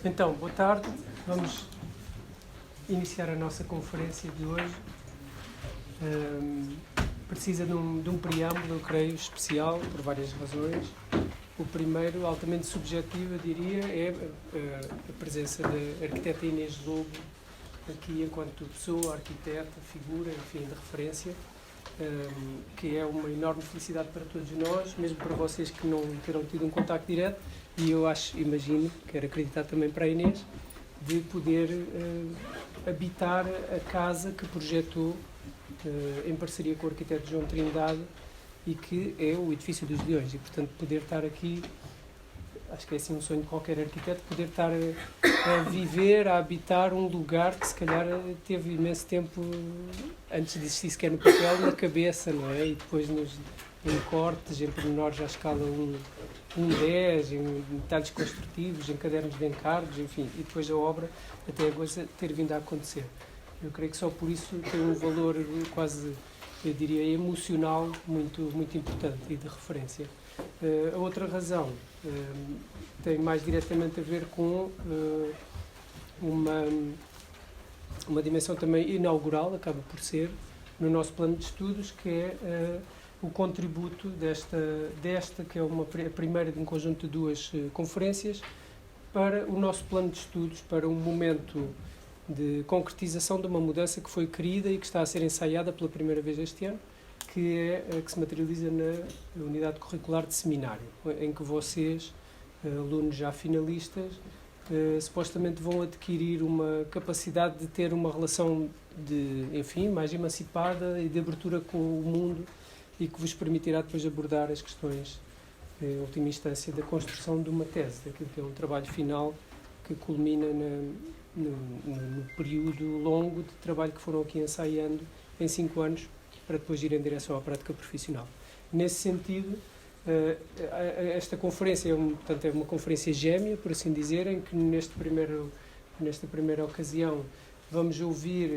Então, boa tarde. Vamos iniciar a nossa conferência de hoje. Precisa de um preâmbulo, eu creio, especial, por várias razões. O primeiro, altamente subjetivo, eu diria, é a presença da arquiteta Inês Lobo, aqui enquanto pessoa, arquiteta, figura, enfim, de referência, que é uma enorme felicidade para todos nós, mesmo para vocês que não terão tido um contacto direto, e eu imagino, quero acreditar também para a Inês, de poder habitar a casa que projetou em parceria com o arquiteto João Trindade e que é o Edifício dos Leões, e portanto poder estar aqui, acho que é assim um sonho de qualquer arquiteto, poder estar a viver, a habitar um lugar que se calhar teve imenso tempo, antes de existir sequer no papel, na cabeça, não é? E depois em cortes, em pormenores à escala 1:10, em detalhes construtivos, em cadernos de encargos, enfim, e depois a obra até agora ter vindo a acontecer. Eu creio que só por isso tem um valor quase, eu diria, emocional muito, muito importante e de referência. A outra razão tem mais diretamente a ver com uma dimensão também inaugural, acaba por ser, no nosso plano de estudos, que é o contributo desta que é a primeira de um conjunto de duas conferências, para o nosso plano de estudos, para um momento de concretização de uma mudança que foi querida e que está a ser ensaiada pela primeira vez este ano, que se materializa na unidade curricular de seminário, em que vocês, alunos já finalistas, supostamente vão adquirir uma capacidade de ter uma relação mais emancipada e de abertura com o mundo, e que vos permitirá depois abordar as questões, em última instância, da construção de uma tese, daquilo que é um trabalho final que culmina no período longo de trabalho que foram aqui ensaiando em 5 anos, para depois ir em direção à prática profissional. Nesse sentido, esta conferência portanto, é uma conferência gêmea, por assim dizer, em que nesta primeira ocasião vamos ouvir,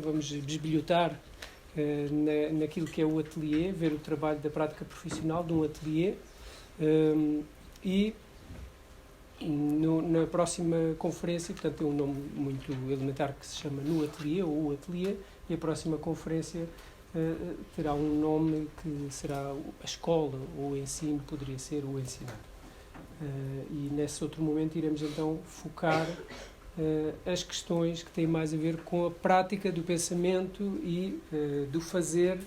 vamos bisbilhotar naquilo que é o ateliê, ver o trabalho da prática profissional de um ateliê, e na próxima conferência, portanto tem um nome muito elementar que se chama No Ateliê, ou O Ateliê, e a próxima conferência terá um nome que será a escola, ou o ensino, poderia ser o ensinar. E nesse outro momento iremos então focar as questões que têm mais a ver com a prática do pensamento e do fazer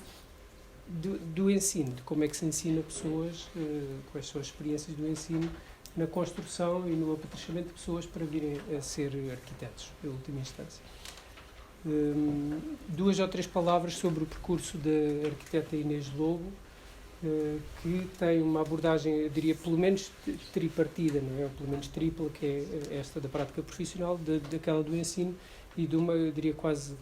do ensino, de como é que se ensina pessoas, quais são as experiências do ensino na construção e no apetrechamento de pessoas para virem a ser arquitetos, em última instância. 2 ou 3 palavras sobre o percurso da arquiteta Inês Lobo, que tem uma abordagem, eu diria, pelo menos tripartida, não é? Ou pelo menos tripla, que é esta da prática profissional, daquela do ensino, e de uma, eu diria, quase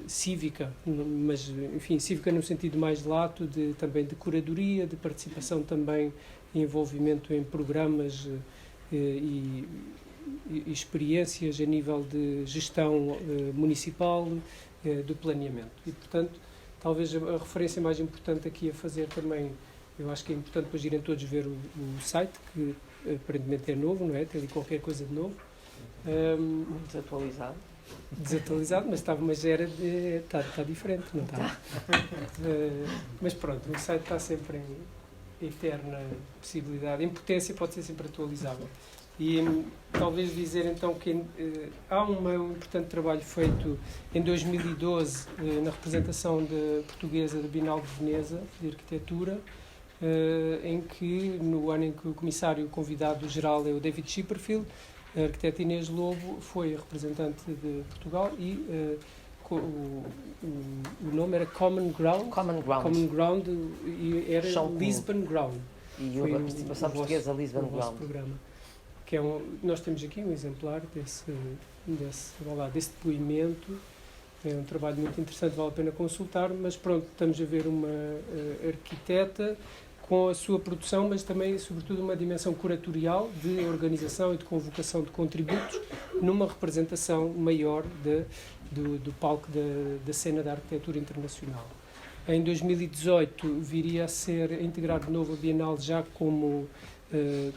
cívica, mas, enfim, cívica no sentido mais lato, também de curadoria, de participação também, envolvimento em programas e experiências a nível de gestão municipal, do planeamento. E, portanto, talvez a referência mais importante aqui a fazer também, eu acho que é importante depois irem todos ver o site, que aparentemente é novo, não é? Tem ali qualquer coisa de novo. Desatualizado, mas está diferente, não está? Mas pronto, o site está sempre em eterna possibilidade. Em potência pode ser sempre atualizável. E talvez dizer então que há um importante trabalho feito em 2012 na representação portuguesa da Bienal de Veneza de Arquitetura, em que no ano em que o comissário convidado geral é o David Chipperfield, a arquiteta Inês Lobo foi a representante de Portugal e o nome era Common Ground e era Lisbon Ground. E a participação portuguesa Lisbon Ground. Programa. Que nós temos aqui um exemplar desse depoimento. É um trabalho muito interessante, vale a pena consultar, mas pronto, estamos a ver uma arquiteta com a sua produção, mas também, sobretudo, uma dimensão curatorial de organização e de convocação de contributos numa representação maior do palco da cena da arquitetura internacional. Em 2018 viria a integrar de novo a Bienal já como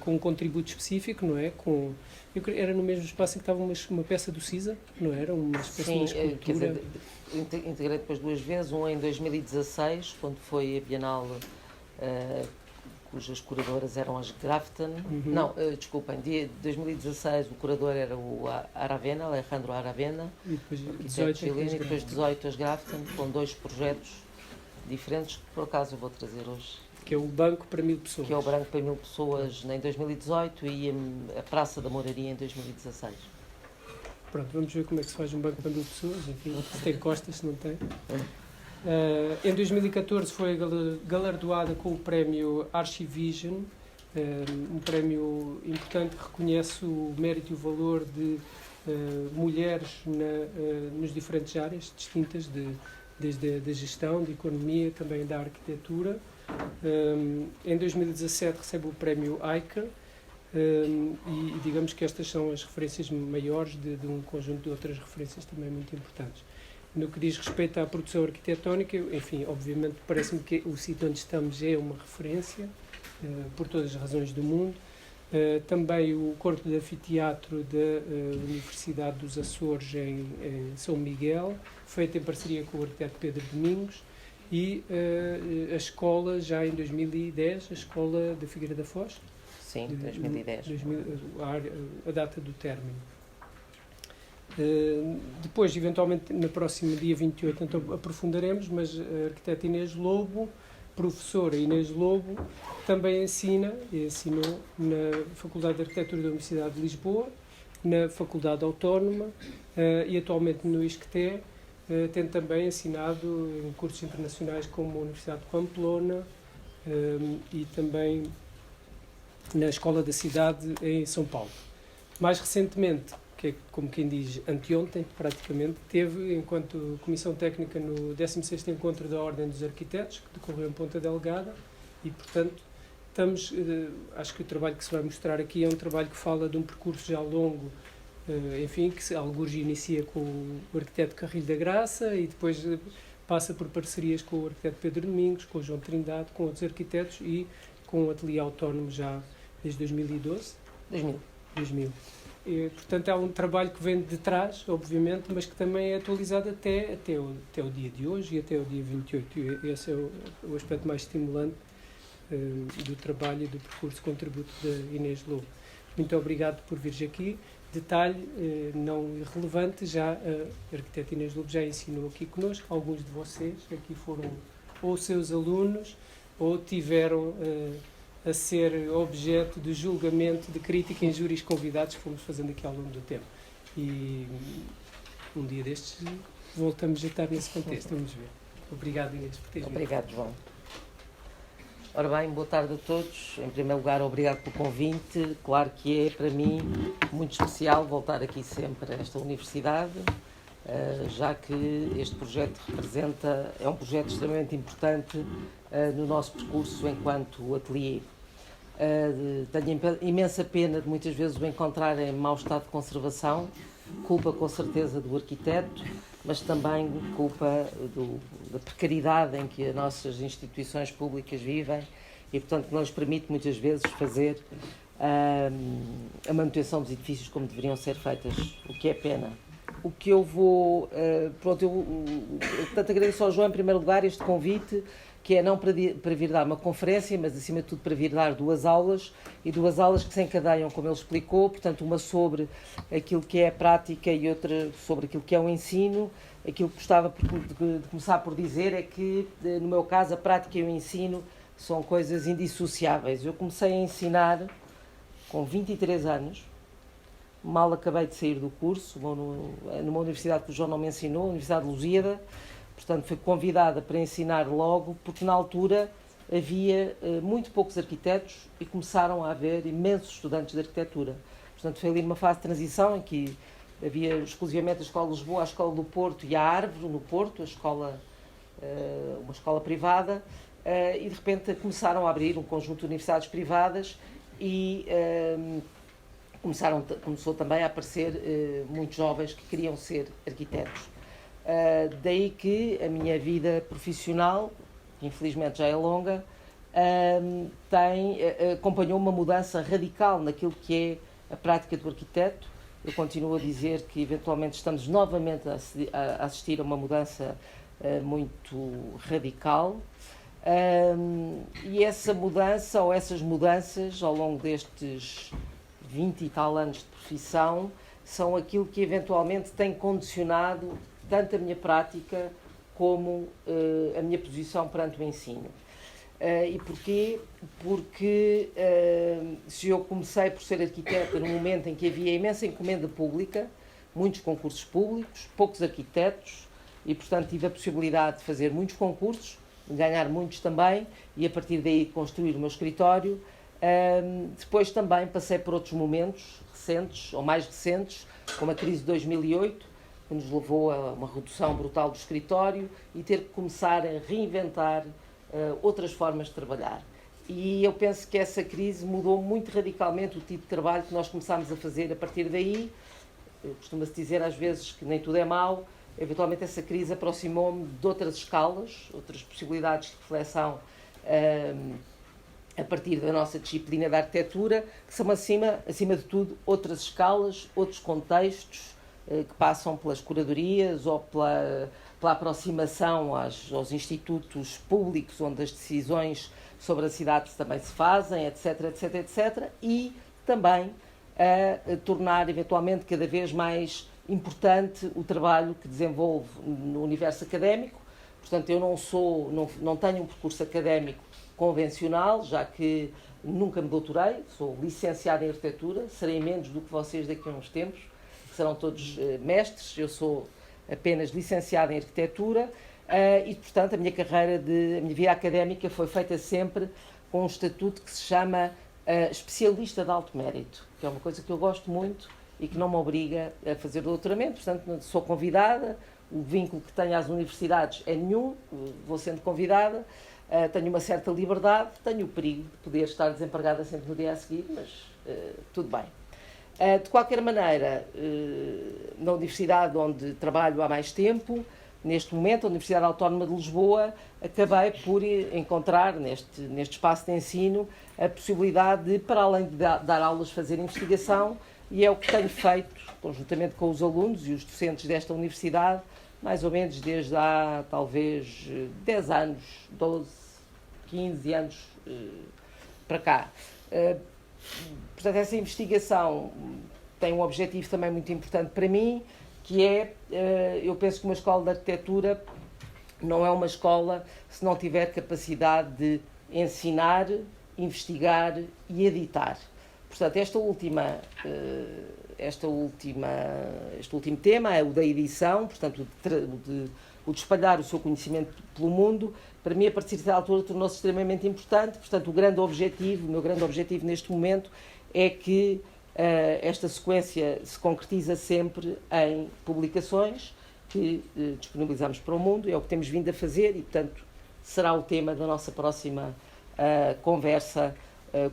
com um contributo específico, não é? Era no mesmo espaço em que estava uma peça do CISA, não era? Uma espécie de escultura. Quer dizer, integrei depois 2 vezes, um em 2016, quando foi a Bienal, cujas curadoras eram as Grafton. Não, desculpem, de 2016 o curador era o Aravena, Alejandro Aravena, e depois arquiteto chileno, e depois 18 as Grafton, com 2 projetos diferentes, que por acaso eu vou trazer hoje. Que é o Banco para 1000 pessoas. Que é o Branco para 1000 pessoas em 2018 e a Praça da Moraria em 2016. Pronto, vamos ver como é que se faz um banco para 1000 pessoas, enfim, se tem costas, se não tem. Em 2014 foi galardoada com o prémio Archivision, um prémio importante que reconhece o mérito e o valor de mulheres nas diferentes áreas distintas, desde a gestão, de economia, também da arquitetura. Em 2017 recebe o prémio AICA e digamos que estas são as referências maiores de um conjunto de outras referências também muito importantes. No que diz respeito à produção arquitetónica, enfim, obviamente parece-me que o sítio onde estamos é uma referência por todas as razões do mundo. Também o corpo de anfiteatro da Universidade dos Açores em São Miguel, feito em parceria com o arquiteto Pedro Domingos, e a escola, já em 2010, a escola da Figueira da Foz. Sim, 2010. A data do término. Depois, eventualmente, no próximo dia 28, então aprofundaremos, mas a arquiteta Inês Lobo, professora Inês Lobo, também ensinou na Faculdade de Arquitetura da Universidade de Lisboa, na Faculdade Autónoma e atualmente no ISCTE, tendo também ensinado em cursos internacionais como a Universidade de Pamplona e também na Escola da Cidade em São Paulo. Mais recentemente, que é como quem diz anteontem, praticamente, teve enquanto comissão técnica no 16º Encontro da Ordem dos Arquitetos, que decorreu em Ponta Delgada, e, portanto, acho que o trabalho que se vai mostrar aqui é um trabalho que fala de um percurso já longo, enfim, que alguns inicia com o arquiteto Carrilho da Graça e depois passa por parcerias com o arquiteto Pedro Domingos, com o João Trindade, com outros arquitetos e com o ateliê autónomo já desde 2012? 2000. E, portanto, é um trabalho que vem de trás, obviamente, mas que também é atualizado até o dia de hoje e até o dia 28. E esse é o aspecto mais estimulante do trabalho e do percurso de contributo da Inês Lobo. Muito obrigado por vires aqui. Detalhe não irrelevante, já a arquiteta Inês Lobo já ensinou aqui connosco. Alguns de vocês aqui foram ou seus alunos ou tiveram a ser objeto de julgamento, de crítica em júris convidados que fomos fazendo aqui ao longo do tempo. E um dia destes voltamos a estar nesse contexto, vamos ver. Obrigado, Inês, por teres vindo. Obrigado, João. Ora bem, boa tarde a todos. Em primeiro lugar, obrigado pelo convite. Claro que é, para mim, muito especial voltar aqui sempre a esta universidade, já que este projeto é um projeto extremamente importante no nosso percurso enquanto ateliê. Tenho imensa pena de muitas vezes o encontrar em mau estado de conservação, culpa com certeza do arquiteto, mas também culpa da precariedade em que as nossas instituições públicas vivem e, portanto, que não lhes permite muitas vezes fazer a manutenção dos edifícios como deveriam ser feitas, o que é pena. O que eu vou... portanto, agradeço ao João, em primeiro lugar, este convite, que é não para vir dar uma conferência, mas, acima de tudo, para vir dar 2 aulas, e 2 aulas que se encadeiam, como ele explicou, portanto, uma sobre aquilo que é a prática e outra sobre aquilo que é o ensino. Aquilo que gostava de começar por dizer é que, no meu caso, a prática e o ensino são coisas indissociáveis. Eu comecei a ensinar com 23 anos, mal acabei de sair do curso, numa universidade que o João não me ensinou, a Universidade de Lusíada. Portanto, fui convidada para ensinar logo, porque na altura havia muito poucos arquitetos e começaram a haver imensos estudantes de arquitetura. Portanto, foi ali uma fase de transição em que havia exclusivamente a Escola de Lisboa, a Escola do Porto e a Árvore, no Porto, uma escola privada, e de repente começaram a abrir um conjunto de universidades privadas e começou também a aparecer muitos jovens que queriam ser arquitetos. Daí que a minha vida profissional, que infelizmente já é longa, acompanhou uma mudança radical naquilo que é a prática do arquiteto. Eu continuo a dizer que eventualmente estamos novamente a assistir a uma mudança muito radical, e essa mudança, ou essas mudanças, ao longo destes 20 e tal anos de profissão, são aquilo que eventualmente tem condicionado tanto a minha prática como a minha posição perante o ensino. E porquê? Porque se eu comecei por ser arquiteta num momento em que havia imensa encomenda pública, muitos concursos públicos, poucos arquitetos, e portanto tive a possibilidade de fazer muitos concursos, ganhar muitos também, e a partir daí construir o meu escritório. Depois também passei por outros momentos recentes, ou mais recentes, como a crise de 2008, que nos levou a uma redução brutal do escritório e ter que começar a reinventar outras formas de trabalhar. E eu penso que essa crise mudou muito radicalmente o tipo de trabalho que nós começámos a fazer a partir daí. Costuma-se dizer às vezes que nem tudo é mau. Eventualmente essa crise aproximou-me de outras escalas, outras possibilidades de reflexão a partir da nossa disciplina da arquitetura, que são acima de tudo outras escalas, outros contextos que passam pelas curadorias ou pela aproximação aos institutos públicos onde as decisões sobre a cidade também se fazem, etc, etc, etc, e também a tornar eventualmente cada vez mais importante o trabalho que desenvolvo no universo académico. Portanto, eu não tenho um percurso académico convencional, já que nunca me doutorei, sou licenciada em arquitetura, serei menos do que vocês daqui a uns tempos, que serão todos mestres. Eu sou apenas licenciada em arquitetura e, portanto, a minha vida académica foi feita sempre com um estatuto que se chama especialista de alto mérito, que é uma coisa que eu gosto muito e que não me obriga a fazer doutoramento. Portanto, sou convidada, o vínculo que tenho às universidades é nenhum, vou sendo convidada, tenho uma certa liberdade, tenho o perigo de poder estar desempregada sempre no dia a seguir, mas tudo bem. De qualquer maneira, na universidade onde trabalho há mais tempo, neste momento, a Universidade Autónoma de Lisboa, acabei por encontrar neste espaço de ensino a possibilidade de, para além de dar aulas, fazer investigação, e é o que tenho feito, conjuntamente com os alunos e os docentes desta universidade, mais ou menos desde há talvez 10 anos, 12, 15 anos para cá. Portanto, essa investigação tem um objetivo também muito importante para mim, que é, eu penso que uma escola de arquitetura não é uma escola se não tiver capacidade de ensinar, investigar e editar. Portanto, este último tema é o da edição, portanto, o de espalhar o seu conhecimento pelo mundo. Para mim, a partir da altura, tornou-se extremamente importante. Portanto, o meu grande objetivo neste momento é que esta sequência se concretiza sempre em publicações que disponibilizamos para o mundo. É o que temos vindo a fazer e, portanto, será o tema da nossa próxima conversa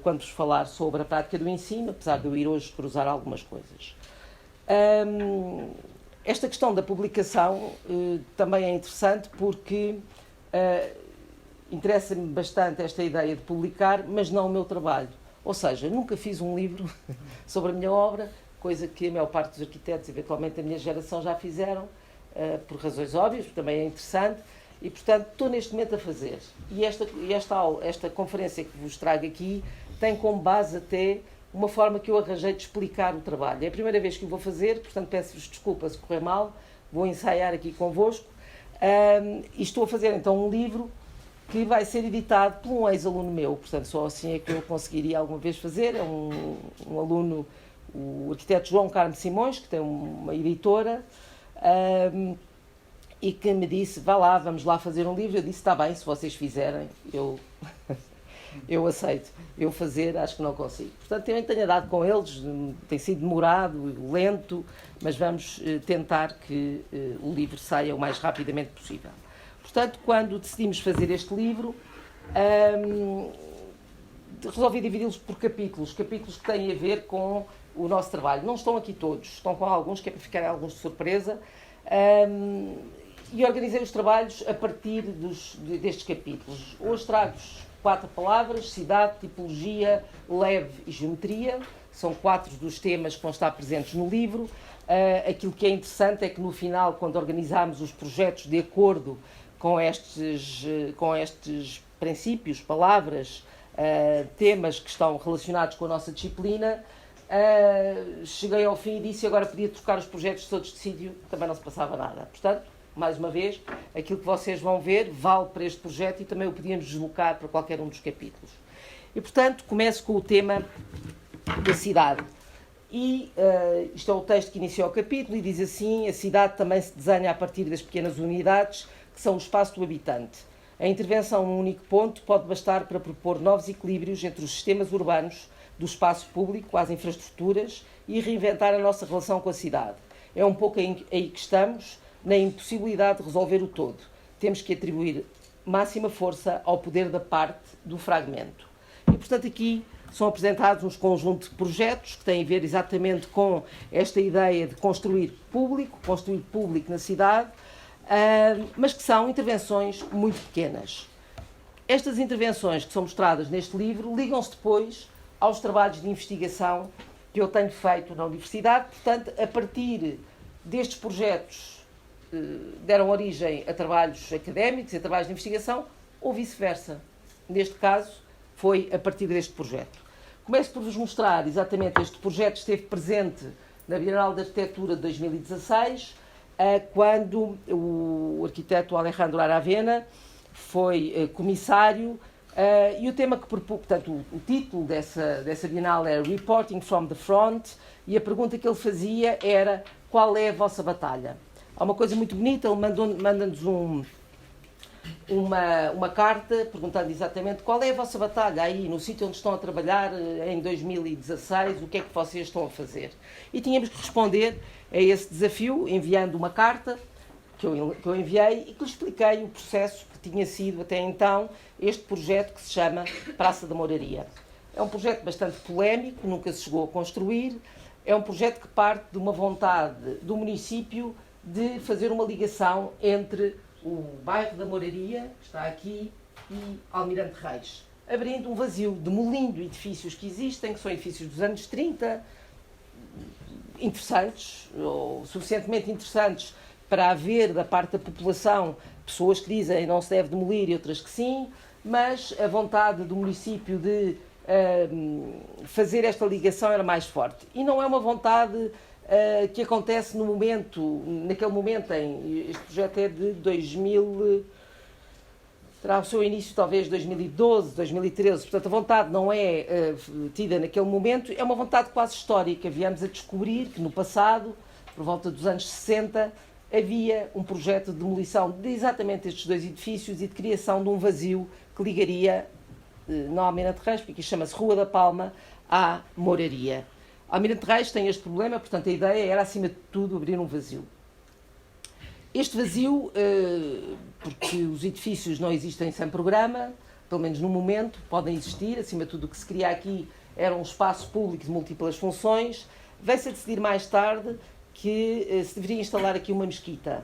quando vos falar sobre a prática do ensino, apesar de eu ir hoje cruzar algumas coisas. Esta questão da publicação também é interessante porque interessa-me bastante esta ideia de publicar, mas não o meu trabalho. Ou seja, nunca fiz um livro sobre a minha obra, coisa que a maior parte dos arquitetos, eventualmente da minha geração, já fizeram, por razões óbvias, porque também é interessante, e portanto estou neste momento a fazer. E esta conferência que vos trago aqui tem como base até uma forma que eu arranjei de explicar o trabalho. É a primeira vez que o vou fazer, portanto peço-vos desculpa se correr mal, vou ensaiar aqui convosco, e estou a fazer então um livro que vai ser editado por um ex-aluno meu, portanto só assim é que eu conseguiria alguma vez fazer. É um aluno, o arquiteto João Carmo Simões, que tem uma editora, e que me disse, vamos lá fazer um livro. Eu disse, está bem, se vocês fizerem, eu aceito. Eu fazer, acho que não consigo. Portanto, eu tenho andado com eles, tem sido demorado, lento, mas vamos tentar que o livro saia o mais rapidamente possível. Portanto, quando decidimos fazer este livro, resolvi dividi-los por capítulos que têm a ver com o nosso trabalho. Não estão aqui todos, estão com alguns, que é para ficarem alguns de surpresa, e organizei os trabalhos a partir destes capítulos. Hoje trago-vos 4 palavras: cidade, tipologia, leve e geometria. São 4 dos temas que vão estar presentes no livro. Aquilo que é interessante é que no final, quando organizámos os projetos de acordo com estes princípios, palavras, temas que estão relacionados com a nossa disciplina, cheguei ao fim e disse agora podia trocar os projetos todos de sítio, também não se passava nada. Portanto, mais uma vez, aquilo que vocês vão ver vale para este projeto e também o podíamos deslocar para qualquer um dos capítulos. E, portanto, começo com o tema da cidade. E isto é o texto que inicia o capítulo e diz assim: a cidade também se desenha a partir das pequenas unidades que são o espaço do habitante. A intervenção num único ponto pode bastar para propor novos equilíbrios entre os sistemas urbanos, do espaço público às infraestruturas e reinventar a nossa relação com a cidade. É um pouco aí que estamos, na impossibilidade de resolver o todo. Temos que atribuir máxima força ao poder da parte do fragmento. E, portanto, aqui são apresentados uns conjuntos de projetos que têm a ver exatamente com esta ideia de construir público na cidade, mas que são intervenções muito pequenas. Estas intervenções que são mostradas neste livro ligam-se depois aos trabalhos de investigação que eu tenho feito na universidade. Portanto, a partir destes projetos deram origem a trabalhos académicos, a trabalhos de investigação, ou vice-versa. Neste caso, foi a partir deste projeto. Começo por vos mostrar exatamente este projeto que esteve presente na Bienal de Arquitetura de 2016, quando o arquiteto Alejandro Aravena foi comissário, e o tema que propôs, portanto, o título dessa Bienal era Reporting from the Front, e a pergunta que ele fazia era: qual é a vossa batalha? Há uma coisa muito bonita, ele manda-nos uma carta perguntando exatamente qual é a vossa batalha aí no sítio onde estão a trabalhar em 2016, o que é que vocês estão a fazer. E tínhamos que responder a esse desafio enviando uma carta que eu enviei e que lhe expliquei o processo que tinha sido até então este projeto que se chama Praça da Moraria. É um projeto bastante polémico, nunca se chegou a construir, é um projeto que parte de uma vontade do município de fazer uma ligação entre o bairro da Moraria, que está aqui, e Almirante Reis, abrindo um vazio, demolindo edifícios que existem, que são edifícios dos anos 30, interessantes, ou suficientemente interessantes para haver da parte da população pessoas que dizem não se deve demolir e outras que sim, mas a vontade do município de fazer esta ligação era mais forte. E não é uma vontade que acontece naquele momento, este projeto é de 2000, terá o seu início talvez 2012, 2013, portanto a vontade não é tida naquele momento, é uma vontade quase histórica. Viemos a descobrir que no passado, por volta dos anos 60, havia um projeto de demolição de exatamente estes dois edifícios e de criação de um vazio que ligaria, não a Almirante Reis, porque aqui chama-se Rua da Palma, à Moraria. Almirante Reis tem este problema, portanto a ideia era acima de tudo abrir um vazio. Este vazio, porque os edifícios não existem sem programa, pelo menos no momento, podem existir, acima de tudo o que se cria aqui era um espaço público de múltiplas funções, veio-se a decidir mais tarde que se deveria instalar aqui uma mesquita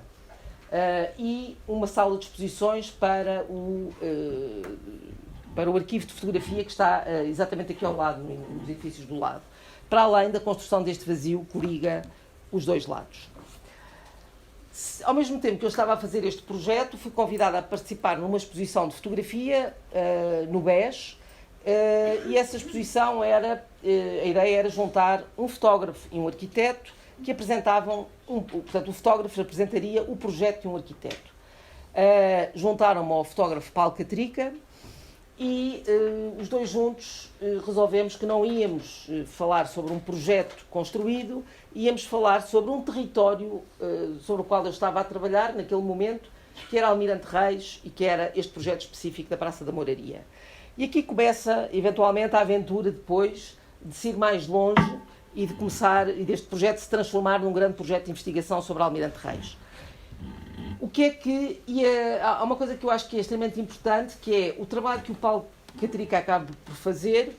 e uma sala de exposições para o arquivo de fotografia que está exatamente aqui ao lado, nos edifícios do lado, para além da construção deste vazio que liga os dois lados. Ao mesmo tempo que eu estava a fazer este projeto, fui convidada a participar numa exposição de fotografia no BES, e essa exposição a ideia era juntar um fotógrafo e um arquiteto que apresentavam, portanto o fotógrafo apresentaria o projeto de um arquiteto. Juntaram-me ao fotógrafo Paulo Catrica e os dois juntos resolvemos que não íamos falar sobre um projeto construído, íamos falar sobre um território sobre o qual eu estava a trabalhar naquele momento, que era Almirante Reis e que era este projeto específico da Praça da Moraria. E aqui começa, eventualmente, a aventura depois de se ir mais longe e de começar, e deste projeto se transformar num grande projeto de investigação sobre Almirante Reis. O que é que... há uma coisa que eu acho que é extremamente importante, que é o trabalho que o Paulo Catrica acaba por fazer,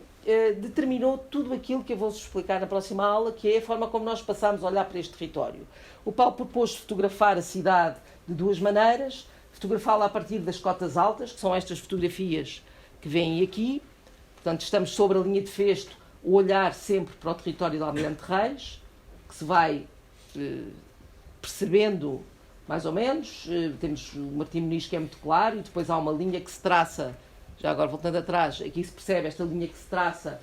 determinou tudo aquilo que eu vou-vos explicar na próxima aula, que é a forma como nós passamos a olhar para este território. O Paulo propôs fotografar a cidade de duas maneiras: fotografá-la a partir das cotas altas, que são estas fotografias que vêm aqui. Portanto, estamos sobre a linha de festo, o olhar sempre para o território de Almirante Reis, que se vai percebendo mais ou menos. Temos o Martim Muniz, que é muito claro, e depois há uma linha que se traça, já agora voltando atrás, aqui se percebe esta linha que se traça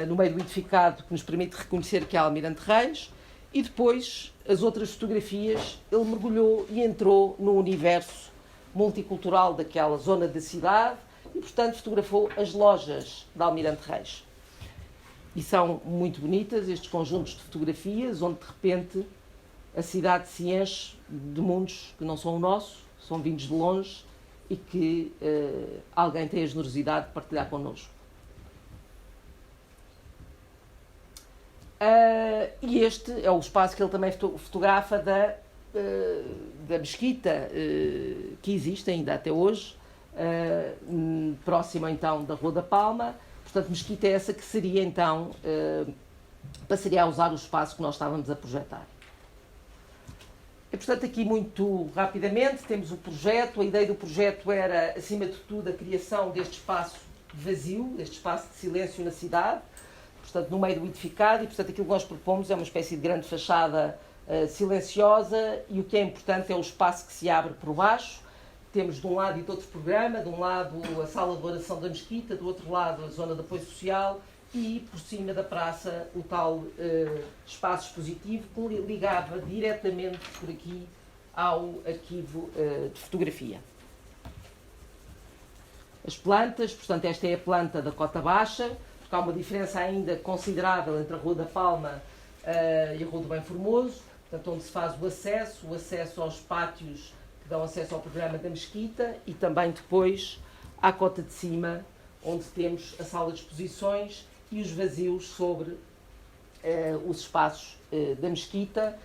no meio do edificado, que nos permite reconhecer que é Almirante Reis, e depois as outras fotografias, ele mergulhou e entrou no universo multicultural daquela zona da cidade e, portanto, fotografou as lojas de Almirante Reis. E são muito bonitas estes conjuntos de fotografias, onde de repente a cidade se enche de mundos que não são o nosso, são vindos de longe e que alguém tem a generosidade de partilhar connosco. E este é o espaço que ele também fotografa da mesquita que existe ainda até hoje, próxima então da Rua da Palma. Portanto, mesquita é essa que seria então, passaria a usar o espaço que nós estávamos a projetar. E, portanto, aqui muito rapidamente temos o projeto. A ideia do projeto era, acima de tudo, a criação deste espaço vazio, deste espaço de silêncio na cidade, portanto, no meio do edificado, e, portanto, aquilo que nós propomos é uma espécie de grande fachada silenciosa, e o que é importante é o espaço que se abre por baixo. Temos de um lado e de outro programa, de um lado a sala de oração da mesquita, do outro lado a zona de apoio social e, por cima da praça, o tal espaço expositivo que ligava diretamente por aqui ao arquivo de fotografia. As plantas, portanto, esta é a planta da Cota Baixa, porque há uma diferença ainda considerável entre a Rua da Palma e a Rua do Bem Formoso, portanto, onde se faz o acesso aos pátios que dão acesso ao programa da mesquita, e também depois à cota de cima, onde temos a sala de exposições e os vazios sobre os espaços da mesquita,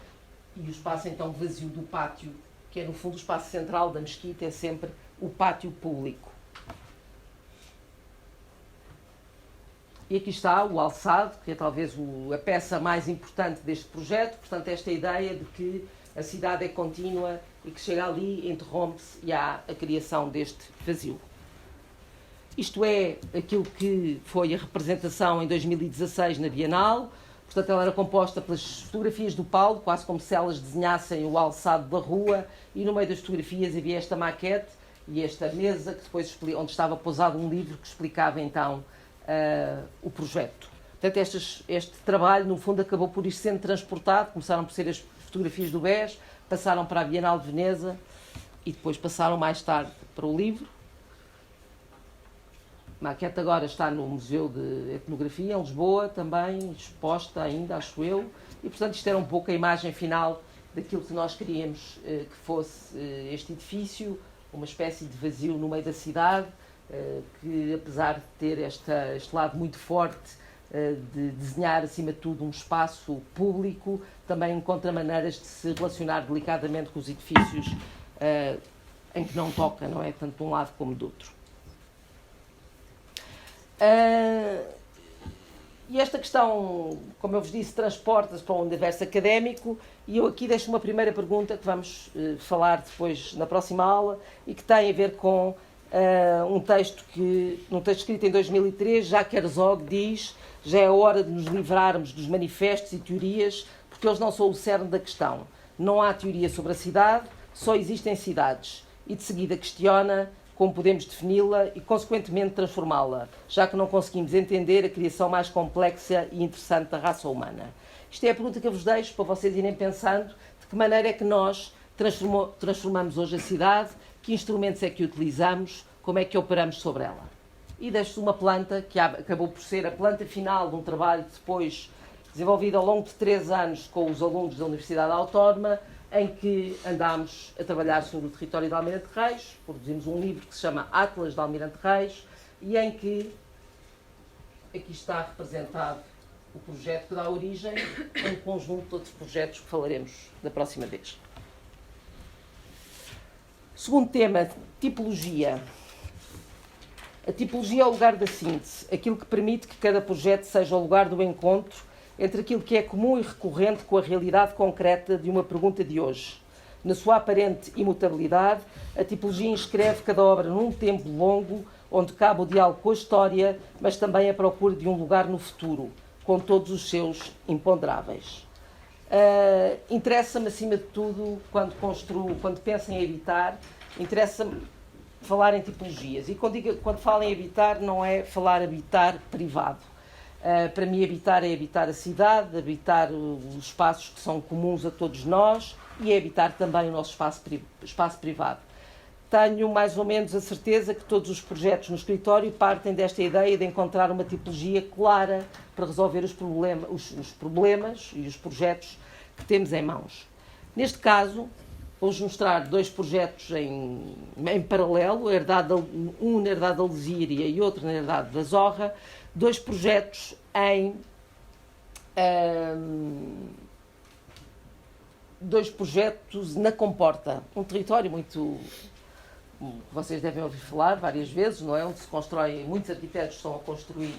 e o espaço então vazio do pátio, que é no fundo o espaço central da mesquita, é sempre o pátio público. E aqui está o alçado, que é talvez a peça mais importante deste projeto, portanto, esta ideia de que a cidade é contínua e que chega ali, interrompe-se e há a criação deste vazio. Isto é aquilo que foi a representação em 2016 na Bienal. Portanto, ela era composta pelas fotografias do Paulo, quase como se elas desenhassem o alçado da rua, e no meio das fotografias havia esta maquete e esta mesa, que depois, onde estava pousado um livro que explicava então o projeto. Portanto, este trabalho, no fundo, acabou por ir sendo transportado. Começaram por ser as fotografias do BES, passaram para a Bienal de Veneza e depois passaram mais tarde para o livro. A maquete agora está no Museu de Etnografia, em Lisboa, também exposta ainda, acho eu. E, portanto, isto era um pouco a imagem final daquilo que nós queríamos que fosse este edifício, uma espécie de vazio no meio da cidade, que, apesar de ter este lado muito forte de desenhar, acima de tudo, um espaço público, também encontra maneiras de se relacionar delicadamente com os edifícios em que não toca, não é? Tanto de um lado como do outro. E esta questão, como eu vos disse, transporta-se para um universo académico, e eu aqui deixo uma primeira pergunta que vamos falar depois na próxima aula, e que tem a ver com num texto escrito em 2003, Jacques Herzog diz: já é hora de nos livrarmos dos manifestos e teorias, porque eles não são o cerne da questão. Não há teoria sobre a cidade, só existem cidades. E de seguida questiona como podemos defini-la e, consequentemente, transformá-la, já que não conseguimos entender a criação mais complexa e interessante da raça humana. Isto é a pergunta que eu vos deixo para vocês irem pensando de que maneira é que nós transformamos hoje a cidade, que instrumentos é que utilizamos, como é que operamos sobre ela. E deixo-vos uma planta que acabou por ser a planta final de um trabalho depois desenvolvido ao longo de 3 anos com os alunos da Universidade Autónoma, em que andámos a trabalhar sobre o território de Almirante Reis, produzimos um livro que se chama Atlas de Almirante Reis, e em que aqui está representado o projeto que dá origem a um conjunto de outros projetos que falaremos da próxima vez. Segundo tema, tipologia. A tipologia é o lugar da síntese, aquilo que permite que cada projeto seja o lugar do encontro entre aquilo que é comum e recorrente com a realidade concreta de uma pergunta de hoje. Na sua aparente imutabilidade, a tipologia inscreve cada obra num tempo longo, onde cabe o diálogo com a história, mas também a procura de um lugar no futuro, com todos os seus imponderáveis. Interessa-me, acima de tudo, quando penso em habitar, interessa-me falar em tipologias. E quando falo em habitar, não é falar habitar privado. Para mim, habitar é habitar a cidade, habitar os espaços que são comuns a todos nós e é habitar também o nosso espaço privado. Tenho mais ou menos a certeza que todos os projetos no escritório partem desta ideia de encontrar uma tipologia clara para resolver os problemas e os projetos que temos em mãos. Neste caso, vou-vos mostrar dois projetos em paralelo, um na herdade da Lesíria e outro na herdade da Zorra, dois projetos na Comporta, um território muito... Vocês devem ouvir falar várias vezes, não é? Onde se constroem, muitos arquitetos estão a construir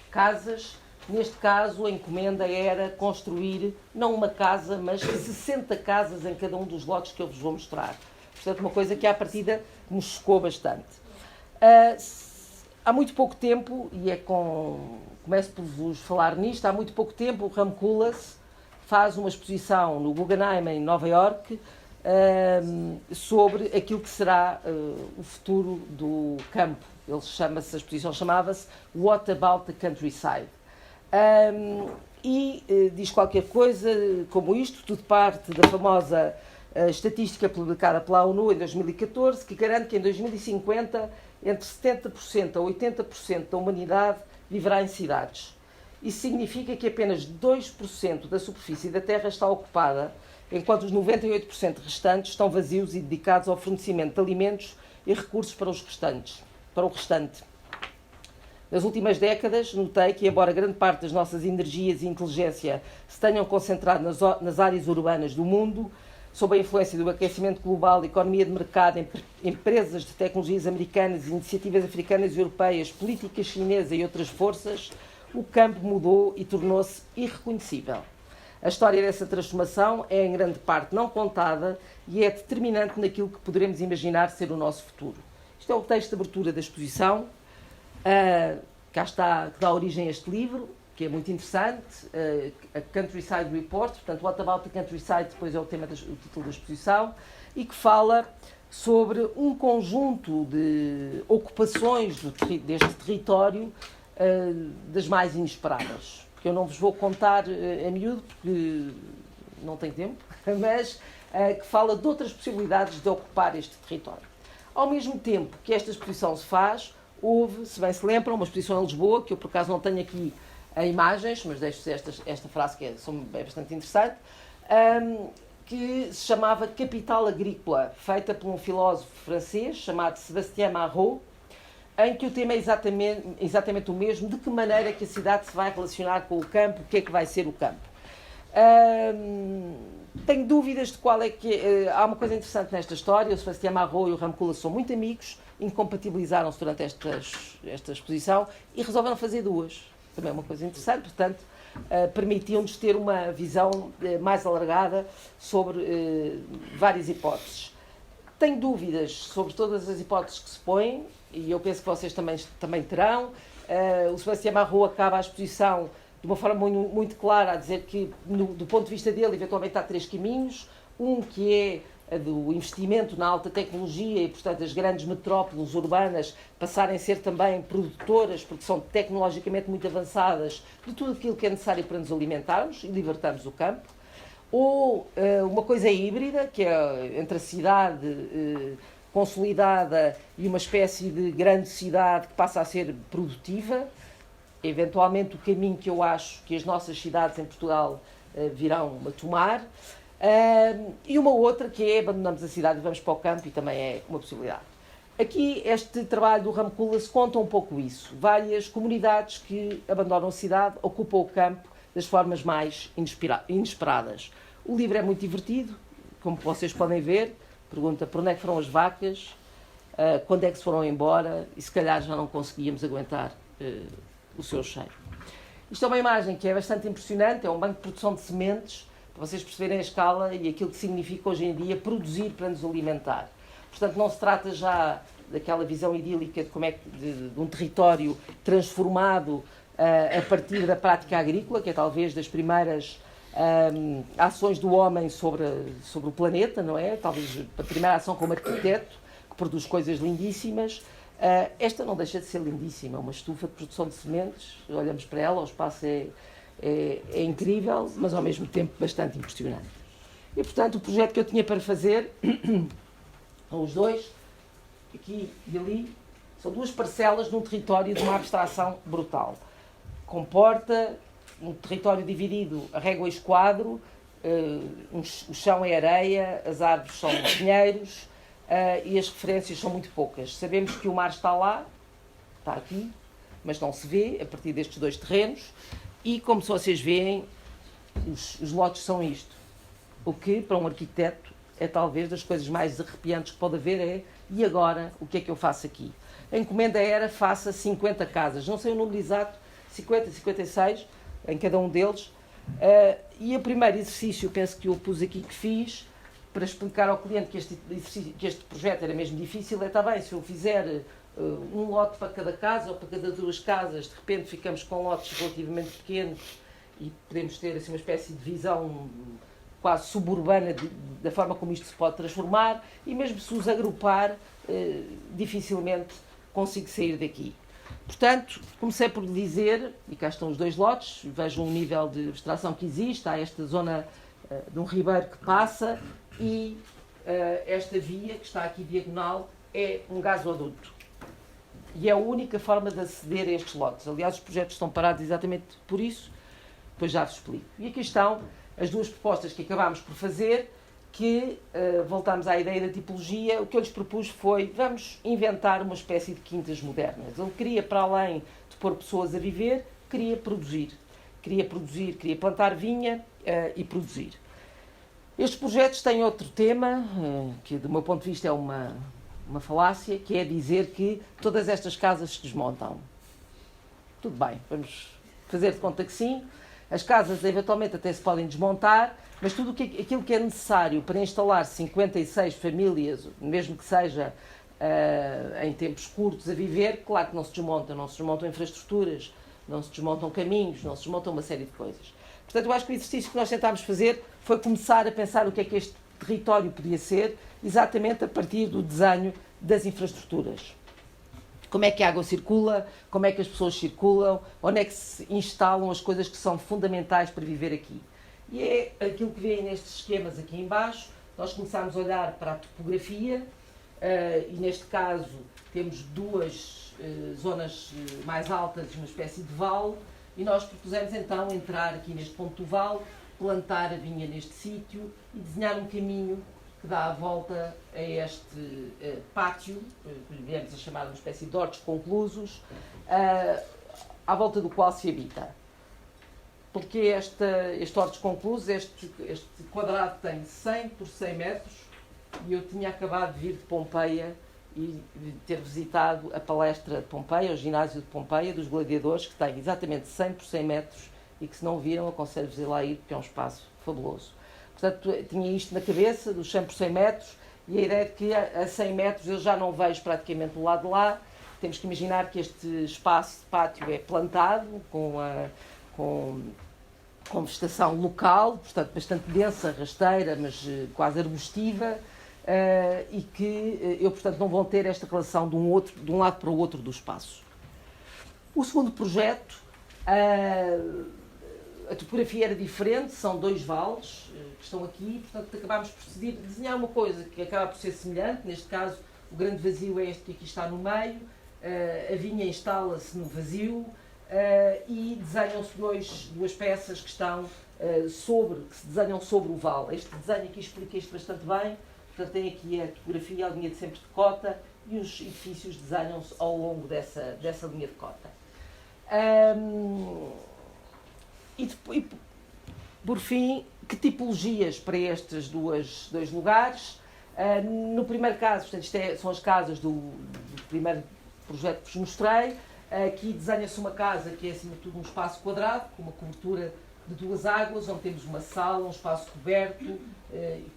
casas. Neste caso, a encomenda era construir, não uma casa, mas 60 casas em cada um dos lotes que eu vos vou mostrar. Portanto, uma coisa que à partida me chocou bastante. Há muito pouco tempo, começo por vos falar nisto, há muito pouco tempo o Ram Koolhaas faz uma exposição no Guggenheim, em Nova Iorque, sobre aquilo que será o futuro do campo. A exposição chamava-se What About the Countryside? Diz qualquer coisa como isto, tudo parte da famosa estatística publicada pela ONU em 2014, que garante que em 2050 entre 70% a 80% da humanidade viverá em cidades. Isso significa que apenas 2% da superfície da Terra está ocupada, enquanto os 98% restantes estão vazios e dedicados ao fornecimento de alimentos e recursos para o restante. Nas últimas décadas, notei que, embora grande parte das nossas energias e inteligência se tenham concentrado nas áreas urbanas do mundo, sob a influência do aquecimento global, economia de mercado, empresas de tecnologias americanas, iniciativas africanas e europeias, política chinesa e outras forças, o campo mudou e tornou-se irreconhecível. A história dessa transformação é, em grande parte, não contada e é determinante naquilo que poderemos imaginar ser o nosso futuro. Isto é o texto de abertura da exposição, cá está, que dá origem a este livro, que é muito interessante, a Countryside Report, portanto, What About the Countryside, depois é o título da exposição, e que fala sobre um conjunto de ocupações deste território das mais inesperadas. Que eu não vos vou contar a miúdo, porque não tenho tempo, mas que fala de outras possibilidades de ocupar este território. Ao mesmo tempo que esta exposição se faz, houve, se bem se lembram, uma exposição em Lisboa, que eu por acaso não tenho aqui imagens, mas deixo-vos esta frase que é bastante interessante, que se chamava Capital Agrícola, feita por um filósofo francês chamado Sébastien Marot, em que o tema é exatamente o mesmo, de que maneira que a cidade se vai relacionar com o campo, o que é que vai ser o campo. Tenho dúvidas de qual é que é. Há uma coisa interessante nesta história, o Sébastien Marot e o Ram Koolhaas são muito amigos, incompatibilizaram-se durante esta exposição e resolveram fazer duas. Também é uma coisa interessante, portanto, permitiam-nos ter uma visão mais alargada sobre várias hipóteses. Tenho dúvidas sobre todas as hipóteses que se põem, e eu penso que vocês também terão. O Sébastien Marot acaba a exposição de uma forma muito clara a dizer que, do ponto de vista dele, eventualmente há três caminhos. Um que é do investimento na alta tecnologia e, portanto, as grandes metrópoles urbanas passarem a ser também produtoras, porque são tecnologicamente muito avançadas, de tudo aquilo que é necessário para nos alimentarmos e libertarmos o campo. Ou uma coisa híbrida, que é entre a cidade consolidada e uma espécie de grande cidade que passa a ser produtiva. Eventualmente o caminho que eu acho que as nossas cidades em Portugal virão a tomar. E uma outra que é abandonamos a cidade e vamos para o campo, e também é uma possibilidade. Aqui este trabalho do Ram Koolhaas conta um pouco isso. Várias comunidades que abandonam a cidade, ocupam o campo das formas mais inesperadas. O livro é muito divertido, como vocês podem ver. Pergunta por onde é que foram as vacas, quando é que se foram embora, e se calhar já não conseguíamos aguentar o seu cheiro. Isto é uma imagem que é bastante impressionante, é um banco de produção de sementes, para vocês perceberem a escala e aquilo que significa hoje em dia produzir para nos alimentar. Portanto, não se trata já daquela visão idílica de como é que de um território transformado a partir da prática agrícola, que é talvez das primeiras ações do homem sobre o planeta, não é? Talvez a primeira ação como arquiteto, que produz coisas lindíssimas. Esta não deixa de ser lindíssima, uma estufa de produção de sementes, olhamos para ela, o espaço é incrível, mas ao mesmo tempo bastante impressionante. E, portanto, o projeto que eu tinha para fazer, são os dois, aqui e ali, são duas parcelas num território de uma abstração brutal. Comporta um território dividido a régua e esquadro, o chão é areia, as árvores são pinheiros, e as referências são muito poucas. Sabemos que o mar está lá, está aqui, mas não se vê a partir destes dois terrenos, e como vocês veem, os lotes são isto. O que, para um arquiteto, é talvez das coisas mais arrepiantes que pode haver e agora, o que é que eu faço aqui? A encomenda era, faça 50 casas, não sei o número exato, 50, 56, em cada um deles, e o primeiro exercício, penso que eu pus aqui, que fiz, para explicar ao cliente que este projeto era mesmo difícil, está bem, se eu fizer um lote para cada casa ou para cada duas casas, de repente ficamos com lotes relativamente pequenos e podemos ter assim, uma espécie de visão quase suburbana da forma como isto se pode transformar, e mesmo se os agrupar, dificilmente consigo sair daqui. Portanto, comecei por dizer, e cá estão os dois lotes, vejam o nível de abstração que existe, há esta zona de um ribeiro que passa, e esta via, que está aqui diagonal, é um gasoduto. E é a única forma de aceder a estes lotes. Aliás, os projetos estão parados exatamente por isso, depois já vos explico. E aqui estão as duas propostas que acabámos por fazer, que voltámos à ideia da tipologia. O que eu lhes propus foi, vamos inventar uma espécie de quintas modernas. Eu queria, para além de pôr pessoas a viver, queria produzir, queria plantar vinha e produzir. Estes projetos têm outro tema, que do meu ponto de vista é uma falácia, que é dizer que todas estas casas se desmontam. Tudo bem, vamos fazer de conta que sim. As casas eventualmente até se podem desmontar, mas tudo aquilo que é necessário para instalar 56 famílias, mesmo que seja em tempos curtos a viver, claro que não se desmontam infraestruturas, não se desmontam caminhos, não se desmontam uma série de coisas. Portanto, eu acho que o exercício que nós tentámos fazer foi começar a pensar o que é que este território podia ser, exatamente a partir do desenho das infraestruturas. Como é que a água circula, como é que as pessoas circulam, onde é que se instalam as coisas que são fundamentais para viver aqui. E é aquilo que vêem nestes esquemas aqui em baixo. Nós começámos a olhar para a topografia, e neste caso temos duas zonas mais altas e uma espécie de vale, e nós propusemos então entrar aqui neste ponto do vale, plantar a vinha neste sítio e desenhar um caminho que dá a volta a este pátio, que viemos a chamar uma espécie de hortos conclusos, à volta do qual se habita. Porque este hortos conclusos, este quadrado tem 100 por 100 metros, e eu tinha acabado de vir de Pompeia e de ter visitado a palestra de Pompeia, o ginásio de Pompeia, dos gladiadores, que tem exatamente 100 por 100 metros, e que se não viram, aconselho-vos a ir lá ir, porque é um espaço fabuloso. Portanto, tinha isto na cabeça, dos 100 por 100 metros, e a ideia de que a 100 metros eu já não vejo praticamente do lado de lá. Temos que imaginar que este espaço de pátio é plantado com vegetação local, portanto bastante densa, rasteira, mas quase arbustiva, e que eu, portanto, não vão ter esta relação de um lado para o outro do espaço. O segundo projeto, a topografia era diferente, são dois vales que estão aqui, portanto acabámos por decidir desenhar uma coisa que acaba por ser semelhante. Neste caso, o grande vazio é este que aqui está no meio, a vinha instala-se no vazio, e desenham-se duas peças que estão que se desenham sobre o vale. Este desenho aqui explica isto bastante bem. Portanto, tem aqui a topografia, a linha de sempre de cota, e os edifícios desenham-se ao longo dessa linha de cota. E por fim, que tipologias para estes dois lugares? No primeiro caso, portanto, são as casas do primeiro projeto que vos mostrei. Aqui desenha-se uma casa que é, acima de tudo, um espaço quadrado, com uma cobertura de duas águas, onde temos uma sala, um espaço coberto,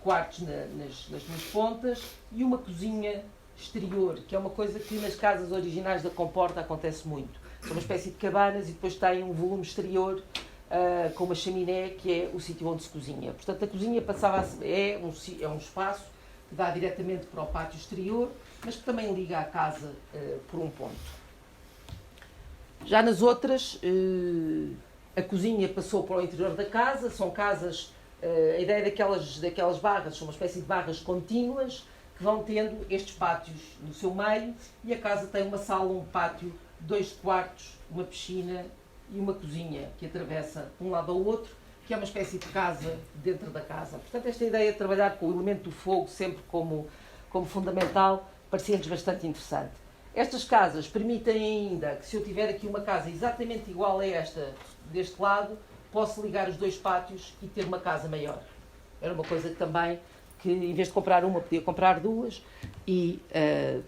quartos nas duas pontas, e uma cozinha exterior, que é uma coisa que nas casas originais da Comporta acontece muito. São uma espécie de cabanas e depois tem um volume exterior com uma chaminé, que é o sítio onde se cozinha. Portanto, a cozinha é um espaço que dá diretamente para o pátio exterior, mas que também liga a casa por um ponto. Já nas outras, a cozinha passou para o interior da casa, são casas, a ideia daquelas barras, são uma espécie de barras contínuas, que vão tendo estes pátios no seu meio, e a casa tem uma sala, um pátio, 2 quartos, uma piscina e uma cozinha que atravessa de um lado ao outro, que é uma espécie de casa dentro da casa. Portanto, esta ideia de trabalhar com o elemento do fogo sempre como fundamental parecia-nos bastante interessante. Estas casas permitem ainda que, se eu tiver aqui uma casa exatamente igual a esta, deste lado, posso ligar os 2 pátios e ter uma casa maior. Era uma coisa que também, que em vez de comprar uma, podia comprar 2 e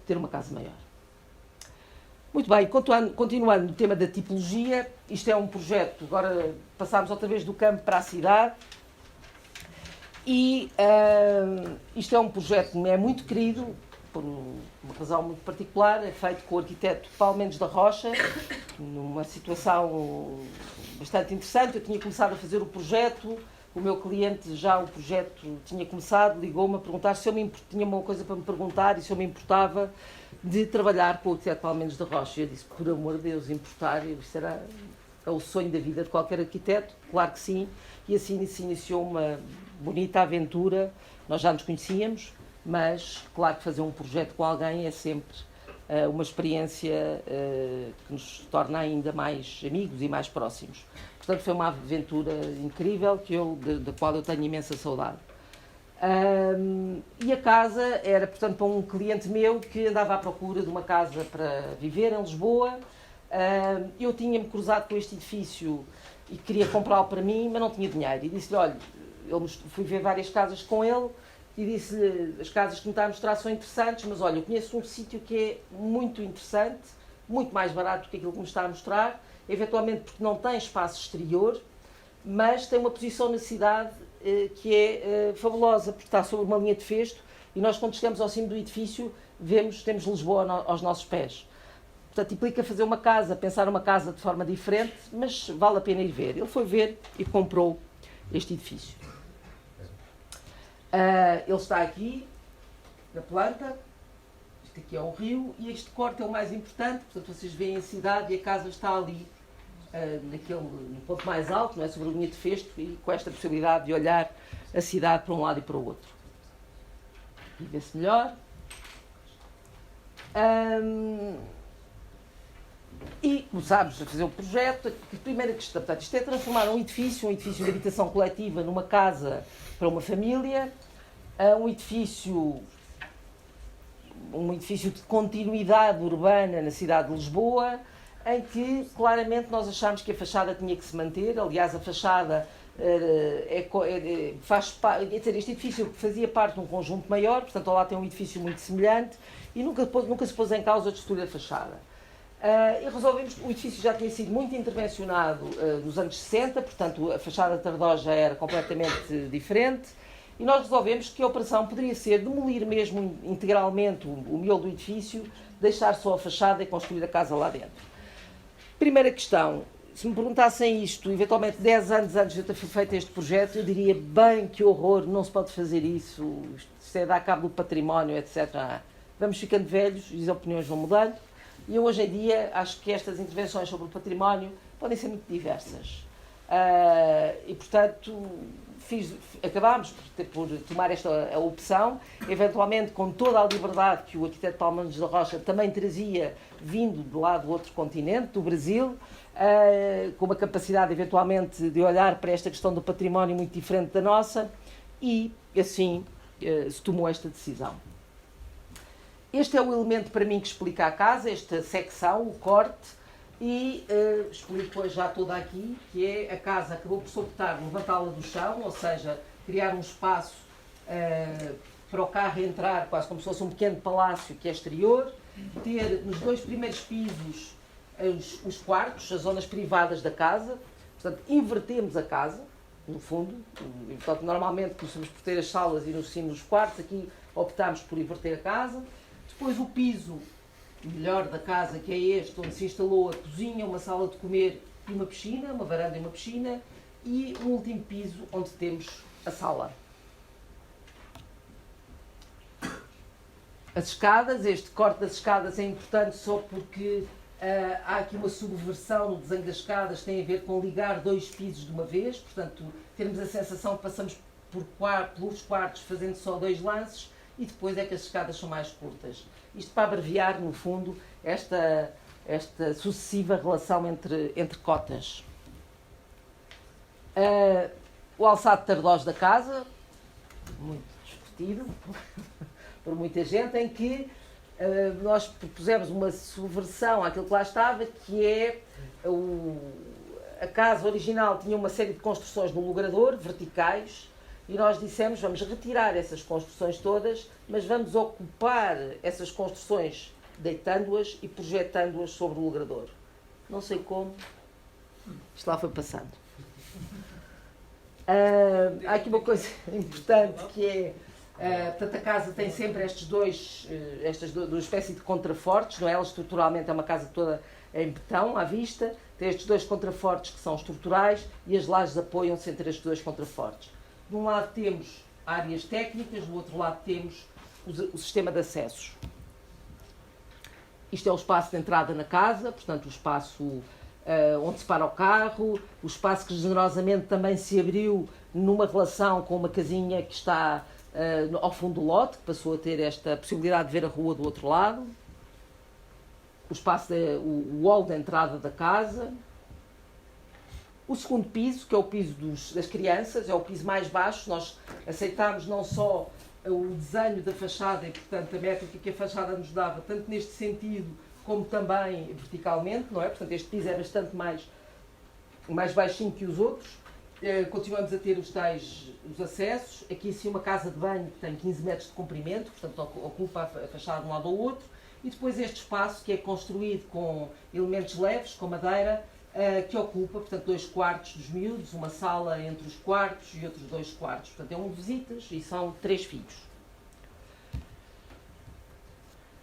ter uma casa maior. Muito bem, continuando no tema da tipologia, isto é um projeto, agora passámos outra vez do campo para a cidade, e isto é um projeto que me é muito querido, por uma razão muito particular, é feito com o arquiteto Paulo Mendes da Rocha, numa situação bastante interessante. Eu tinha começado a fazer o projeto, o meu cliente já o projeto tinha começado, ligou-me a perguntar se eu tinha uma coisa para me perguntar e se eu me importava de trabalhar com o arquiteto Paulo Mendes da Rocha. Eu disse, por amor de Deus, importar, isso era o sonho da vida de qualquer arquiteto, claro que sim, e assim se iniciou uma bonita aventura. Nós já nos conhecíamos, mas claro que fazer um projeto com alguém é sempre uma experiência que nos torna ainda mais amigos e mais próximos. Portanto, foi uma aventura incrível da qual eu tenho imensa saudade. E a casa era, portanto, para um cliente meu que andava à procura de uma casa para viver em Lisboa. Eu tinha-me cruzado com este edifício e queria comprá-lo para mim, mas não tinha dinheiro. E disse-lhe, olha, fui ver várias casas com ele e disse-lhe, as casas que me está a mostrar são interessantes, mas olha, eu conheço um sítio que é muito interessante, muito mais barato do que aquilo que me está a mostrar, eventualmente porque não tem espaço exterior, mas tem uma posição na cidade que é fabulosa, porque está sobre uma linha de festo, e nós, quando chegamos ao cimo do edifício, temos Lisboa aos nossos pés. Portanto, implica fazer uma casa, pensar uma casa de forma diferente, mas vale a pena ir ver. Ele foi ver e comprou este edifício. Ele está aqui, na planta. Isto aqui é um rio, e este corte é o mais importante. Portanto, vocês veem a cidade e a casa está ali, no ponto mais alto, não é? Sobre a linha de festo, e com esta possibilidade de olhar a cidade para um lado e para o outro. E vê-se melhor. E começámos a fazer o projeto. A primeira questão, portanto, isto é transformar um edifício de habitação coletiva numa casa para uma família, um edifício de continuidade urbana na cidade de Lisboa, em que claramente nós achámos que a fachada tinha que se manter. Aliás, a fachada este edifício fazia parte de um conjunto maior, portanto lá tem um edifício muito semelhante, e nunca se pôs em causa destruir a fachada. E resolvemos que o edifício já tinha sido muito intervencionado nos anos 60, portanto a fachada tardosa era completamente diferente, e nós resolvemos que a operação poderia ser demolir mesmo integralmente o miolo do edifício, deixar só a fachada e construir a casa lá dentro. Primeira questão, se me perguntassem isto, eventualmente 10 anos antes de eu ter feito este projeto, eu diria, bem, que horror, não se pode fazer isso, isto é dar cabo do património, etc. Vamos ficando velhos e as opiniões vão mudando, e eu hoje em dia acho que estas intervenções sobre o património podem ser muito diversas. E, portanto, acabámos por tomar esta opção, eventualmente com toda a liberdade que o arquiteto Paulo Mendes da Rocha também trazia, vindo de lá do outro continente, do Brasil, com uma capacidade eventualmente de olhar para esta questão do património muito diferente da nossa, e assim se tomou esta decisão. Este é o elemento para mim que explica a casa, esta secção, o corte, e explico já toda aqui, que é a casa acabou por se optar levantá-la do chão, ou seja, criar um espaço para o carro entrar, quase como se fosse um pequeno palácio que é exterior, ter nos 2 primeiros pisos os quartos, as zonas privadas da casa, portanto, invertemos a casa, no fundo, normalmente começamos por ter as salas e no cimo os quartos, aqui optámos por inverter a casa. Depois o piso melhor da casa, que é este, onde se instalou a cozinha, uma sala de comer e uma piscina, uma varanda e uma piscina, e um último piso onde temos a sala. As escadas, este corte das escadas é importante só porque há aqui uma subversão no desenho das escadas, tem a ver com ligar 2 pisos de uma vez, portanto, termos a sensação que passamos pelos quartos fazendo só 2 lances e depois é que as escadas são mais curtas. Isto para abreviar, no fundo, esta sucessiva relação entre cotas. O alçado tardós da casa, muito discutido por muita gente, em que nós propusemos uma subversão àquilo que lá estava, que é a casa original tinha uma série de construções no logrador, verticais, e nós dissemos, vamos retirar essas construções todas, mas vamos ocupar essas construções deitando-as e projetando-as sobre o logrador. Não sei como, isto lá foi passando. Há aqui uma coisa importante que é, portanto, a casa tem sempre estas duas espécies de contrafortes, não é? Ela estruturalmente é uma casa toda em betão, à vista, tem estes 2 contrafortes que são estruturais e as lajes apoiam-se entre estes 2 contrafortes. De um lado temos áreas técnicas, do outro lado temos o sistema de acessos. Isto é o espaço de entrada na casa, portanto, o espaço onde se para o carro, o espaço que generosamente também se abriu numa relação com uma casinha que está ao fundo do lote, que passou a ter esta possibilidade de ver a rua do outro lado. O espaço, o hall de entrada da casa. O segundo piso, que é o piso das crianças, é o piso mais baixo. Nós aceitámos não só o desenho da fachada e, portanto, a métrica que a fachada nos dava, tanto neste sentido como também verticalmente, não é? Portanto, este piso é bastante mais baixinho que os outros. Continuamos a ter os acessos. Aqui sim uma casa de banho que tem 15 metros de comprimento, portanto ocupa a fachada de um lado ao outro. E depois este espaço que é construído com elementos leves, com madeira, que ocupa, portanto, 2 quartos dos miúdos, uma sala entre os quartos e outros 2 quartos. Portanto, é um de visitas e são 3 filhos.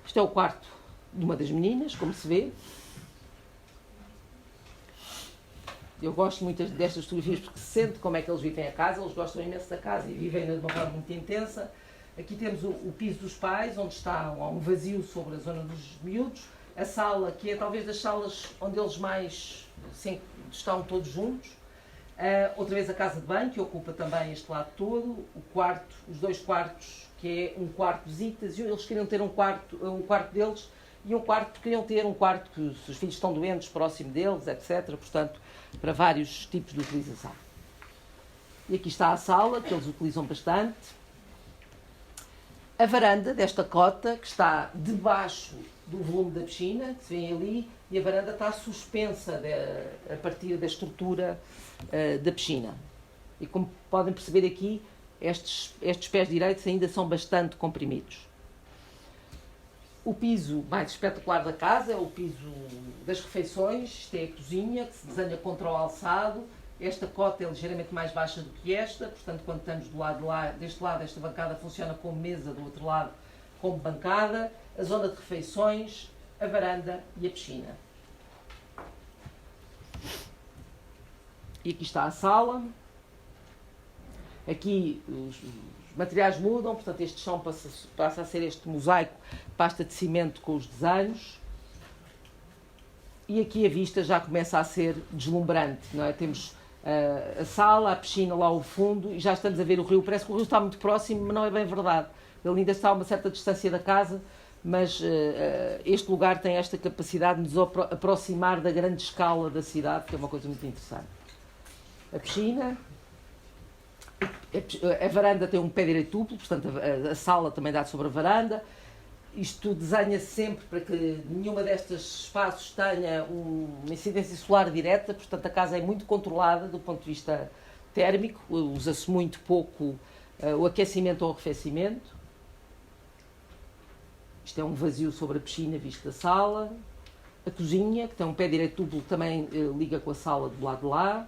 Este é o quarto de uma das meninas, como se vê. Eu gosto muito destas fotografias porque se sente como é que eles vivem a casa, eles gostam imenso da casa e vivem de uma forma muito intensa. Aqui temos o piso dos pais, onde está um vazio sobre a zona dos miúdos. A sala, que é talvez das salas onde eles mais estão todos juntos. Outra vez a casa de banho, que ocupa também este lado todo. O quarto, os 2 quartos, que é um quarto de visitas. Eles queriam ter um quarto deles e um quarto porque queriam ter um quarto que se os filhos estão doentes, próximo deles, etc. Portanto, para vários tipos de utilização. E aqui está a sala, que eles utilizam bastante. A varanda desta cota, que está debaixo do volume da piscina, que se vê ali, e a varanda está suspensa a partir da estrutura da piscina. E como podem perceber aqui, estes pés direitos ainda são bastante comprimidos. O piso mais espetacular da casa é o piso das refeições. Isto é a cozinha, que se desenha contra o alçado. Esta cota é ligeiramente mais baixa do que esta, portanto, quando estamos do lado de lá, deste lado, esta bancada funciona como mesa, do outro lado como bancada. A zona de refeições, a varanda e a piscina. E aqui está a sala. Aqui os materiais mudam, portanto este chão passa a ser este mosaico, pasta de cimento com os desenhos. E aqui a vista já começa a ser deslumbrante, não é? Temos a sala, a piscina lá ao fundo e já estamos a ver o rio. Parece que o rio está muito próximo, mas não é bem verdade. Ele ainda está a uma certa distância da casa, mas este lugar tem esta capacidade de nos aproximar da grande escala da cidade, que é uma coisa muito interessante. A piscina, a varanda tem um pé direito duplo, portanto a sala também dá sobre a varanda. Isto desenha-se sempre para que nenhuma destes espaços tenha uma incidência solar direta, portanto a casa é muito controlada do ponto de vista térmico, usa-se muito pouco o aquecimento ou o arrefecimento. Isto é um vazio sobre a piscina visto da sala. A cozinha, que tem um pé direito duplo, também liga com a sala do lado de lá,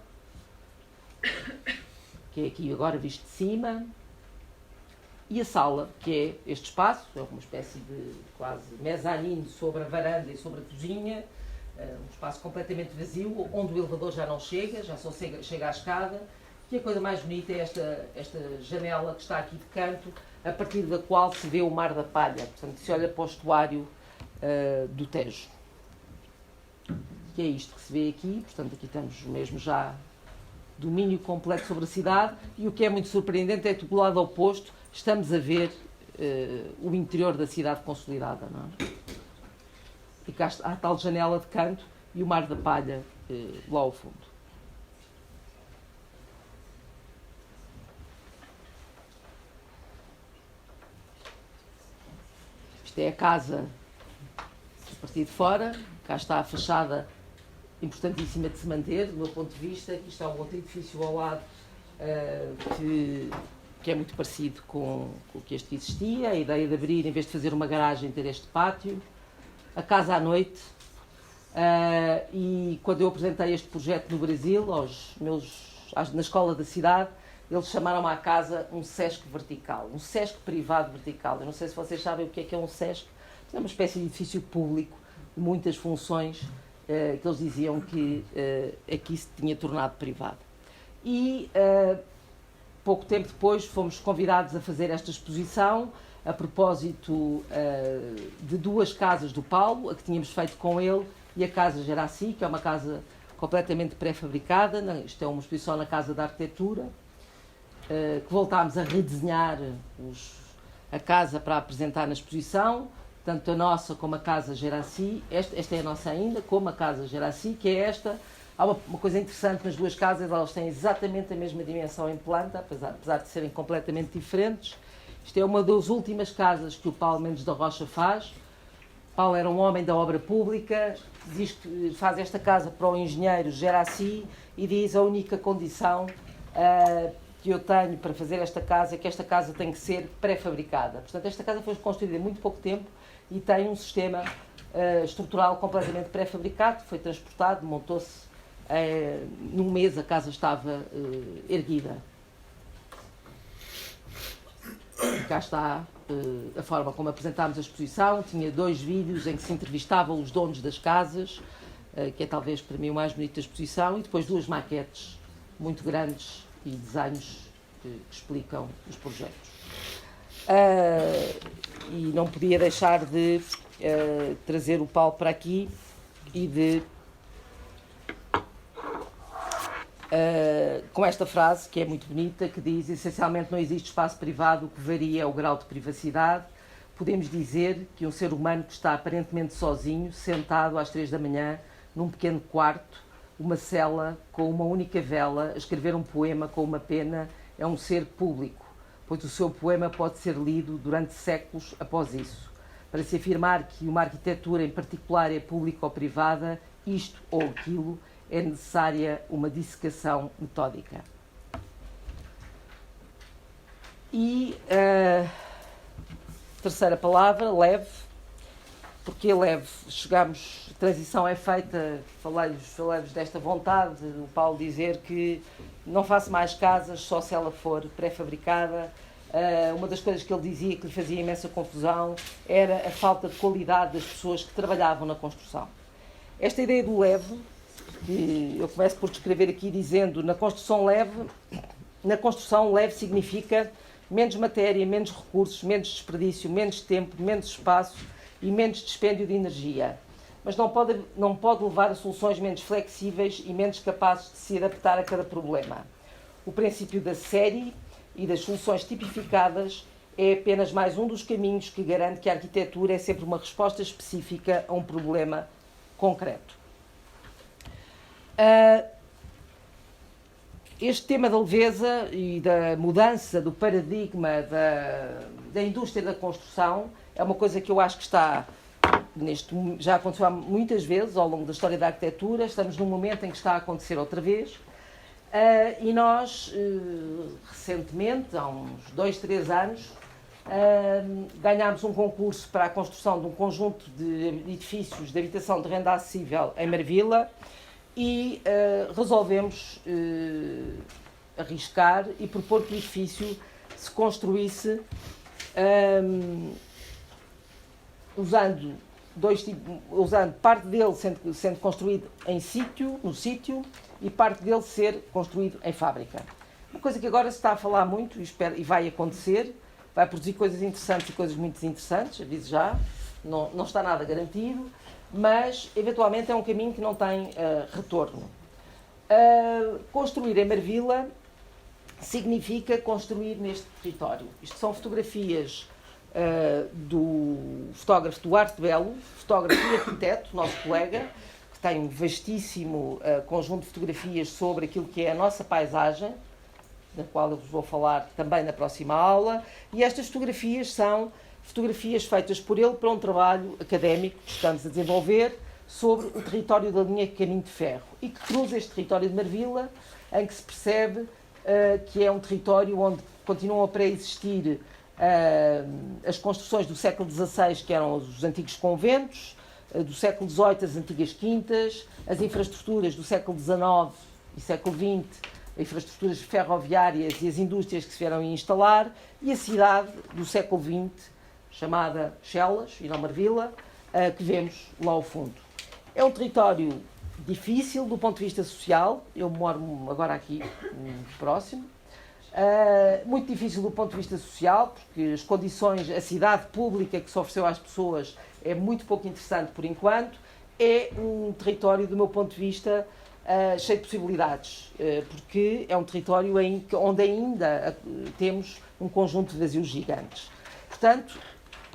que é aqui agora visto de cima. e a sala, que é este espaço, é uma espécie de quase mezanino sobre a varanda e sobre a cozinha, um espaço completamente vazio, onde o elevador já não chega, já só chega à escada, e a coisa mais bonita é esta janela que está aqui de canto, a partir da qual se vê o Mar da Palha, portanto se olha para o estuário do Tejo. E é isto que se vê aqui, portanto aqui temos mesmo já domínio completo sobre a cidade, e o que é muito surpreendente é que do lado oposto estamos a ver o interior da cidade consolidada, não é? E cá está a tal janela de canto e o Mar da Palha lá ao fundo. Isto é a casa a partir de fora, cá está a fachada importantíssima de se manter, do meu ponto de vista. Aqui está um outro edifício ao lado que é muito parecido com o que este existia, a ideia de abrir, em vez de fazer uma garagem, ter este pátio. A casa à noite, e quando eu apresentei este projeto no Brasil, na escola da cidade, eles chamaram à casa um SESC vertical, um SESC privado vertical. Eu não sei se vocês sabem o que é um SESC, é uma espécie de edifício público de muitas funções que eles diziam que aqui se tinha tornado privado. E pouco tempo depois fomos convidados a fazer esta exposição a propósito de duas casas do Paulo, a que tínhamos feito com ele, e a Casa Geraci, que é uma casa completamente pré-fabricada. Isto é uma exposição na Casa da Arquitetura, que voltámos a redesenhar a casa para apresentar na exposição, tanto a nossa como a Casa Geraci. Esta é a nossa ainda, como a Casa Geraci, que é esta. Há uma coisa interessante nas duas casas, elas têm exatamente a mesma dimensão em planta, apesar de serem completamente diferentes. Isto é uma das últimas casas que o Paulo Mendes da Rocha faz. Paulo era um homem da obra pública, faz esta casa para o engenheiro Geraci e diz: a única condição que eu tenho para fazer esta casa é que esta casa tem que ser pré-fabricada. Portanto, esta casa foi construída em muito pouco tempo e tem um sistema estrutural completamente pré-fabricado, foi transportado, montou-se, num mês a casa estava erguida. Cá está a forma como apresentámos a exposição. Tinha 2 vídeos em que se entrevistavam os donos das casas, que é talvez para mim o mais bonito da exposição, e depois 2 maquetes muito grandes e desenhos que explicam os projetos. E não podia deixar de trazer o Paulo para aqui e de com esta frase, que é muito bonita, que diz: essencialmente não existe espaço privado, o que varia é o grau de privacidade. Podemos dizer que um ser humano que está aparentemente sozinho, sentado às 3 da manhã, num pequeno quarto, uma cela, com uma única vela, a escrever um poema com uma pena, é um ser público, pois o seu poema pode ser lido durante séculos após isso. Para se afirmar que uma arquitetura em particular é pública ou privada, isto ou aquilo, é necessária uma dissecação metódica. E terceira palavra, leve. Porque leve? Chegamos, a transição é feita, falei-vos desta vontade, o Paulo dizer que não faço mais casas só se ela for pré-fabricada. Uma das coisas que ele dizia que lhe fazia imensa confusão era a falta de qualidade das pessoas que trabalhavam na construção. Esta ideia do leve, que eu começo por descrever aqui dizendo: na construção leve significa menos matéria, menos recursos, menos desperdício, menos tempo, menos espaço e menos dispêndio de energia. Mas não pode levar a soluções menos flexíveis e menos capazes de se adaptar a cada problema. O princípio da série e das soluções tipificadas é apenas mais um dos caminhos que garante que a arquitetura é sempre uma resposta específica a um problema concreto. Este tema da leveza e da mudança do paradigma da indústria da construção é uma coisa que eu acho que está já aconteceu muitas vezes ao longo da história da arquitetura. Estamos num momento em que está a acontecer outra vez, e nós recentemente, há uns 2, 3 anos, ganhámos um concurso para a construção de um conjunto de edifícios de habitação de renda acessível em Marvila, e resolvemos arriscar e propor que o edifício se construísse usando parte dele sendo construído no sítio, e parte dele ser construído em fábrica. Uma coisa que agora se está a falar muito e vai acontecer, vai produzir coisas interessantes e coisas muito interessantes, aviso já, não está nada garantido, mas eventualmente é um caminho que não tem retorno. Construir em Marvila significa construir neste território. Isto são fotografias do fotógrafo Duarte Belo, fotógrafo e arquiteto, nosso colega, que tem um vastíssimo conjunto de fotografias sobre aquilo que é a nossa paisagem, da qual eu vos vou falar também na próxima aula, e estas fotografias são fotografias feitas por ele para um trabalho académico que estamos a desenvolver sobre o território da linha Caminho de Ferro e que cruza este território de Marvila, em que se percebe que é um território onde continuam a pré-existir as construções do século XVI, que eram os antigos conventos, do século XVIII as antigas quintas, as infraestruturas do século XIX e século XX, infraestruturas ferroviárias e as indústrias que se vieram a instalar, e a cidade do século XX, chamada Chelas, e não Marvila, que vemos lá ao fundo. É um território difícil do ponto de vista social, eu moro agora aqui próximo, muito difícil do ponto de vista social, porque as condições, a cidade pública que se ofereceu às pessoas é muito pouco interessante por enquanto, é um território, do meu ponto de vista, cheio de possibilidades, porque é um território onde ainda temos um conjunto de vazios gigantes. Portanto,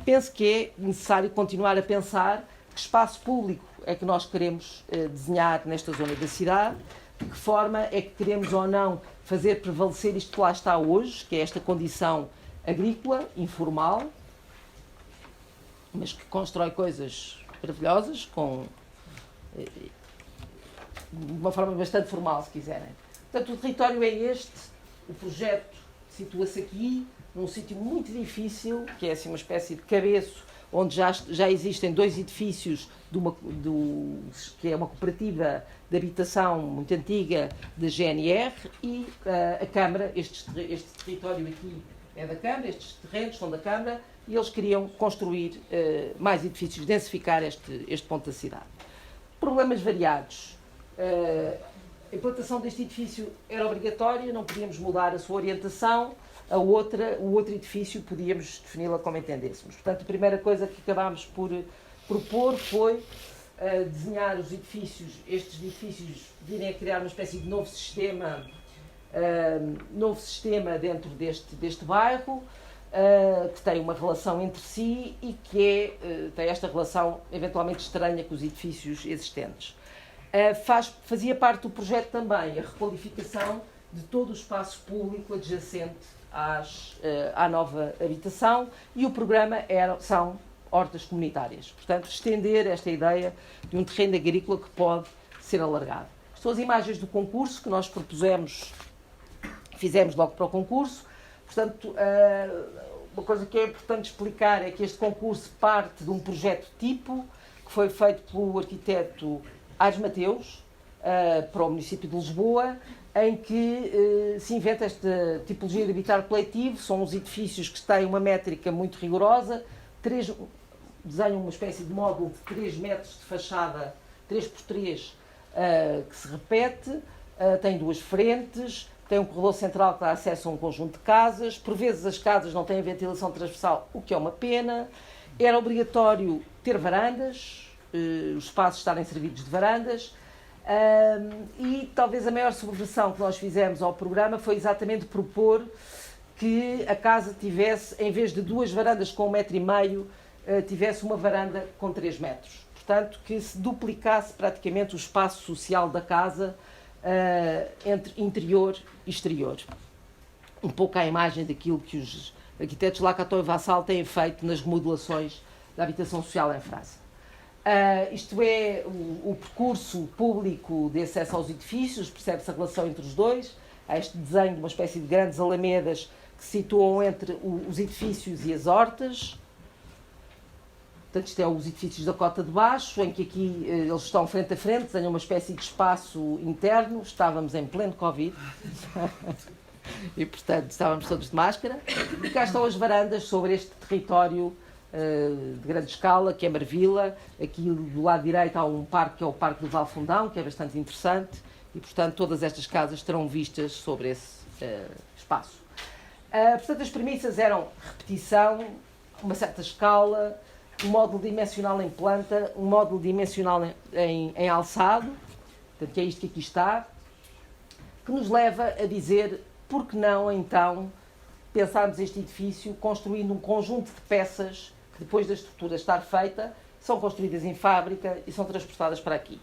penso que é necessário continuar a pensar que espaço público é que nós queremos desenhar nesta zona da cidade, de que forma é que queremos ou não fazer prevalecer isto que lá está hoje, que é esta condição agrícola, informal, mas que constrói coisas maravilhosas, de uma forma bastante formal, se quiserem. Portanto, o território é este, o projeto situa-se aqui, num sítio muito difícil, que é assim uma espécie de cabeço, onde já existem dois edifícios que é uma cooperativa de habitação muito antiga da GNR, e a Câmara, este território aqui é da Câmara, estes terrenos são da Câmara, e eles queriam construir mais edifícios, densificar este ponto da cidade. Problemas variados. A implantação deste edifício era obrigatória, não podíamos mudar a sua orientação, o outro edifício podíamos defini-la como entendêssemos. Portanto, a primeira coisa que acabámos por propor foi desenhar os edifícios, estes edifícios virem a criar uma espécie de novo sistema dentro deste bairro, que tem uma relação entre si e que tem esta relação eventualmente estranha com os edifícios existentes. Fazia parte do projeto também a requalificação de todo o espaço público adjacente à nova habitação, e o programa são hortas comunitárias. Portanto, estender esta ideia de um terreno agrícola que pode ser alargado. Estas são as imagens do concurso que nós fizemos logo para o concurso. Portanto, uma coisa que é importante explicar é que este concurso parte de um projeto tipo que foi feito pelo arquiteto Aires Mateus, para o município de Lisboa, em que se inventa esta tipologia de habitar coletivo. São os edifícios que têm uma métrica muito rigorosa, desenham uma espécie de módulo de 3 metros de fachada, 3 por 3, que se repete, tem 2 frentes, tem um corredor central que dá acesso a um conjunto de casas, por vezes as casas não têm ventilação transversal, o que é uma pena. Era obrigatório ter varandas, os espaços estarem servidos de varandas, e talvez a maior subversão que nós fizemos ao programa foi exatamente propor que a casa tivesse, em vez de 2 varandas com 1,5 metro, tivesse uma varanda com 3 metros. Portanto, que se duplicasse praticamente o espaço social da casa entre interior e exterior. Um pouco à imagem daquilo que os arquitetos Lacaton e Vassal têm feito nas remodelações da habitação social em França. Isto é o percurso público de acesso aos edifícios, percebe-se a relação entre os dois. Há este desenho de uma espécie de grandes alamedas que se situam entre os edifícios e as hortas. Portanto, isto é os edifícios da Cota de Baixo, em que aqui eles estão frente a frente, têm uma espécie de espaço interno. Estávamos em pleno Covid. e, portanto, estávamos todos de máscara. E cá estão as varandas sobre este território de grande escala, que é Marvila. Aqui do lado direito há um parque, que é o Parque do Valfundão, que é bastante interessante, e, portanto, todas estas casas terão vistas sobre esse espaço. Portanto, as premissas eram repetição, uma certa escala, um módulo dimensional em planta, um módulo dimensional em alçado, portanto, que é isto que aqui está, que nos leva a dizer, por que não, então, pensarmos este edifício construindo um conjunto de peças que, depois da estrutura estar feita, são construídas em fábrica e são transportadas para aqui.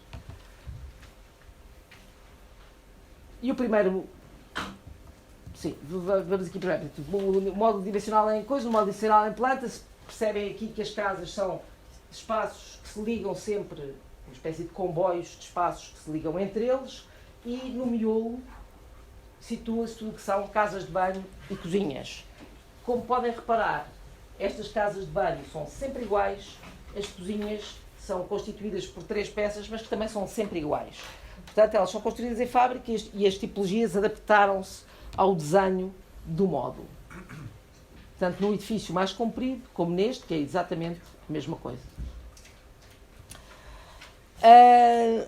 E o primeiro... Sim, vamos aqui primeiro. O módulo dimensional em coisa, o módulo dimensional em planta. Percebem aqui que as casas são espaços que se ligam sempre, uma espécie de comboios de espaços que se ligam entre eles, e no miolo situa-se tudo que são casas de banho e cozinhas. Como podem reparar, estas casas de banho são sempre iguais, as cozinhas são constituídas por 3 peças, mas que também são sempre iguais. Portanto, elas são construídas em fábrica e as tipologias adaptaram-se ao desenho do módulo. Tanto num edifício mais comprido, como neste, que é exatamente a mesma coisa.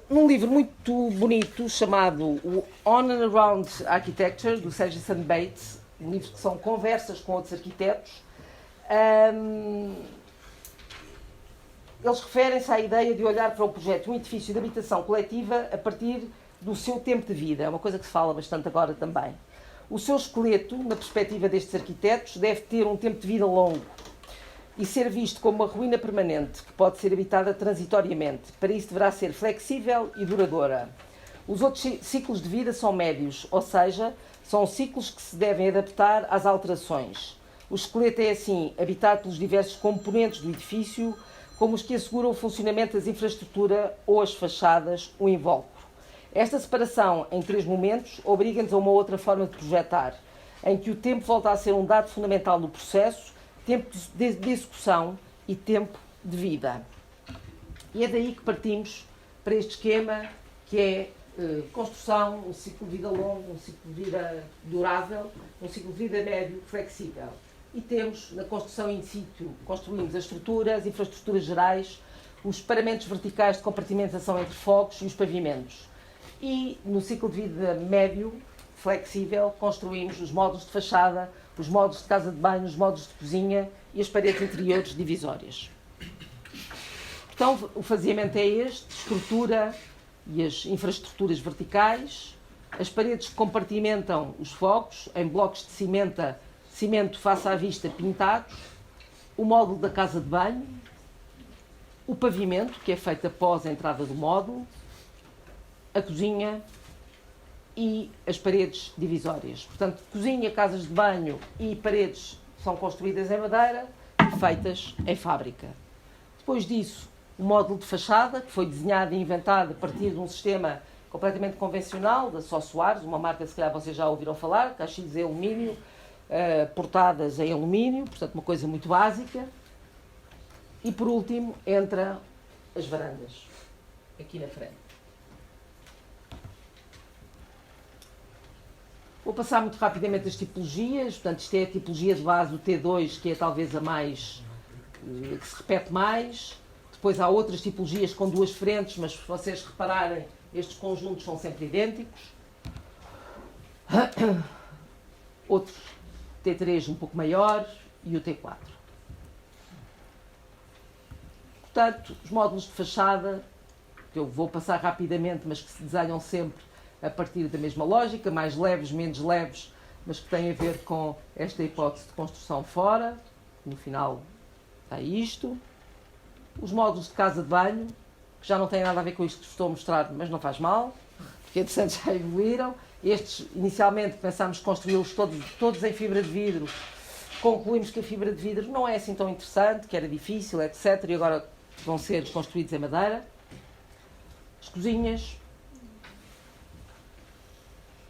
Num livro muito bonito chamado On and Around Architecture, do Sergeant Bates, um livro que são conversas com outros arquitetos, eles referem-se à ideia de olhar para o projeto de um edifício de habitação coletiva a partir do seu tempo de vida. É uma coisa que se fala bastante agora também. O seu esqueleto, na perspectiva destes arquitetos, deve ter um tempo de vida longo e ser visto como uma ruína permanente que pode ser habitada transitoriamente. Para isso deverá ser flexível e duradoura. Os outros ciclos de vida são médios, ou seja, são ciclos que se devem adaptar às alterações. O esqueleto é, assim, habitado pelos diversos componentes do edifício, como os que asseguram o funcionamento das infraestruturas ou as fachadas, o invólucro. Esta separação em 3 momentos obriga-nos a uma outra forma de projetar, em que o tempo volta a ser um dado fundamental do processo, tempo de execução e tempo de vida. E é daí que partimos para este esquema, que é construção, um ciclo de vida longo, um ciclo de vida durável, um ciclo de vida médio, flexível. E temos, na construção in situ, construímos a estrutura, as infraestruturas gerais, os paramentos verticais de compartimentação entre fogos e os pavimentos. E no ciclo de vida médio, flexível, construímos os módulos de fachada, os módulos de casa de banho, os módulos de cozinha e as paredes interiores divisórias. Então, o faseamento é este: estrutura e as infraestruturas verticais, as paredes que compartimentam os fogos em blocos de cimento face à vista pintados, o módulo da casa de banho, o pavimento, que é feito após a entrada do módulo, a cozinha e as paredes divisórias. Portanto, cozinha, casas de banho e paredes são construídas em madeira e feitas em fábrica. Depois disso, o módulo de fachada, que foi desenhado e inventado a partir de um sistema completamente convencional, da Só Soares, uma marca que se calhar vocês já ouviram falar, caixilhas de alumínio, portadas em alumínio, portanto uma coisa muito básica. E por último, entra as varandas, aqui na frente. Vou passar muito rapidamente as tipologias. Portanto, isto é a tipologia de base do T2, que é talvez a mais, que se repete mais. Depois há outras tipologias com 2 frentes, mas se vocês repararem, estes conjuntos são sempre idênticos. Outros T3 um pouco maior e o T4. Portanto, os módulos de fachada, que eu vou passar rapidamente, mas que se desenham sempre a partir da mesma lógica, mais leves, menos leves, mas que têm a ver com esta hipótese de construção fora. No final está isto. Os módulos de casa de banho, que já não têm nada a ver com isto que estou a mostrar, mas não faz mal, porque entretanto já evoluíram. Estes, inicialmente, pensámos construí-los todos em fibra de vidro. Concluímos que a fibra de vidro não é assim tão interessante, que era difícil, etc. E agora vão ser construídos em madeira. As cozinhas,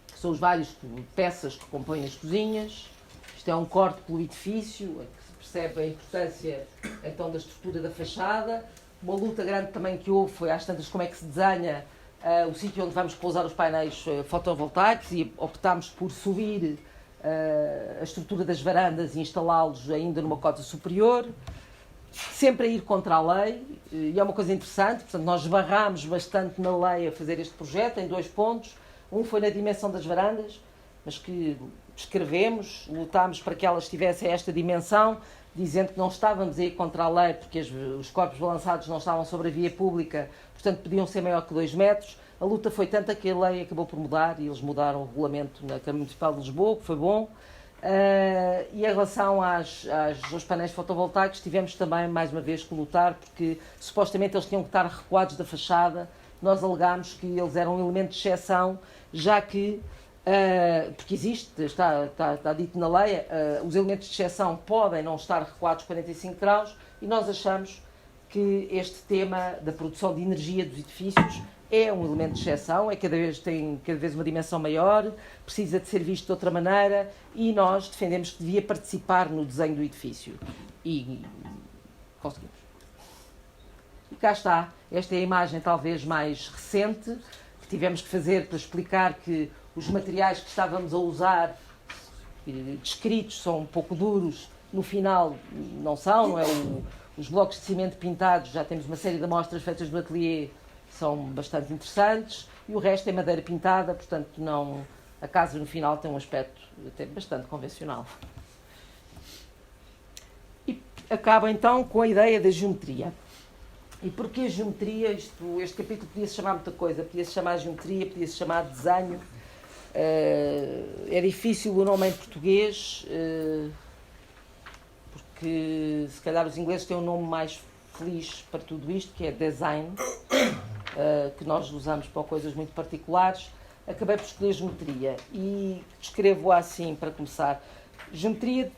que são os vários peças que compõem as cozinhas. Isto é um corte pelo edifício, em que se percebe a importância então da estrutura da fachada. Uma luta grande também que houve foi às tantas como é que se desenha o sítio onde vamos pousar os painéis fotovoltaicos, e optámos por subir a estrutura das varandas e instalá-los ainda numa cota superior, sempre a ir contra a lei, e é uma coisa interessante, portanto, nós esbarrámos bastante na lei a fazer este projeto, em 2 pontos. Um foi na dimensão das varandas, mas que escrevemos, lutámos para que elas tivessem esta dimensão, dizendo que não estávamos a ir contra a lei, porque os corpos balançados não estavam sobre a via pública, portanto podiam ser maior que 2 metros. A luta foi tanta que a lei acabou por mudar e eles mudaram o regulamento na Câmara Municipal de Lisboa, que foi bom. E em relação aos painéis fotovoltaicos, tivemos também, mais uma vez, que lutar, porque supostamente eles tinham que estar recuados da fachada. Nós alegámos que eles eram um elemento de exceção, já que, porque existe, está dito na lei, os elementos de exceção podem não estar recuados 45 graus, e nós achamos que este tema da produção de energia dos edifícios é um elemento de exceção, tem cada vez uma dimensão maior, precisa de ser visto de outra maneira, e nós defendemos que devia participar no desenho do edifício. E conseguimos. E cá está, esta é a imagem talvez mais recente, que tivemos que fazer para explicar que os materiais que estávamos a usar, descritos, são um pouco duros, no final não são, não é? Os blocos de cimento pintados, já temos uma série de amostras feitas no ateliê, são bastante interessantes, e o resto é madeira pintada, portanto a casa no final tem um aspecto até bastante convencional. E acaba então com a ideia da geometria. E porquê a geometria? Este capítulo podia-se chamar muita coisa, podia-se chamar geometria, podia-se chamar desenho. É difícil o nome em português, porque se calhar os ingleses têm um nome mais feliz para tudo isto, que é design, que nós usamos para coisas muito particulares. Acabei por escolher geometria e descrevo-a assim, para começar. A geometria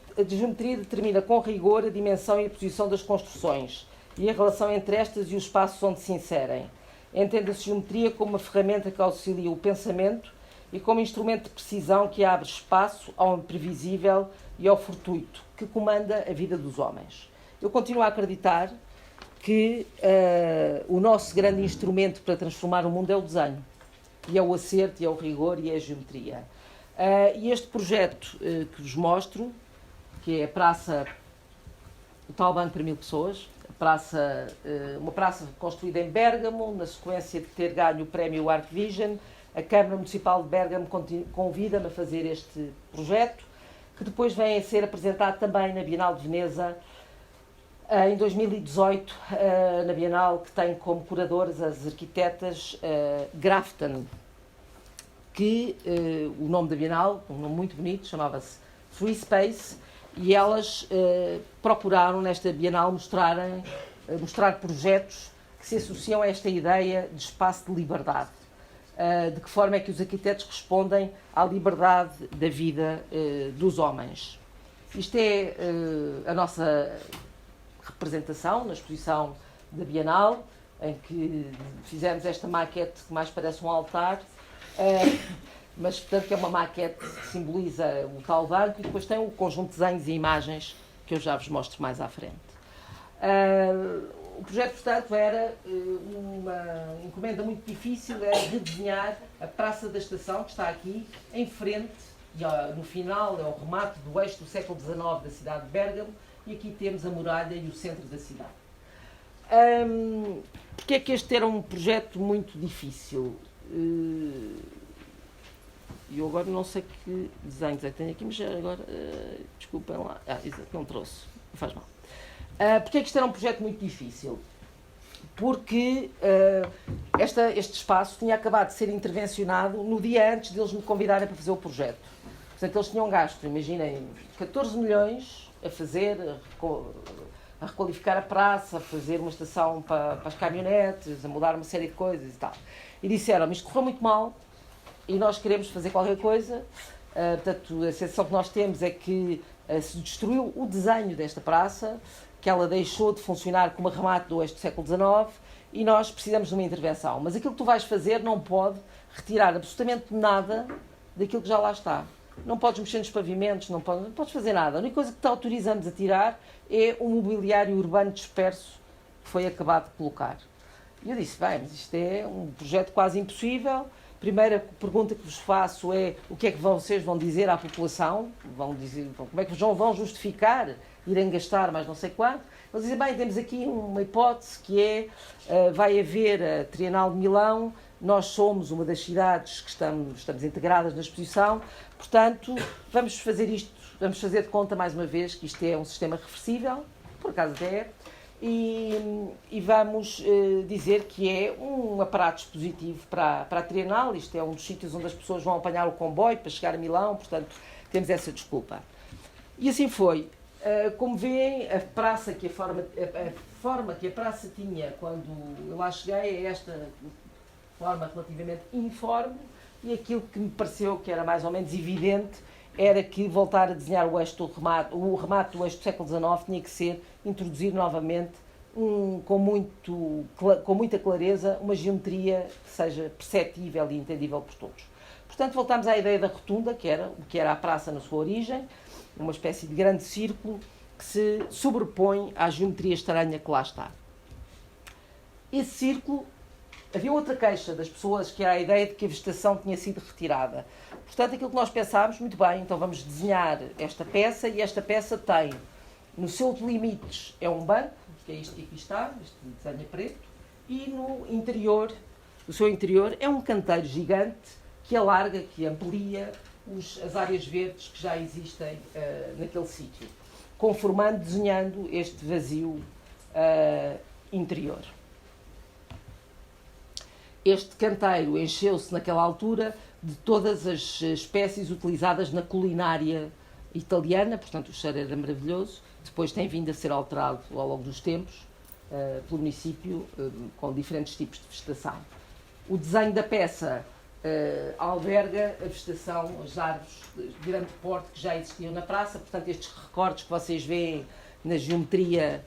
determina com rigor a dimensão e a posição das construções e a relação entre estas e os espaços onde se inserem. Entende-se geometria como uma ferramenta que auxilia o pensamento e como instrumento de precisão que abre espaço ao imprevisível e ao fortuito, que comanda a vida dos homens. Eu continuo a acreditar que o nosso grande instrumento para transformar o mundo é o desenho, e é o acerto, e é o rigor, e é a geometria. E este projeto que vos mostro, que é a Praça, o tal banco para 1000 pessoas, uma praça construída em Bérgamo, na sequência de ter ganho o prémio Art Vision, a Câmara Municipal de Bérgamo convida-me a fazer este projeto, que depois vem a ser apresentado também na Bienal de Veneza, em 2018, na Bienal, que tem como curadoras as arquitetas Grafton, que o nome da Bienal, um nome muito bonito, chamava-se Free Space, e elas procuraram nesta Bienal mostrar projetos que se associam a esta ideia de espaço de liberdade. De que forma é que os arquitetos respondem à liberdade da vida dos homens. Isto é a nossa representação na exposição da Bienal, em que fizemos esta maquete que mais parece um altar, mas portanto que é uma maquete que simboliza o tal banco, e depois tem um conjunto de desenhos e imagens que eu já vos mostro mais à frente. O projeto, portanto, era uma encomenda muito difícil, era redesenhar a Praça da Estação, que está aqui, em frente, e no final é o remate do eixo do século XIX da cidade de Bérgamo, e aqui temos a muralha e o centro da cidade. Porque é que este era um projeto muito difícil? Eu agora não sei que desenhos é que tenho aqui, mas agora, desculpem lá, não trouxe, não faz mal. Porque é que isto era um projeto muito difícil? Porque este espaço tinha acabado de ser intervencionado no dia antes deles me convidarem para fazer o projeto. Portanto, eles tinham gasto, imaginem, 14 milhões a requalificar a praça, a fazer uma estação para as caminhonetes, a mudar uma série de coisas e tal. E disseram-me, isto correu muito mal e nós queremos fazer qualquer coisa. Portanto, a sensação que nós temos é que se destruiu o desenho desta praça, que ela deixou de funcionar como remate do eixo do século XIX, e nós precisamos de uma intervenção. Mas aquilo que tu vais fazer não pode retirar absolutamente nada daquilo que já lá está. Não podes mexer nos pavimentos, não podes fazer nada. A única coisa que te autorizamos a tirar é o mobiliário urbano disperso que foi acabado de colocar. E eu disse, bem, mas isto é um projeto quase impossível, Primeira pergunta que vos faço é o que é que vocês vão dizer à população? Como é que vão justificar irem gastar mais não sei quanto? Eles dizem, bem, temos aqui uma hipótese que é, vai haver a Trienal de Milão, nós somos uma das cidades que estamos integradas na exposição, portanto, vamos fazer isto, vamos fazer de conta mais uma vez que isto é um sistema reversível, por acaso até é, e vamos dizer que é um aparato expositivo para a Trienal. Isto é um dos sítios onde as pessoas vão apanhar o comboio para chegar a Milão, portanto temos essa desculpa. E assim foi. Como veem, a forma que a praça tinha quando eu lá cheguei é esta forma relativamente informe, e aquilo que me pareceu que era mais ou menos evidente era que voltar a desenhar o remate do eixo do século XIX tinha que ser introduzir novamente, com muita clareza, uma geometria que seja perceptível e entendível por todos. Portanto, voltámos à ideia da rotunda, que era a praça na sua origem, uma espécie de grande círculo que se sobrepõe à geometria estranha que lá está. Esse círculo, havia outra queixa das pessoas, que era a ideia de que a vegetação tinha sido retirada. Portanto, aquilo que nós pensámos, muito bem, então vamos desenhar esta peça, e esta peça tem, no seu limites, é um banco, que é isto que aqui está, este desenho é preto, e no seu interior é um canteiro gigante que alarga, que amplia as áreas verdes que já existem naquele sítio, desenhando este vazio interior. Este canteiro encheu-se naquela altura de todas as espécies utilizadas na culinária italiana, portanto o cheiro era maravilhoso. Depois tem vindo a ser alterado ao longo dos tempos pelo município com diferentes tipos de vegetação. O desenho da peça alberga a vegetação, as árvores de grande porte que já existiam na praça, portanto estes recortes que vocês veem na geometria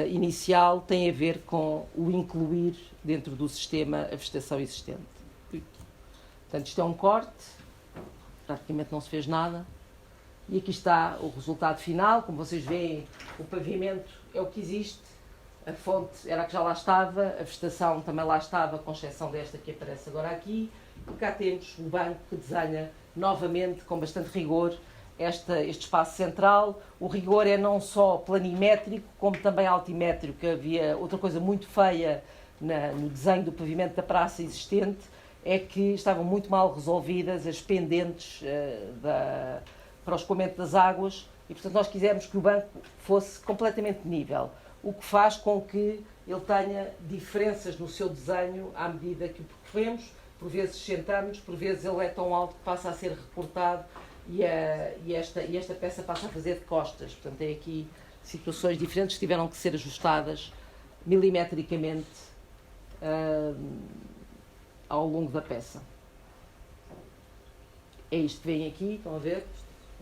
inicial têm a ver com o incluir dentro do sistema a vegetação existente. Portanto, isto é um corte, praticamente não se fez nada, e aqui está o resultado final. Como vocês veem, o pavimento é o que existe, a fonte era a que já lá estava, a vegetação também lá estava, com exceção desta que aparece agora aqui, e cá temos um banco que desenha novamente, com bastante rigor, este espaço central. O rigor é não só planimétrico, como também altimétrico. Havia outra coisa muito feia no desenho do pavimento da praça existente, é que estavam muito mal resolvidas as pendentes para o escoamento das águas, e portanto nós quisemos que o banco fosse completamente nível, o que faz com que ele tenha diferenças no seu desenho à medida que o percorremos. Por vezes sentamos, por vezes ele é tão alto que passa a ser recortado, e esta peça passa a fazer de costas. Portanto, tem aqui situações diferentes que tiveram que ser ajustadas milimetricamente ao longo da peça. É isto que vem aqui, estão a ver?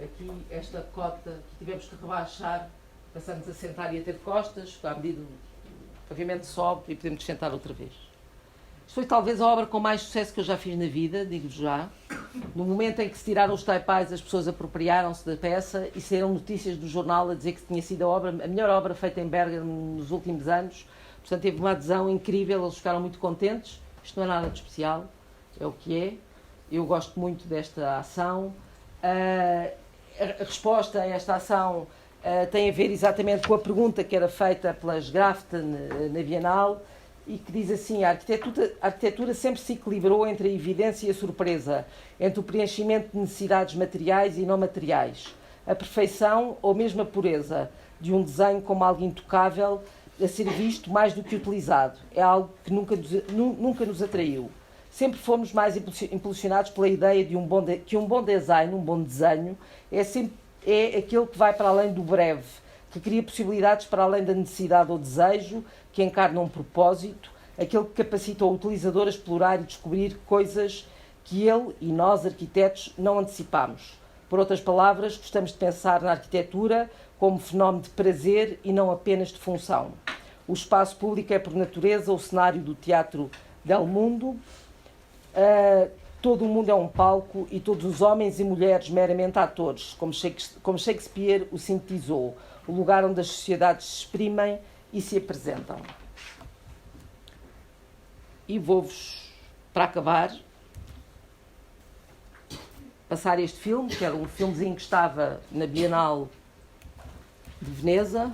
Aqui, esta cota que tivemos que rebaixar, passamos a sentar e a ter costas, à medida que o pavimento sobe e podemos sentar outra vez. Isto foi talvez a obra com mais sucesso que eu já fiz na vida, digo-vos já. No momento em que se tiraram os taipais, as pessoas apropriaram-se da peça e saíram notícias do jornal a dizer que tinha sido a melhor obra feita em Bergamo nos últimos anos. Portanto, teve uma adesão incrível, eles ficaram muito contentes. Isto não é nada de especial, é o que é. Eu gosto muito desta ação. A resposta a esta ação tem a ver exatamente com a pergunta que era feita pelas Graften na Bienal, e que diz assim: a arquitetura sempre se equilibrou entre a evidência e a surpresa, entre o preenchimento de necessidades materiais e não materiais, a perfeição ou mesmo a pureza de um desenho como algo intocável a ser visto mais do que utilizado. É algo que nunca nos atraiu. Sempre fomos mais impulsionados pela ideia de que um bom design, um bom desenho, é aquele que vai para além do breve, que cria possibilidades para além da necessidade ou desejo, que encarna um propósito, aquele que capacita o utilizador a explorar e descobrir coisas que ele e nós, arquitetos, não antecipamos. Por outras palavras, gostamos de pensar na arquitetura como fenómeno de prazer e não apenas de função. O espaço público é, por natureza, o cenário do teatro del mundo. Todo o mundo é um palco e todos os homens e mulheres meramente atores, como Shakespeare o sintetizou, o lugar onde as sociedades se exprimem e se apresentam. E vou-vos, para acabar, passar este filme, que era um filmezinho que estava na Bienal de Veneza,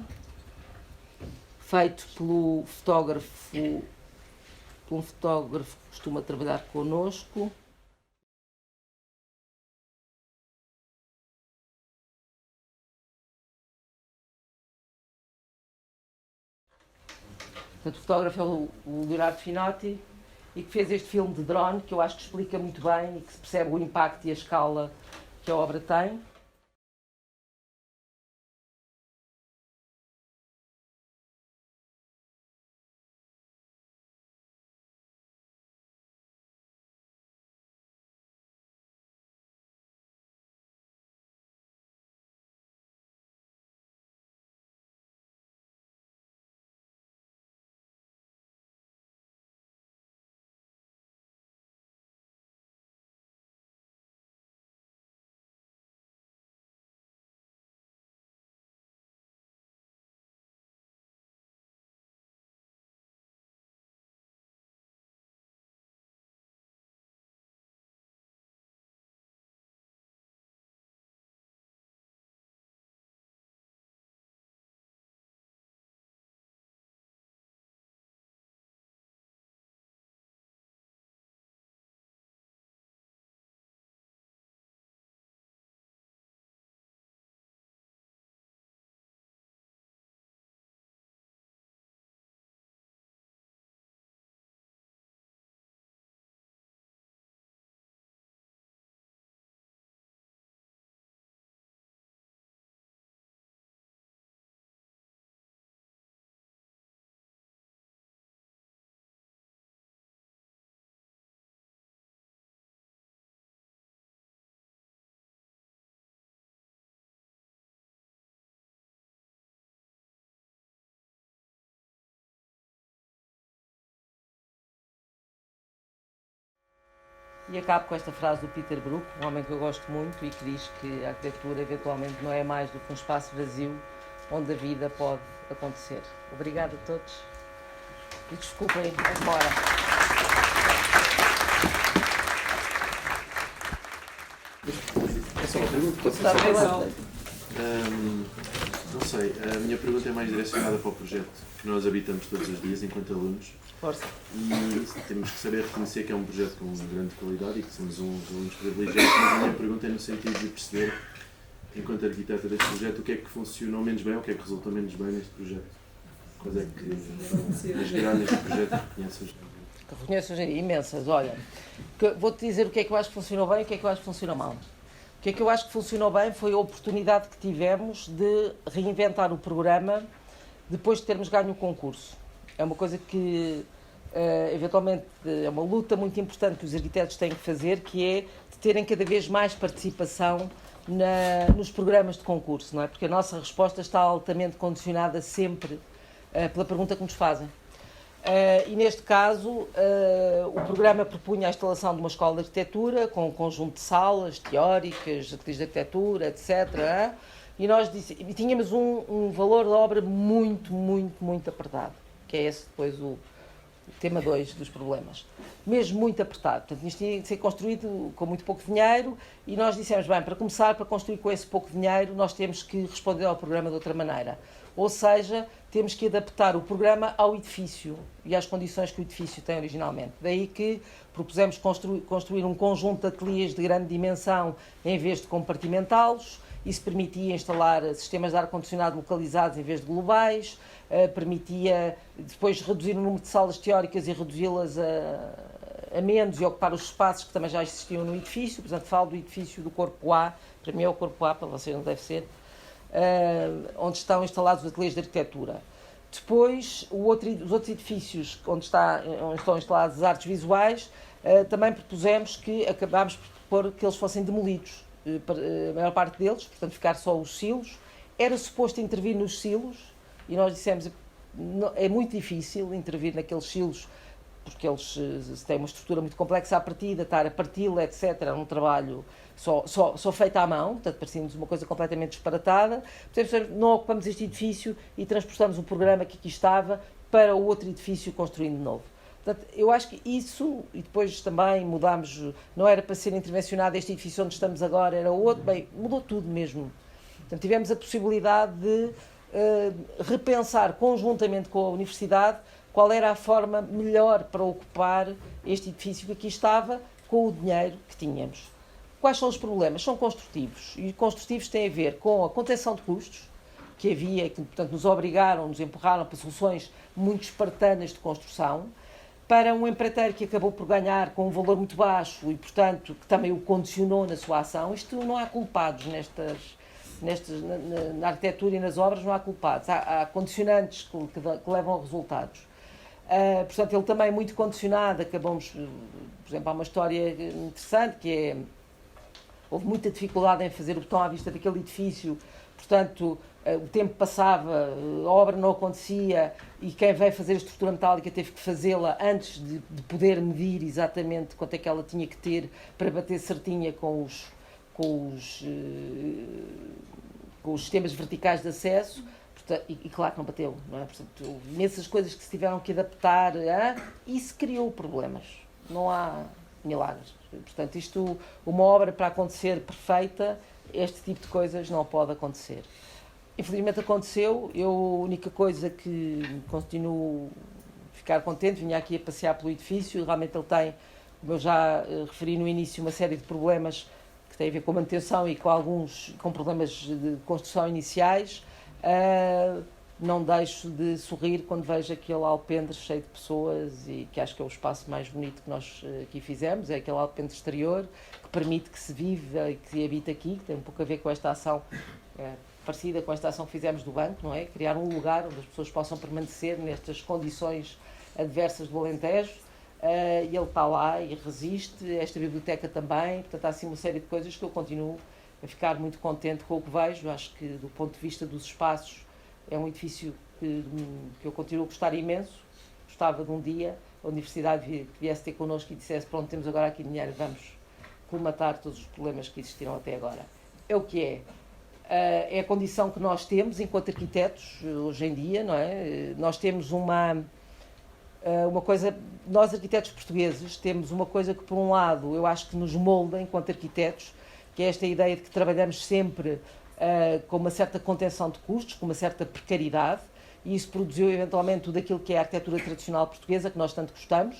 feito por um fotógrafo que costuma trabalhar connosco. Portanto, o fotógrafo é o Leonardo Finotti, e que fez este filme de drone, que eu acho que explica muito bem e que se percebe o impacto e a escala que a obra tem. E acabo com esta frase do Peter Brook, um homem que eu gosto muito e que diz que a arquitetura eventualmente não é mais do que um espaço vazio onde a vida pode acontecer. Obrigada a todos e desculpem a demora. É só uma pergunta, pode ser não sei, a minha pergunta é mais direcionada para o projeto que nós habitamos todos os dias enquanto alunos. Força. E temos que saber reconhecer que é um projeto com grande qualidade e que somos uns alunos privilegiados, mas a minha pergunta é no sentido de perceber, enquanto arquiteta deste projeto, o que é que funcionou menos bem, o que é que resultou menos bem neste projeto. Quais é que as grandes deste projeto reconheces? Reconheço hoje imensas, olha. Vou-te dizer o que é que eu acho que funcionou bem e o que é que eu acho que funcionou mal. O que é que eu acho que funcionou bem foi a oportunidade que tivemos de reinventar o programa depois de termos ganho o concurso. É uma coisa que, eventualmente, é uma luta muito importante que os arquitetos têm que fazer, que é de terem cada vez mais participação nos programas de concurso, não é? Porque a nossa resposta está altamente condicionada sempre pela pergunta que nos fazem. E neste caso, o programa propunha a instalação de uma escola de arquitetura com um conjunto de salas teóricas, ateliês de arquitetura, etc. E nós tínhamos um valor de obra muito, muito, muito apertado, que é esse depois o tema 2 dos problemas. Mesmo muito apertado. Portanto, isto tinha de ser construído com muito pouco dinheiro e nós dissemos, bem, para começar, para construir com esse pouco dinheiro, nós temos que responder ao programa de outra maneira. Ou seja, temos que adaptar o programa ao edifício e às condições que o edifício tem originalmente. Daí que propusemos construir um conjunto de ateliês de grande dimensão em vez de compartimentá-los. Isso permitia instalar sistemas de ar-condicionado localizados em vez de globais, permitia depois reduzir o número de salas teóricas e reduzi-las a menos e ocupar os espaços que também já existiam no edifício. Portanto, falo do edifício do Corpo A, para mim é o Corpo A, para vocês não deve ser, onde estão instalados os ateliês de arquitetura. Depois, os outros edifícios onde estão instaladas as artes visuais, também propusemos que acabámos por propor que eles fossem demolidos, a maior parte deles, portanto ficar só os silos. Era suposto intervir nos silos e nós dissemos é muito difícil intervir naqueles silos porque eles têm uma estrutura muito complexa à partida, estar a parti-la, etc. É um trabalho só feito à mão, portanto parecia-nos uma coisa completamente disparatada. Portanto, não ocupamos este edifício e transportamos o programa que aqui estava para o outro edifício construindo de novo. Portanto, eu acho que isso, e depois também mudámos, não era para ser intervencionado este edifício onde estamos agora, era outro, bem, mudou tudo mesmo. Portanto, tivemos a possibilidade de repensar conjuntamente com a Universidade qual era a forma melhor para ocupar este edifício que aqui estava com o dinheiro que tínhamos. Quais são os problemas? São construtivos, e construtivos têm a ver com a contenção de custos que havia, que portanto nos obrigaram, nos empurraram para soluções muito espartanas de construção, para um empreiteiro que acabou por ganhar com um valor muito baixo e, portanto, que também o condicionou na sua ação. Isto não há culpados na arquitetura e nas obras, não há culpados. Há condicionantes que levam a resultados. Portanto, ele também muito condicionado, acabamos, por exemplo, há uma história interessante que é, houve muita dificuldade em fazer o betão à vista daquele edifício, portanto, o tempo passava, a obra não acontecia e quem veio fazer a estrutura metálica teve que fazê-la antes de poder medir exatamente quanto é que ela tinha que ter para bater certinha com os sistemas verticais de acesso. E claro que não bateu, não é? Portanto, houve imensas coisas que se tiveram que adaptar e isso criou problemas. Não há milagres. Portanto, uma obra para acontecer perfeita, este tipo de coisas não pode acontecer. Infelizmente aconteceu. A única coisa que continuo a ficar contente, vinha aqui a passear pelo edifício, realmente ele tem, como eu já referi no início, uma série de problemas que têm a ver com manutenção e com problemas de construção iniciais. Não deixo de sorrir quando vejo aquele alpendre cheio de pessoas e que acho que é o espaço mais bonito que nós aqui fizemos, é aquele alpendre exterior que permite que se viva e que se habite aqui, que tem um pouco a ver com esta ação parecida com esta ação que fizemos do banco, não é? Criar um lugar onde as pessoas possam permanecer nestas condições adversas do Alentejo, e ele está lá e resiste, esta biblioteca também, portanto há assim uma série de coisas que eu continuo a ficar muito contente com o que vejo. Acho que do ponto de vista dos espaços é um edifício que eu continuo a gostar imenso. Gostava de um dia a Universidade viesse ter connosco e dissesse: pronto, temos agora aqui dinheiro, vamos colmatar todos os problemas que existiram até agora. É o que é. É a condição que nós temos enquanto arquitetos hoje em dia, não é? Nós temos uma coisa, nós arquitetos portugueses temos uma coisa que por um lado eu acho que nos molda enquanto arquitetos, que é esta ideia de que trabalhamos sempre com uma certa contenção de custos, com uma certa precariedade, e isso produziu eventualmente tudo aquilo que é a arquitetura tradicional portuguesa, que nós tanto gostamos,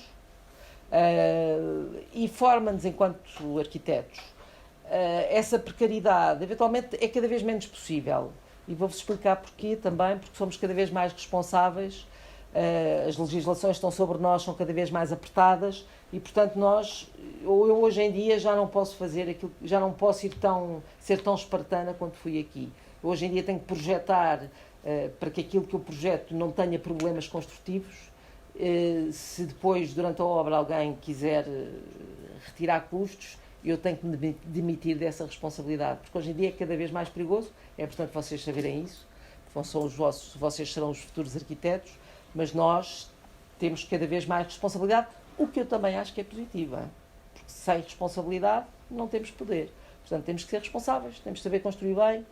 e forma-nos enquanto arquitetos. Essa precariedade eventualmente é cada vez menos possível, e vou-vos explicar porquê também, porque somos cada vez mais responsáveis, as legislações que estão sobre nós são cada vez mais apertadas e, portanto, eu hoje em dia já não posso fazer aquilo, já não posso ser tão espartana quanto fui aqui. Eu, hoje em dia tenho que projetar para que aquilo que eu projeto não tenha problemas construtivos. Se depois, durante a obra, alguém quiser retirar custos, eu tenho que me demitir dessa responsabilidade, porque hoje em dia é cada vez mais perigoso. É importante vocês saberem isso, vocês serão os futuros arquitetos, mas nós temos cada vez mais responsabilidade, o que eu também acho que é positivo, porque sem responsabilidade não temos poder. Portanto, temos que ser responsáveis, temos que saber construir bem,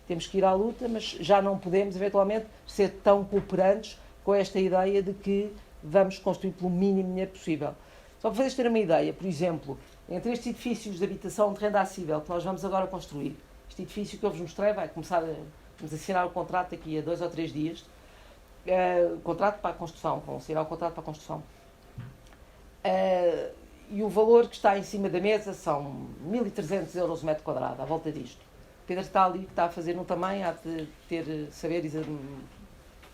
temos que ir à luta, mas já não podemos, eventualmente, ser tão cooperantes com esta ideia de que vamos construir pelo mínimo dinheiro possível. Só para vocês terem uma ideia, por exemplo, entre estes edifícios de habitação de renda acessível que nós vamos agora construir, este edifício que eu vos mostrei vai começar vamos assinar o contrato daqui a 2 ou 3 dias, contrato para a construção, vão assinar o contrato para a construção. E o valor que está em cima da mesa são 1.300 euros o metro quadrado, à volta disto. O Pedro está ali, que está a fazer também, há de saber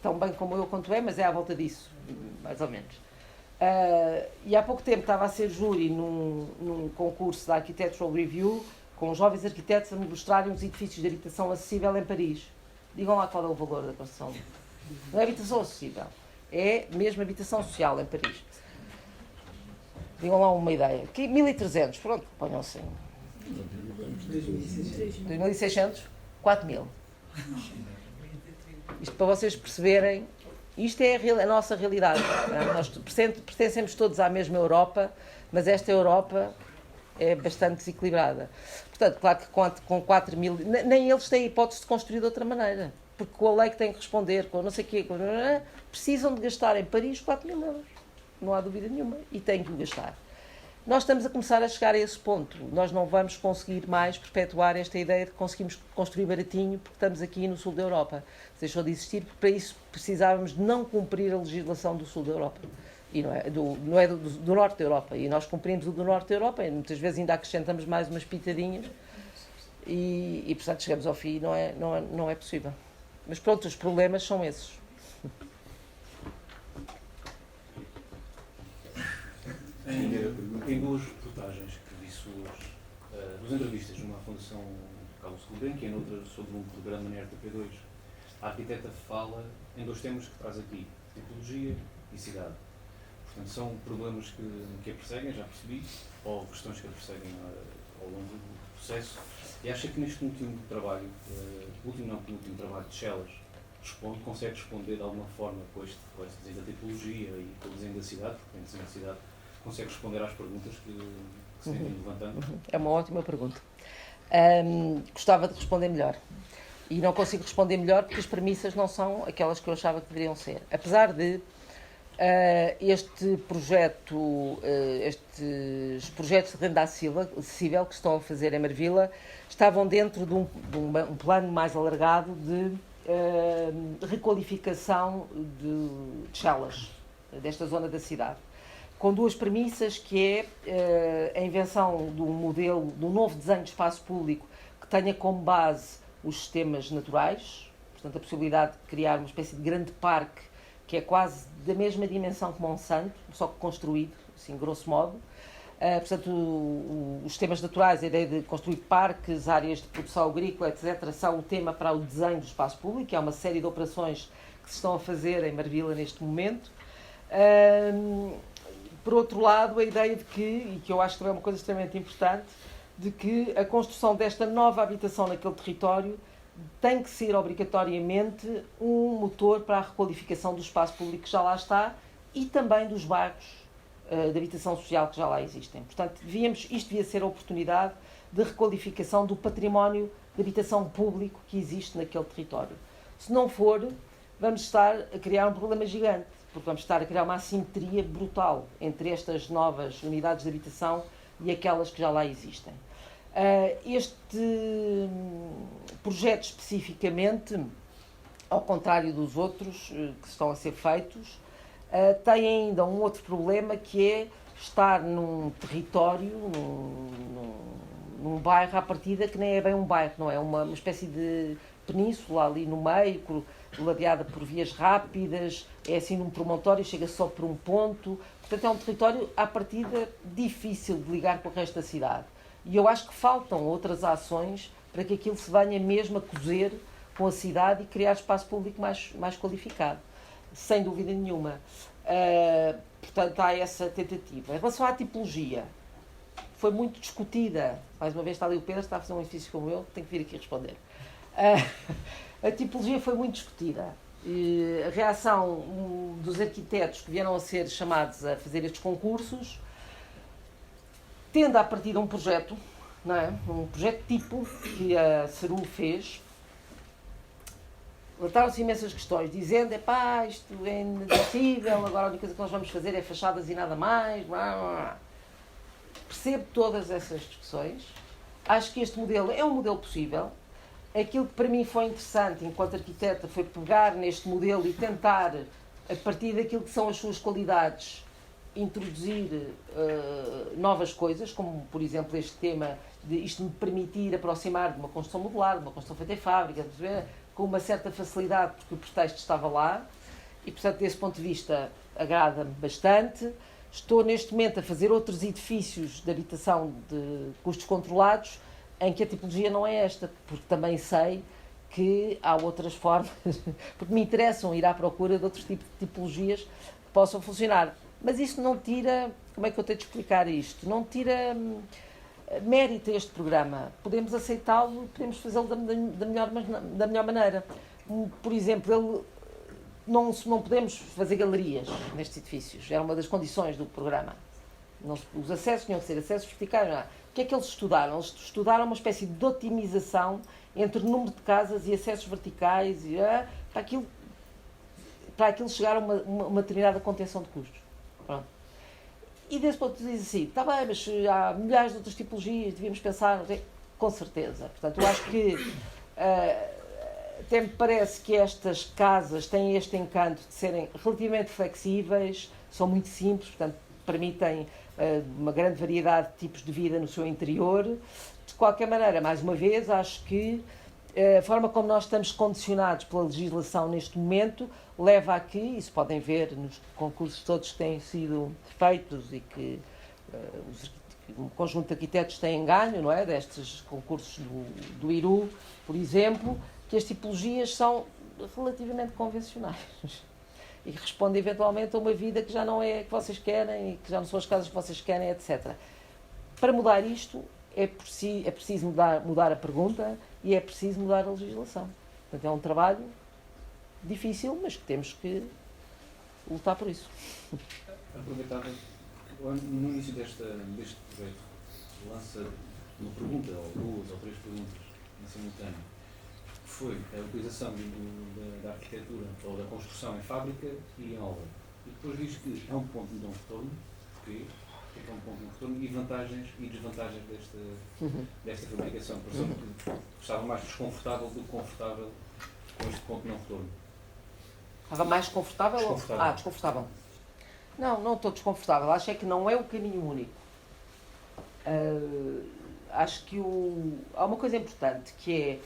tão bem como eu quanto é, mas é à volta disso, mais ou menos. E há pouco tempo estava a ser júri num concurso da Architectural Review, com jovens arquitetos a me mostrarem os edifícios de habitação acessível em Paris. Digam lá qual é o valor da construção. Não é habitação acessível, é mesmo habitação social em Paris. Digam lá uma ideia. 1.300, pronto, ponham assim. 2.600, 4.000. Isto para vocês perceberem, isto é a nossa realidade. Nós pertencemos todos à mesma Europa, mas esta Europa é bastante desequilibrada. Portanto, claro que com 4.000, nem eles têm hipótese de construir de outra maneira, porque com a lei que têm que responder, com não sei o quê, precisam de gastar em Paris 4.000 euros. não há dúvida nenhuma, e tem que o gastar. Nós estamos a começar a chegar a esse ponto. Nós não vamos conseguir mais perpetuar esta ideia de que conseguimos construir baratinho porque estamos aqui no sul da Europa. Deixou de existir porque para isso precisávamos de não cumprir a legislação do sul da Europa. E não é do norte da Europa. E nós cumprimos o do norte da Europa e muitas vezes ainda acrescentamos mais umas pitadinhas e portanto chegamos ao fim e não é possível. Mas pronto, os problemas são esses. Em duas reportagens que vi suas, duas entrevistas, uma à Fundação Carlos Gulbenkian e outra sobre um programa na RTP2, a arquiteta fala em dois temas que traz aqui, tipologia e cidade. Portanto, são problemas que a perseguem, já percebi, ou questões que a perseguem ao longo do processo. E acha que neste último trabalho, último trabalho de Chelas, consegue responder de alguma forma com este desenho da tipologia e com o desenho da cidade, porque o desenho da cidade consegue responder às perguntas que se têm levantando? É uma ótima pergunta. Gostava de responder melhor. E não consigo responder melhor porque as premissas não são aquelas que eu achava que deveriam ser. Apesar de este projeto, estes projetos de renda acessível que estão a fazer em Marvila estavam dentro de um plano mais alargado de requalificação de Chelas, desta zona da cidade, com duas premissas, que é a invenção de um modelo, de um novo desenho de espaço público que tenha como base os sistemas naturais, portanto a possibilidade de criar uma espécie de grande parque que é quase da mesma dimensão que Monsanto, só que construído, assim, grosso modo. Portanto, os sistemas naturais, a ideia de construir parques, áreas de produção agrícola, etc., são o tema para o desenho do espaço público, que há uma série de operações que se estão a fazer em Marvila neste momento. Por outro lado, a ideia de que, e que eu acho que também é uma coisa extremamente importante, de que a construção desta nova habitação naquele território tem que ser obrigatoriamente um motor para a requalificação do espaço público que já lá está e também dos bairros de habitação social que já lá existem. Portanto, isto devia ser a oportunidade de requalificação do património de habitação público que existe naquele território. Se não for, vamos estar a criar um problema gigante, porque vamos estar a criar uma assimetria brutal entre estas novas unidades de habitação e aquelas que já lá existem. Este projeto especificamente, ao contrário dos outros que estão a ser feitos, tem ainda um outro problema, que é estar num território, num bairro à partida que nem é bem um bairro, não é? Uma espécie de península ali no meio, ladeada por vias rápidas, é assim num promontório, chega só por um ponto. Portanto, é um território à partida difícil de ligar com o resto da cidade. E eu acho que faltam outras ações para que aquilo se venha mesmo a cozer com a cidade e criar espaço público mais qualificado. Sem dúvida nenhuma. Portanto, há essa tentativa. Em relação à tipologia, foi muito discutida. Mais uma vez está ali o Pedro, está a fazer um exercício como eu, tenho que vir aqui responder. A tipologia foi muito discutida. A reação dos arquitetos que vieram a ser chamados a fazer estes concursos, tendo a partir de um projeto, não é? Um projeto tipo que a CERU fez, levantaram-se imensas questões, dizendo, isto é inadmissível, agora a única coisa que nós vamos fazer é fachadas e nada mais. Blá, blá. Percebo todas essas discussões. Acho que este modelo é um modelo possível. Aquilo que para mim foi interessante, enquanto arquiteta, foi pegar neste modelo e tentar, a partir daquilo que são as suas qualidades, introduzir novas coisas, como, por exemplo, este tema de isto me permitir aproximar de uma construção modular, de uma construção feita em fábrica, com uma certa facilidade, porque o pretexto estava lá, e, portanto, desse ponto de vista, agrada-me bastante. Estou, neste momento, a fazer outros edifícios de habitação de custos controlados, em que a tipologia não é esta, porque também sei que há outras formas, porque me interessam ir à procura de outros tipos de tipologias que possam funcionar. Mas isto não tira, como é que eu tenho de explicar isto? Não tira mérito a este programa. Podemos aceitá-lo, podemos fazê-lo da melhor maneira. Por exemplo, não podemos fazer galerias nestes edifícios. Era uma das condições do programa. Os acessos tinham que ser acessos verticais. Não é? O que é que eles estudaram? Eles estudaram uma espécie de otimização entre o número de casas e acessos verticais para aquilo chegar a uma determinada contenção de custos. Pronto. E desse ponto diz assim, está bem, mas há milhares de outras tipologias, devíamos pensar, não sei, com certeza. Portanto, eu acho que até me parece que estas casas têm este encanto de serem relativamente flexíveis, são muito simples, portanto, permitem uma grande variedade de tipos de vida no seu interior. De qualquer maneira, mais uma vez, acho que a forma como nós estamos condicionados pela legislação neste momento leva a que, isso podem ver nos concursos todos que têm sido feitos e que o conjunto de arquitetos têm ganho, não é? Destes concursos do IRU, por exemplo, que as tipologias são relativamente convencionais e que respondem eventualmente a uma vida que já não é a que vocês querem e que já não são as casas que vocês querem, etc. Para mudar isto, é preciso mudar a pergunta e é preciso mudar a legislação. Portanto, é um trabalho difícil, mas que temos que lutar por isso. Aproveitava, no início deste projeto, lança uma pergunta, ou duas ou três perguntas, em simultâneo, que foi a utilização da arquitetura ou da construção em fábrica e em obra. E depois diz que é um ponto de não retorno, porque é um ponto de não retorno, e vantagens e desvantagens desta fabricação. Por exemplo, estava mais desconfortável do que confortável com este ponto de não retorno. Estava mais confortável? Desconfortável. Desconfortável. Não estou desconfortável. Acho é que não é o caminho único. Acho que há uma coisa importante, que é,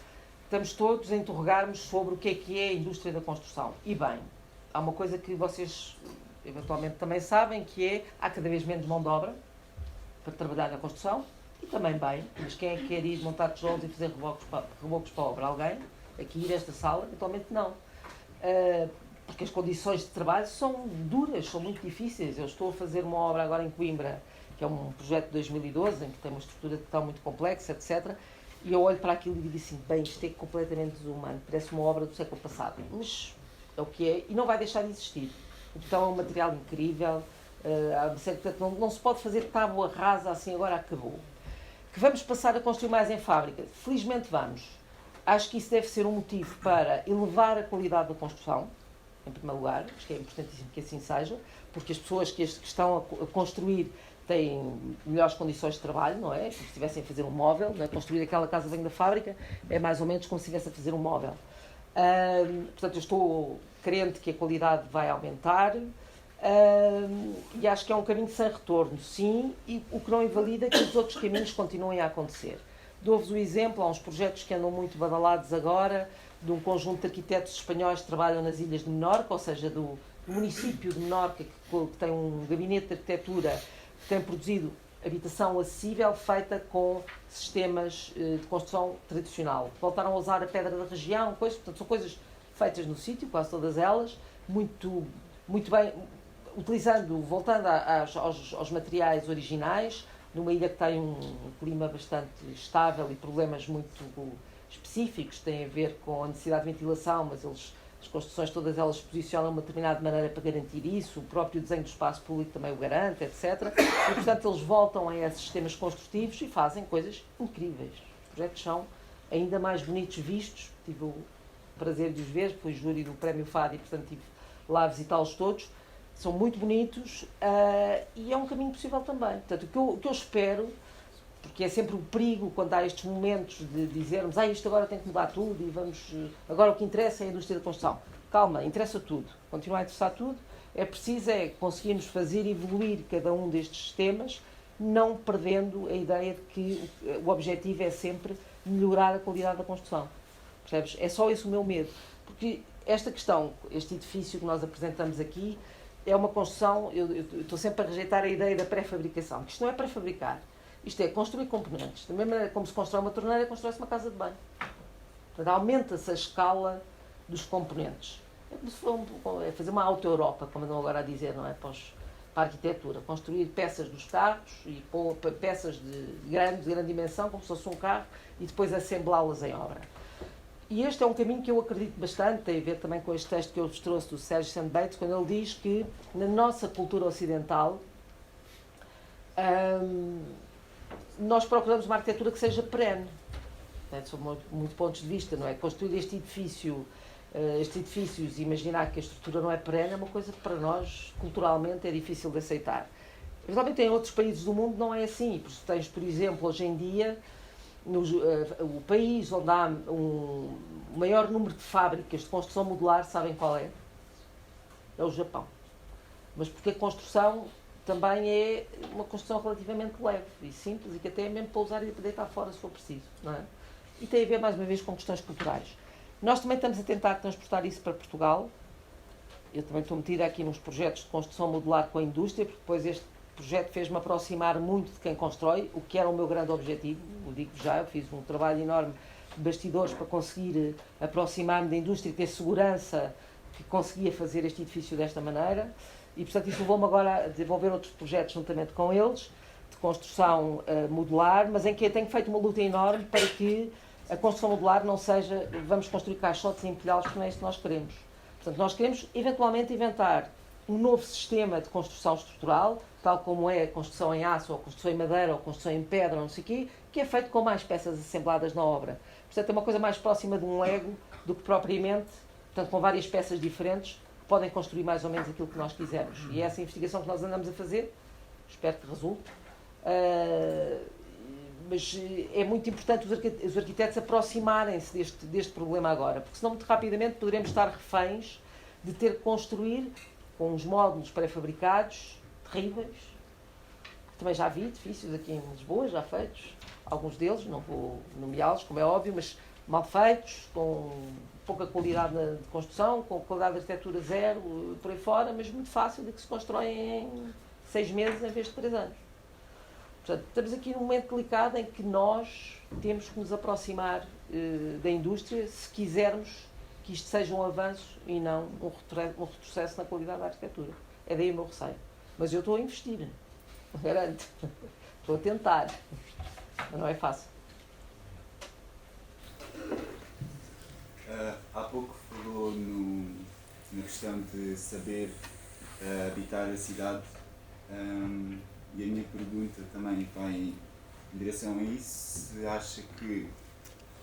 estamos todos a interrogarmos sobre o que é a indústria da construção. E bem, há uma coisa que vocês eventualmente também sabem, que é, há cada vez menos mão de obra para trabalhar na construção, e também bem, mas quem é que quer ir montar tijolos e fazer rebocos para a obra? Alguém? Aqui nesta sala? Eventualmente não. Porque as condições de trabalho são duras, são muito difíceis. Eu estou a fazer uma obra agora em Coimbra, que é um projeto de 2012, em que tem uma estrutura que está muito complexa, etc. E eu olho para aquilo e digo assim, bem, isto é completamente desumano, parece uma obra do século passado. Mas é o que é, e não vai deixar de existir. Então é um material incrível, portanto, não se pode fazer tábua rasa assim, agora acabou. Que vamos passar a construir mais em fábrica? Felizmente vamos. Acho que isso deve ser um motivo para elevar a qualidade da construção, em primeiro lugar, acho que é importantíssimo que assim seja, porque as pessoas que estão a construir têm melhores condições de trabalho, não é? Como se estivessem a fazer um móvel, não é? Construir aquela casa que vem da fábrica é mais ou menos como se estivesse a fazer um móvel. Portanto, eu estou crente que a qualidade vai aumentar e acho que é um caminho sem retorno, sim, e o que não invalida que os outros caminhos continuem a acontecer. Dou-vos o exemplo, há uns projetos que andam muito badalados agora, de um conjunto de arquitetos espanhóis que trabalham nas ilhas de Menorca, ou seja, do município de Menorca, que tem um gabinete de arquitetura que tem produzido habitação acessível feita com sistemas de construção tradicional. Voltaram a usar a pedra da região, portanto, são coisas feitas no sítio, quase todas elas, muito bem, voltando aos materiais originais, numa ilha que tem um clima bastante estável e problemas muito específicos, têm a ver com a necessidade de ventilação, mas as construções todas elas se posicionam de uma determinada maneira para garantir isso, o próprio desenho do espaço público também o garante, etc. E, portanto, eles voltam a esses sistemas construtivos e fazem coisas incríveis. Os projetos são ainda mais bonitos vistos, tive o prazer de os ver, fui júri do Prémio FAD e, portanto, estive lá a visitá-los todos. São muito bonitos e é um caminho possível também. Portanto, o que eu espero, porque é sempre o perigo quando há estes momentos de dizermos isto agora tem que mudar tudo e vamos... Agora o que interessa é a indústria da construção. Calma, interessa tudo. Continua a interessar tudo. É preciso conseguirmos fazer evoluir cada um destes sistemas, não perdendo a ideia de que o objetivo é sempre melhorar a qualidade da construção. Percebes? É só esse o meu medo. Porque esta questão, este edifício que nós apresentamos aqui, é uma construção, eu estou sempre a rejeitar a ideia da pré-fabricação, que isto não é pré-fabricar, isto é construir componentes. Da mesma maneira como se constrói uma torneira, constrói-se uma casa de banho. Portanto, aumenta-se a escala dos componentes. É como se for fazer uma auto-Europa, como andam agora a dizer, não é? Para a arquitetura. Construir peças dos carros e peças de grande dimensão, como se fosse um carro, e depois assemblá-las em obra. E este é um caminho que eu acredito bastante, tem a ver também com este texto que eu vos trouxe do Sérgio Sandbates, quando ele diz que na nossa cultura ocidental nós procuramos uma arquitetura que seja perene, sob muitos pontos de vista, não é? Construir estes edifícios e imaginar que a estrutura não é perene é uma coisa que para nós culturalmente é difícil de aceitar. Eventualmente em outros países do mundo não é assim. Porque tens, por exemplo, hoje em dia, o país onde há o maior número de fábricas de construção modular, sabem qual é? É o Japão. Mas porque a construção também é uma construção relativamente leve e simples e que até é mesmo para usar e para deitar fora se for preciso, não é? E tem a ver, mais uma vez, com questões culturais. Nós também estamos a tentar transportar isso para Portugal. Eu também estou metida aqui nos projetos de construção modular com a indústria, porque depois este projeto fez-me aproximar muito de quem constrói, o que era o meu grande objetivo. Eu digo já, eu fiz um trabalho enorme de bastidores para conseguir aproximar-me da indústria e ter segurança que conseguia fazer este edifício desta maneira. E, portanto, isso levou-me agora a desenvolver outros projetos juntamente com eles, de construção modular, mas em que eu tenho feito uma luta enorme para que a construção modular não seja, vamos construir caixotes e empilhá-los, porque não é isso que nós queremos. Portanto, nós queremos, eventualmente, inventar um novo sistema de construção estrutural, tal como é a construção em aço, ou a construção em madeira, ou a construção em pedra, ou não sei o quê, que é feito com mais peças assembladas na obra. Portanto, é uma coisa mais próxima de um Lego do que propriamente, portanto, com várias peças diferentes, podem construir mais ou menos aquilo que nós quisermos. E é essa investigação que nós andamos a fazer, espero que resulte. Mas é muito importante os arquitetos aproximarem-se deste problema agora, porque senão muito rapidamente poderemos estar reféns de ter que construir com uns módulos pré-fabricados terríveis. Também já vi edifícios aqui em Lisboa, já feitos, alguns deles, não vou nomeá-los, como é óbvio, mas mal feitos, com pouca qualidade de construção, com qualidade de arquitetura zero, por aí fora, mas muito fácil de que se constroem em 6 meses em vez de 3 anos. Portanto, estamos aqui num momento delicado em que nós temos que nos aproximar da indústria se quisermos que isto seja um avanço e não um retrocesso na qualidade da arquitetura. É daí o meu receio. Mas eu estou a investir, garanto. Estou a tentar. Mas não é fácil. Há pouco falou na questão de saber habitar a cidade, e a minha pergunta também vai em direção a isso. Se acha que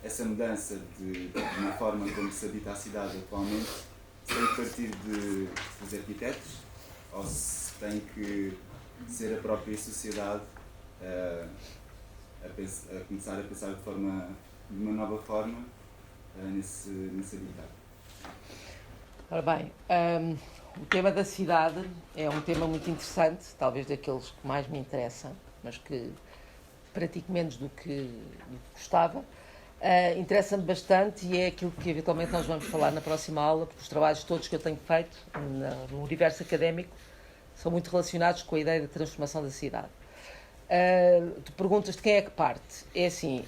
essa mudança de uma forma como se habita a cidade atualmente tem que partir dos arquitetos, ou se tem que ser a própria sociedade a começar a pensar de uma nova forma nesse habitat? Ora bem, o tema da cidade é um tema muito interessante, talvez daqueles que mais me interessa, mas que pratico menos do que gostava. Interessa-me bastante e é aquilo que eventualmente nós vamos falar na próxima aula, porque os trabalhos todos que eu tenho feito no universo académico são muito relacionados com a ideia da transformação da cidade. Tu perguntas de quem é que parte. É assim,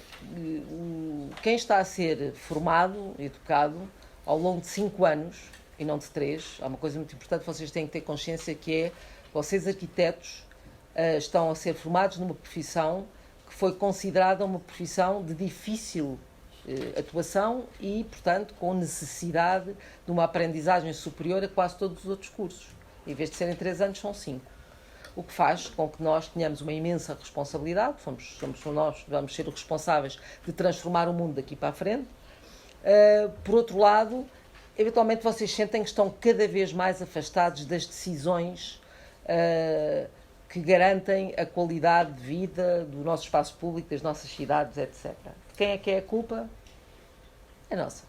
quem está a ser formado, educado, ao longo de 5 anos, e não de 3, há uma coisa muito importante, vocês têm que ter consciência que é, vocês arquitetos estão a ser formados numa profissão que foi considerada uma profissão de difícil atuação e, portanto, com necessidade de uma aprendizagem superior a quase todos os outros cursos. Em vez de serem 3 anos, são 5. O que faz com que nós tenhamos uma imensa responsabilidade, nós vamos ser os responsáveis de transformar o mundo daqui para a frente. Por outro lado, eventualmente vocês sentem que estão cada vez mais afastados das decisões que garantem a qualidade de vida do nosso espaço público, das nossas cidades, etc. De quem é que é a culpa? É nossa.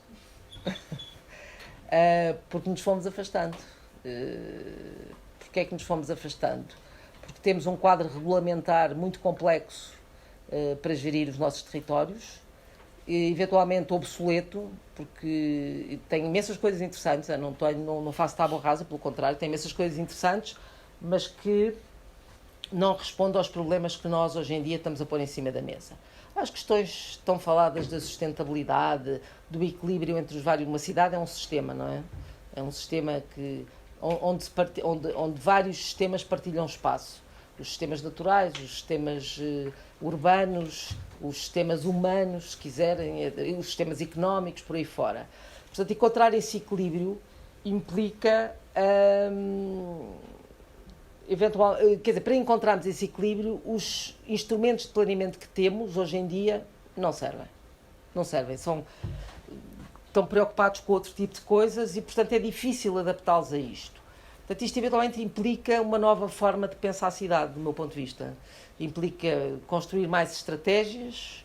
Porque nos fomos afastando. Porquê é que nos fomos afastando? Porque temos um quadro regulamentar muito complexo para gerir os nossos territórios, e eventualmente obsoleto, porque tem imensas coisas interessantes, eu não faço tábua rasa, pelo contrário, tem imensas coisas interessantes, mas que não responde aos problemas que nós hoje em dia estamos a pôr em cima da mesa. As questões estão faladas da sustentabilidade, do equilíbrio entre os vários... Uma cidade é um sistema, não é? É um sistema onde vários sistemas partilham espaço. Os sistemas naturais, os sistemas urbanos, os sistemas humanos, se quiserem, os sistemas económicos, por aí fora. Portanto, encontrar esse equilíbrio implica... para encontrarmos esse equilíbrio, os instrumentos de planeamento que temos hoje em dia não servem. Não servem. Estão preocupados com outro tipo de coisas e, portanto, é difícil adaptá-los a isto. Portanto, isto eventualmente implica uma nova forma de pensar a cidade, do meu ponto de vista. Implica construir mais estratégias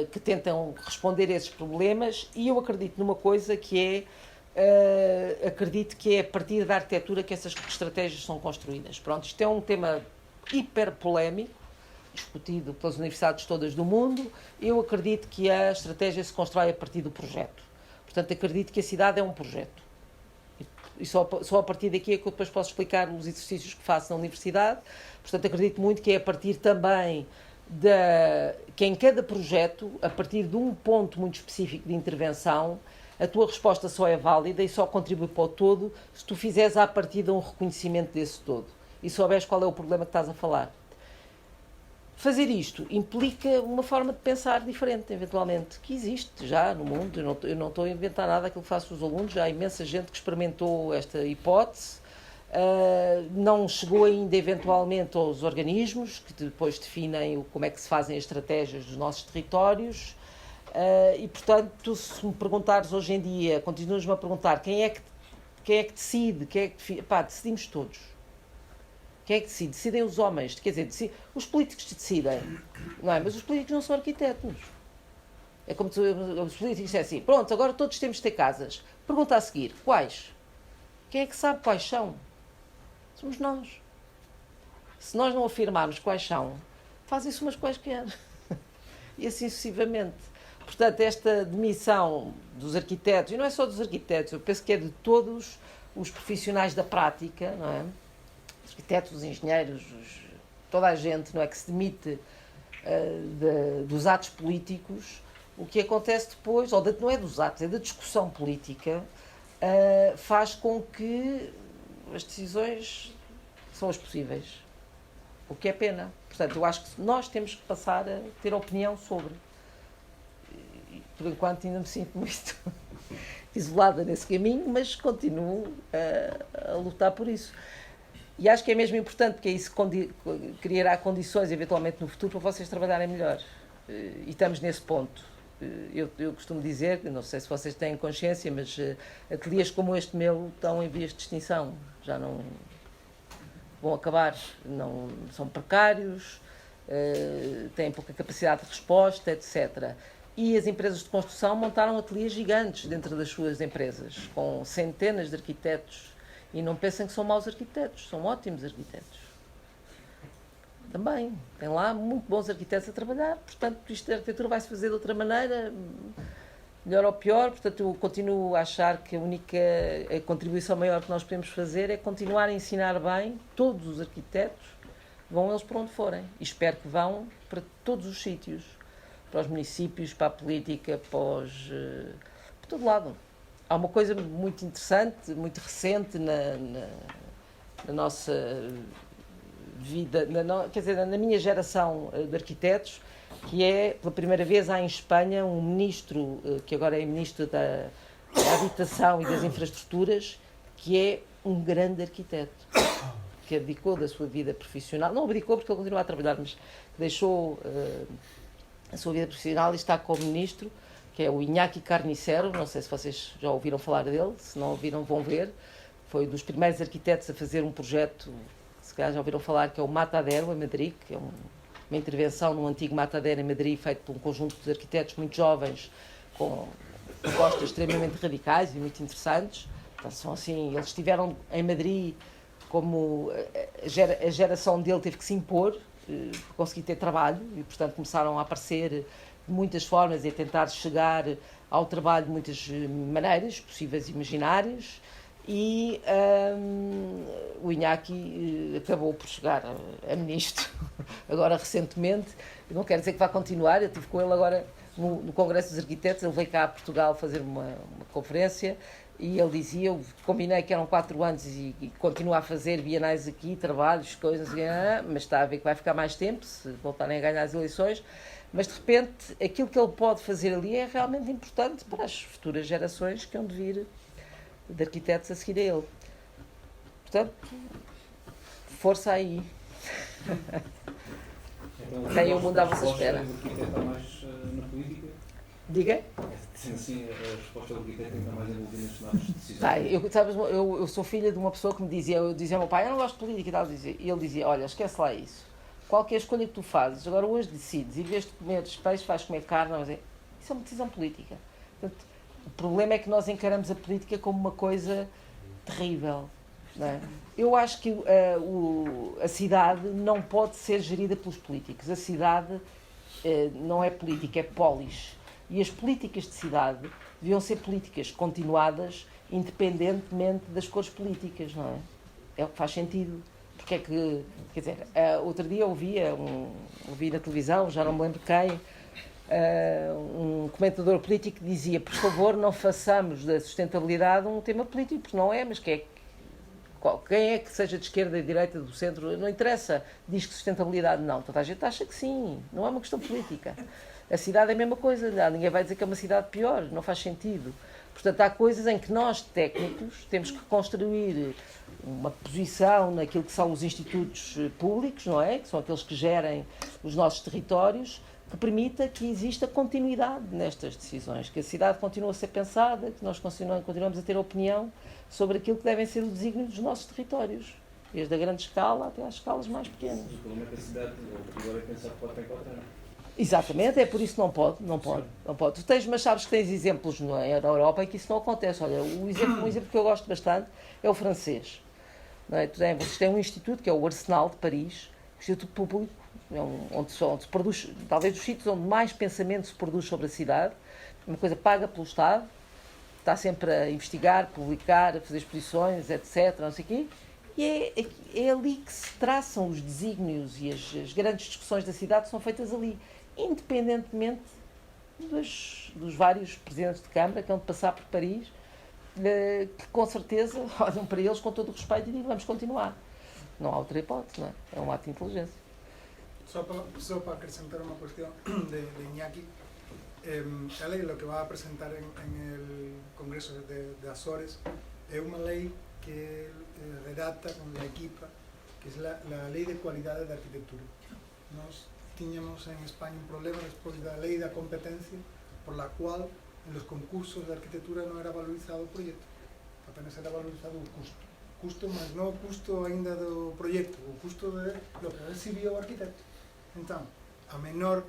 que tentam responder a esses problemas, e eu acredito numa coisa que é, acredito que é a partir da arquitetura que essas estratégias são construídas. Pronto, isto é um tema hiper polémico, discutido pelas universidades todas do mundo. Eu acredito que a estratégia se constrói a partir do projeto. Portanto, acredito que a cidade é um projeto. E só a partir daqui é que eu depois posso explicar os exercícios que faço na universidade. Portanto, acredito muito que é a partir também que em cada projeto, a partir de um ponto muito específico de intervenção, a tua resposta só é válida e só contribui para o todo se tu fizeres à partida um reconhecimento desse todo e souberes qual é o problema que estás a falar. Fazer isto implica uma forma de pensar diferente, eventualmente, que existe já no mundo. Eu não estou a inventar nada aquilo que faço os alunos, já há imensa gente que experimentou esta hipótese. Não chegou ainda, eventualmente, aos organismos, que depois definem como é que se fazem as estratégias dos nossos territórios. E, portanto, se me perguntares hoje em dia, continuas-me a perguntar quem é que decide, decidimos todos. Quem é que decide? Decidem os homens, quer dizer, os políticos decidem, não é? Mas os políticos não são arquitetos. É como se os políticos dissessem assim, pronto, agora todos temos de ter casas. Pergunta a seguir, quais? Quem é que sabe quais são? Somos nós. Se nós não afirmarmos quais são, fazem-se umas quaisquer. E assim sucessivamente. Portanto, esta demissão dos arquitetos, e não é só dos arquitetos, eu penso que é de todos os profissionais da prática, não é? Os arquitetos, os engenheiros, toda a gente, não é, que se demite dos atos políticos. O que acontece depois, não é dos atos, é da discussão política, faz com que as decisões são as possíveis. O que é pena. Portanto, eu acho que nós temos que passar a ter opinião sobre. E, por enquanto ainda me sinto muito isolada nesse caminho, mas continuo a lutar por isso. E acho que é mesmo importante, porque isso criará condições, eventualmente no futuro, para vocês trabalharem melhor. E estamos nesse ponto. Eu costumo dizer, não sei se vocês têm consciência, mas ateliês como este meu estão em vias de extinção. Já não vão acabar, não, são precários, têm pouca capacidade de resposta, etc. E as empresas de construção montaram ateliês gigantes dentro das suas empresas, com centenas de arquitetos. E não pensem que são maus arquitetos, são ótimos arquitetos. Também, tem lá muito bons arquitetos a trabalhar, portanto, isto da arquitetura vai-se fazer de outra maneira, melhor ou pior. Portanto, eu continuo a achar que a contribuição maior que nós podemos fazer é continuar a ensinar bem todos os arquitetos, vão eles para onde forem. E espero que vão para todos os sítios, para os municípios, para a política, para todo lado. Há uma coisa muito interessante, muito recente na nossa vida, quer dizer, na minha geração de arquitetos, que é, pela primeira vez, há em Espanha um ministro, que agora é ministro da Habitação e das Infraestruturas, que é um grande arquiteto, que abdicou da sua vida profissional, não abdicou porque ele continua a trabalhar, mas deixou a sua vida profissional e está como ministro, que é o Iñaki Carnicero. Não sei se vocês já ouviram falar dele, se não ouviram vão ver. Foi um dos primeiros arquitetos a fazer um projeto, se calhar já ouviram falar, que é o Matadero, em Madrid, que é uma intervenção no antigo Matadero em Madrid, feito por um conjunto de arquitetos muito jovens, com propostas extremamente radicais e muito interessantes. Então, são assim, eles estiveram em Madrid, como a geração dele teve que se impor, para conseguir ter trabalho, e portanto começaram a aparecer de muitas formas e a tentar chegar ao trabalho de muitas maneiras possíveis e imaginárias, e o Iñaki acabou por chegar a ministro agora recentemente. Não quero dizer que vá continuar, eu estive com ele agora no Congresso dos Arquitetos, ele veio cá a Portugal fazer uma conferência e ele dizia, eu combinei que eram 4 anos e continuo a fazer bienais aqui, trabalhos, coisas, mas está a ver que vai ficar mais tempo se voltarem a ganhar as eleições. Mas, de repente, aquilo que ele pode fazer ali é realmente importante para as futuras gerações que hão de vir de arquitetos a seguir a ele. Portanto, força aí. Então, Tem o mundo à vossa espera. O arquiteto está mais na política? Diga? Sendo assim, a resposta do arquiteto está mais envolvida nas tomadas de decisões. Tá, eu sou filha de uma pessoa que me dizia, eu dizia ao meu pai, eu não gosto de política e tal, e ele dizia, olha, esquece lá isso. Qualquer escolha que tu fazes, agora hoje decides, em vez de comer peixe, vais comer carne, isso é uma decisão política. Portanto, o problema é que nós encaramos a política como uma coisa terrível. Não é? Eu acho que a cidade não pode ser gerida pelos políticos. A cidade não é política, é polis. E as políticas de cidade deviam ser políticas continuadas independentemente das cores políticas, não é? É o que faz sentido. Porque é que, quer dizer, outro dia ouvi na televisão, já não me lembro quem, um comentador político que dizia, por favor, não façamos da sustentabilidade um tema político, porque não é, mas quem é que seja de esquerda, de direita, do centro, não interessa, diz que sustentabilidade não. Toda a gente acha que sim, não é uma questão política. A cidade é a mesma coisa, ninguém vai dizer que é uma cidade pior, não faz sentido. Portanto, há coisas em que nós, técnicos, temos que construir uma posição naquilo que são os institutos públicos, não é? Que são aqueles que gerem os nossos territórios, que permita que exista continuidade nestas decisões, que a cidade continue a ser pensada, que nós continuamos a ter opinião sobre aquilo que devem ser o desígnio dos nossos territórios, desde a grande escala até às escalas mais pequenas. O problema é que a cidade, agora é pensar que pode ter contra. Exatamente, é por isso que não pode. Tu tens, mas sabes que tens exemplos na Europa em que isso não acontece. Olha, um exemplo que eu gosto bastante é o francês. Não é? Vocês têm um instituto que é o Arsenal de Paris, um instituto público, onde se produz, talvez dos sítios onde mais pensamento se produz sobre a cidade, uma coisa paga pelo Estado, está sempre a investigar, publicar, a fazer exposições, etc. Não sei o quê. E é ali que se traçam os desígnios e as grandes discussões da cidade são feitas ali, independentemente dos vários presidentes de Câmara que vão passar por Paris, que com certeza olham para eles com todo o respeito e dizem vamos continuar. Não há outra hipótese, não é? É um ato de inteligência. Só para acrescentar uma questão de Iñaki, a lei que vai apresentar en el Congreso de Azores é uma lei que redacta con la equipa, que es la Ley de Cualidade da Arquitectura. Nós tiñamos en España un problema despois da Lei da Competencia, por la cual en los concursos de arquitectura non era valorizado o proxecto, apenas era valorizado o custo, mas non o custo ainda do proxecto, o custo de lo que recibiu o arquitecto. Entón, a menor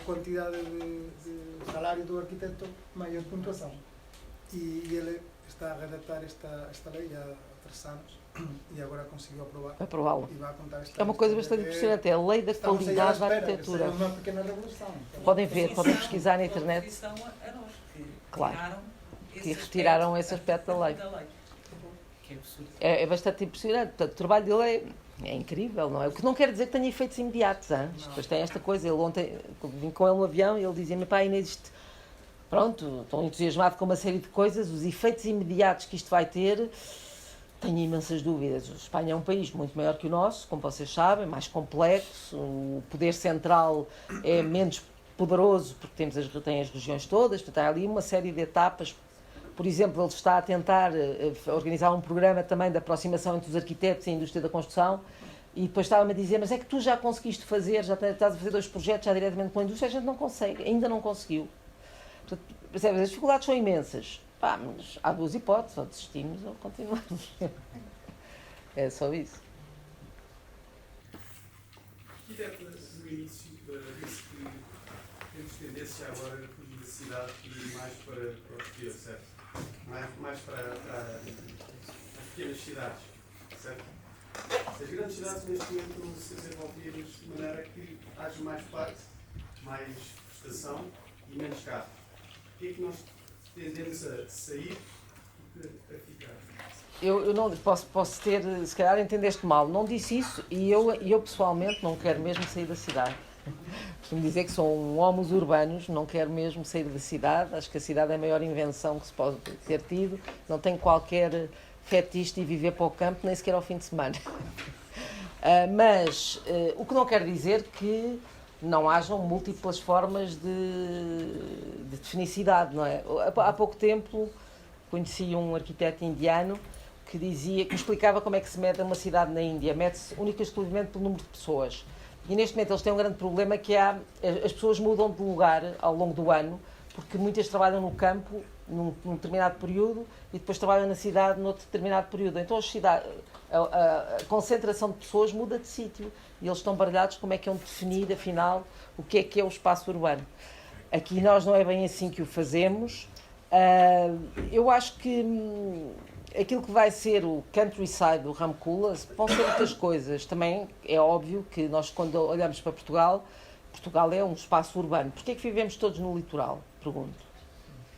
quantidade de salario do arquitecto, maior puntuación. E ele está a redactar esta lei há 3 anos e agora conseguiu aprová-la. E vai contar esta é uma coisa bastante impressionante, é a lei da qualidade da arquitetura. É uma pequena revolução. Podem ver, podem pesquisar na internet. Claro, que retiraram esse aspecto da lei. É bastante impressionante. Portanto, o trabalho dele é incrível, não é? O que não quer dizer que tenha efeitos imediatos. Depois tem esta coisa, ele ontem, vim com ele no avião e ele dizia-me, pá, Inês, isto, pronto, estou entusiasmado com uma série de coisas, os efeitos imediatos que isto vai ter, tenho imensas dúvidas. A Espanha é um país muito maior que o nosso, como vocês sabem, mais complexo, o poder central é menos poderoso porque tem as regiões todas, portanto há ali uma série de etapas. Por exemplo, ele está a tentar organizar um programa também de aproximação entre os arquitetos e a indústria da construção e depois estava-me a dizer, mas é que tu já conseguiste fazer, já estás a fazer 2 projetos já diretamente com a indústria, a gente não consegue, ainda não conseguiu. Portanto, percebes, as dificuldades são imensas. Pá, mas há 2 hipóteses, ou desistimos ou continuamos. É só isso. No início disse que temos tendência agora a fugir da cidade e mais para o exterior, certo? Mais para as pequenas cidades, certo? As grandes cidades neste momento vão se desenvolver de maneira que haja mais parque, mais prestação e menos carro. O que é que nós tendemos a sair e a ficar? Eu não posso ter, se calhar entendeste mal, não disse isso e eu pessoalmente não quero mesmo sair da cidade. Costumo dizer que sou um homus urbanos, não quero mesmo sair da cidade, acho que a cidade é a maior invenção que se pode ter tido, não tenho qualquer fetiche de viver para o campo, nem sequer ao fim de semana. Mas o que não quer dizer que não hajam múltiplas formas de felicidade, não é? Há pouco tempo conheci um arquiteto indiano que me explicava como é que se mede uma cidade na Índia, mede-se única e exclusivamente pelo número de pessoas. E neste momento eles têm um grande problema que as pessoas mudam de lugar ao longo do ano, porque muitas trabalham no campo num determinado período e depois trabalham na cidade noutro determinado período. Então a concentração de pessoas muda de sítio e eles estão baralhados como é que é definir, afinal, o que é o espaço urbano. Aqui nós não é bem assim que o fazemos. Eu acho que aquilo que vai ser o countryside do Ramcula vão ser muitas coisas. Também é óbvio que nós, quando olhamos para Portugal, Portugal é um espaço urbano. Porquê é que vivemos todos no litoral? Pergunto.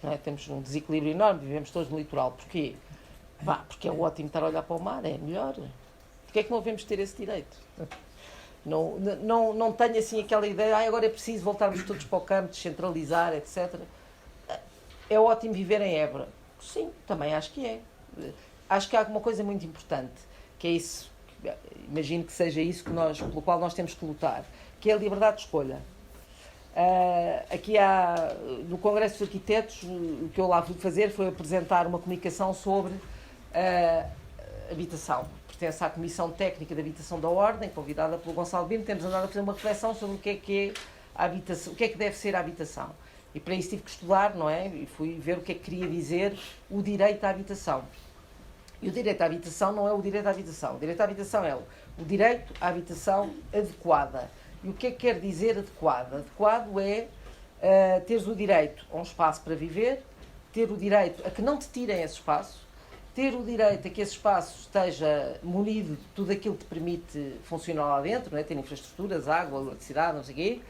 Não é? Temos um desequilíbrio enorme, vivemos todos no litoral. Porquê? Porque é ótimo estar a olhar para o mar, é melhor. Porquê é que não devemos ter esse direito? Não tenho assim aquela ideia, agora é preciso voltarmos todos para o campo, descentralizar, etc. É ótimo viver em Évora. Sim, também acho que é. Acho que há uma coisa muito importante, que é isso, imagino que seja isso pelo qual nós temos que lutar, que é a liberdade de escolha. Aqui no Congresso dos Arquitetos, o que eu lá fui fazer foi apresentar uma comunicação sobre habitação. Pertence à Comissão Técnica de Habitação da Ordem, convidada pelo Gonçalo Bino. Temos andado a fazer uma reflexão sobre o que é a habitação, o que é que deve ser a habitação. E para isso tive que estudar, não é? E fui ver o que é que queria dizer o direito à habitação. E o direito à habitação não é o direito à habitação. O direito à habitação é o direito à habitação adequada. E o que é que quer dizer adequado? Adequado é teres o direito a um espaço para viver, ter o direito a que não te tirem esse espaço, ter o direito a que esse espaço esteja munido de tudo aquilo que te permite funcionar lá dentro, não é? Ter infraestruturas, água, eletricidade, não sei o quê.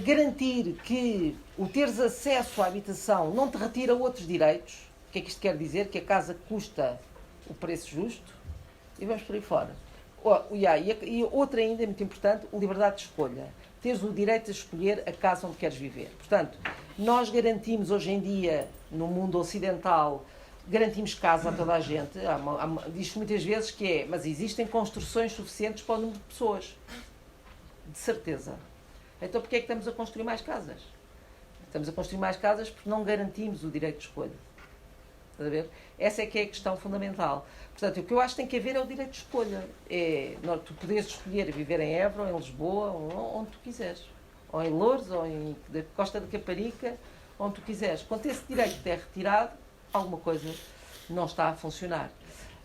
Garantir que o teres acesso à habitação não te retira outros direitos. O que é que isto quer dizer? Que a casa custa o preço justo e vamos por aí fora. E outra ainda muito importante, liberdade de escolha. Teres o direito de escolher a casa onde queres viver. Portanto, nós garantimos hoje em dia, no mundo ocidental, garantimos casa a toda a gente. Diz-se muitas vezes que mas existem construções suficientes para o número de pessoas. De certeza. Então porquê é que estamos a construir mais casas? Estamos a construir mais casas porque não garantimos o direito de escolha. Estás a ver? Essa é que é a questão fundamental. Portanto, o que eu acho que tem que haver é o direito de escolha. Tu poderes escolher viver em Évora, ou em Lisboa, ou onde tu quiseres. Ou em Loures, ou em Costa de Caparica, onde tu quiseres. Quando esse direito é retirado, alguma coisa não está a funcionar.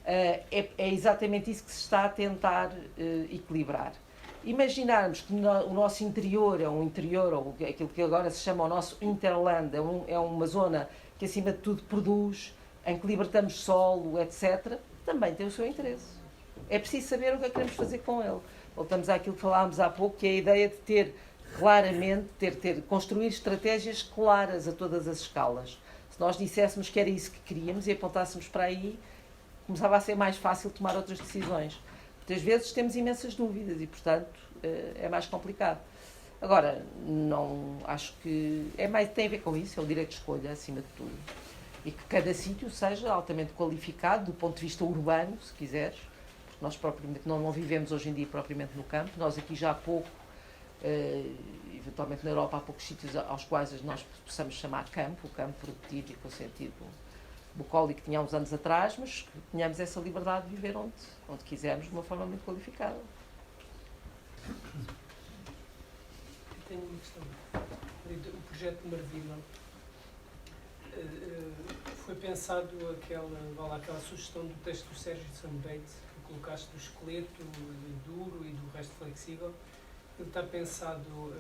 É exatamente isso que se está a tentar equilibrar. Imaginarmos que o nosso interior é um interior, ou aquilo que agora se chama o nosso interland, é uma zona que acima de tudo produz, em que libertamos solo, etc., também tem o seu interesse. É preciso saber o que é que queremos fazer com ele. Voltamos àquilo que falámos há pouco, que é a ideia de ter claramente, construir estratégias claras a todas as escalas. Se nós disséssemos que era isso que queríamos e apontássemos para aí, começava a ser mais fácil tomar outras decisões. Muitas vezes temos imensas dúvidas e, portanto, é mais complicado. Agora, não acho que tem a ver com isso, é o direito de escolha, acima de tudo. E que cada sítio seja altamente qualificado, do ponto de vista urbano, se quiseres, porque nós propriamente não vivemos hoje em dia propriamente no campo. Nós aqui já há pouco, eventualmente na Europa, há poucos sítios aos quais nós possamos chamar campo, o campo produtivo e com o sentido bucólico que tinha uns anos atrás, mas que tenhamos essa liberdade de viver onde quisermos, de uma forma muito qualificada. Eu tenho uma questão. O projeto de Marvila foi pensado aquela sugestão do texto do Sérgio de Sanbeit, que colocaste do esqueleto duro e do resto flexível. Ele está pensado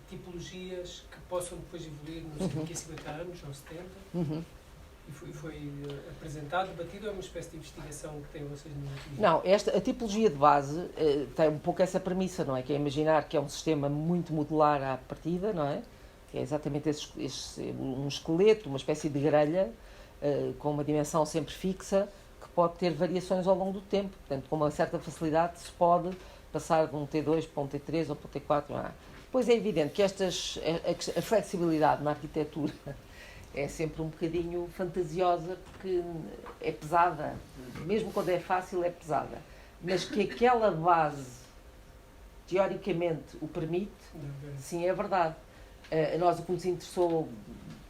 tipologias que possam depois evoluir nos 50 anos ou 70. E foi apresentado, debatido, ou é uma espécie de investigação que têm vocês no último? Não, a tipologia de base tem um pouco essa premissa, não é? Que é imaginar que é um sistema muito modular à partida, não é? Que é exatamente um esqueleto, uma espécie de grelha, com uma dimensão sempre fixa, que pode ter variações ao longo do tempo. Portanto, com uma certa facilidade se pode passar de um T2 para um T3 ou para um T4. Não é? Pois é evidente que a flexibilidade na arquitetura é sempre um bocadinho fantasiosa, porque é pesada. Mesmo quando é fácil, é pesada. Mas que aquela base, teoricamente, o permite, sim, é verdade. Nós, o que nos interessou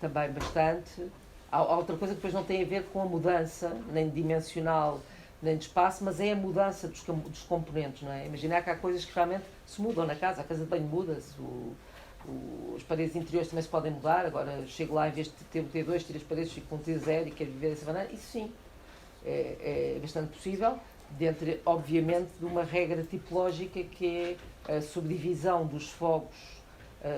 também bastante, há outra coisa que depois não tem a ver com a mudança, nem dimensional, nem de espaço, mas é a mudança dos componentes, não é? Imaginar que há coisas que realmente se mudam na casa, a casa de banho muda-se, As paredes interiores também se podem mudar. Agora chego lá, em vez de ter o T2, tiro as paredes, fico com o T0 e quero viver dessa maneira. Isso sim, é bastante possível, dentro, obviamente, de uma regra tipológica que é a subdivisão dos fogos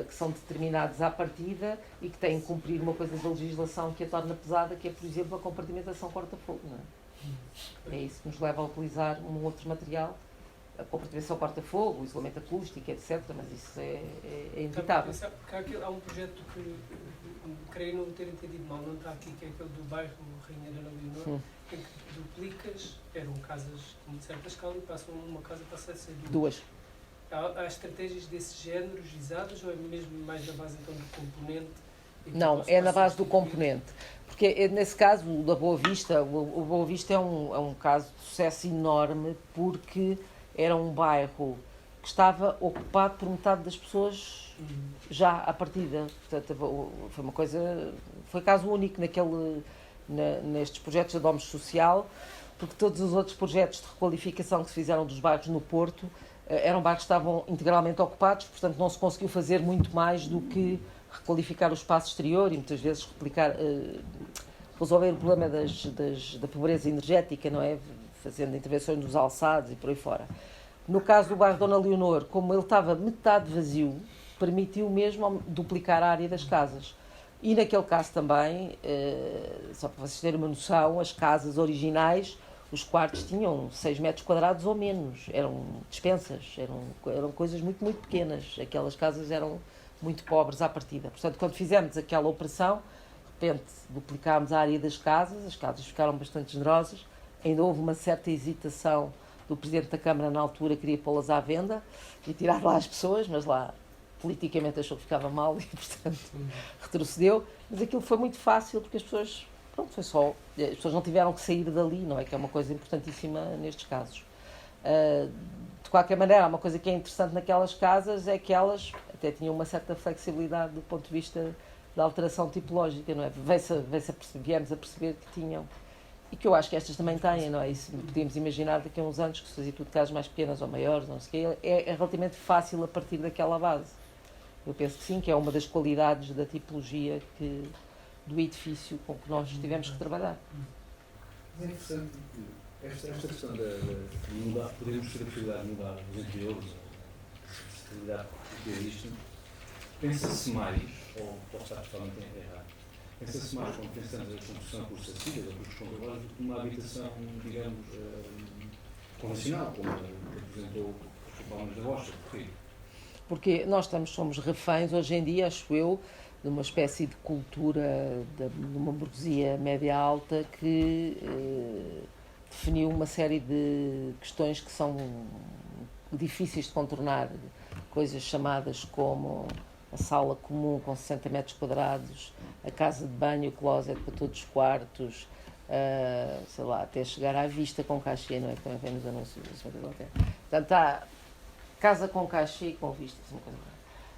que são determinados à partida e que têm que cumprir uma coisa da legislação que a torna pesada, que é, por exemplo, a compartimentação corta-fogo. Não é? É isso que nos leva a utilizar um outro material, a compartimentação corta-fogo, o isolamento acústico, etc. Mas isso é inevitável. Há um projeto que, creio não ter entendido mal, não está aqui, que é aquele do bairro Rainha Dona Leonor, em que duplicas, eram casas de certa escala e passam uma casa passa a ser duas. Há estratégias desses géneros visadas ou é mesmo mais na base então do componente? Não, é na base do componente. Porque nesse caso, o da Boa Vista, o Boa Vista é um caso de sucesso enorme porque era um bairro que estava ocupado por metade das pessoas já à partida. Portanto, foi uma coisa, foi caso único nestes projetos de domus social, porque todos os outros projetos de requalificação que se fizeram dos bairros no Porto eram bairros que estavam integralmente ocupados, portanto não se conseguiu fazer muito mais do que requalificar o espaço exterior e muitas vezes resolver o problema da pobreza energética, não é? Fazendo intervenções nos alçados e por aí fora. No caso do bairro Dona Leonor, como ele estava metade vazio, permitiu mesmo duplicar a área das casas. E naquele caso também, só para vocês terem uma noção, as casas originais, os quartos tinham 6 metros quadrados ou menos, eram despensas, eram coisas muito, muito pequenas. Aquelas casas eram muito pobres à partida. Portanto, quando fizemos aquela operação, de repente duplicámos a área das casas, as casas ficaram bastante generosas, ainda houve uma certa hesitação do Presidente da Câmara na altura, queria pô-las à venda e tirar lá as pessoas, mas lá politicamente achou que ficava mal e, portanto, retrocedeu. Mas aquilo foi muito fácil porque as pessoas, pronto, as pessoas não tiveram que sair dali, não é? Que é uma coisa importantíssima nestes casos. De qualquer maneira, uma coisa que é interessante naquelas casas é que elas até tinham uma certa flexibilidade do ponto de vista da alteração tipológica, não é? Viemos a perceber que tinham. E que eu acho que estas também têm, não é? Isso podíamos imaginar daqui a uns anos que se fazia tudo casas mais pequenas ou maiores, não sei o quê. É relativamente fácil a partir daquela base. Eu penso que sim, que é uma das qualidades da tipologia do edifício com que nós tivemos que trabalhar. É interessante esta questão de mudar, podemos ter a possibilidade de mudar os interiores, a possibilidade de ter isto. Pensa-se mais, ou posso estar totalmente errado, pensa-se mais quando pensamos a construção por sacilhas ou por controlados do que uma habitação, digamos, convencional, como apresentou os Palmas da Rocha, porque nós somos reféns, hoje em dia, acho eu, de uma espécie de cultura, de uma burguesia média-alta que definiu uma série de questões que são difíceis de contornar, coisas chamadas como a sala comum com 60 metros quadrados, a casa de banho, o closet para todos os quartos, sei lá, até chegar à vista com cachê, não é? Também vem nos anúncios. Portanto, há casa com cachê e com vista, assim,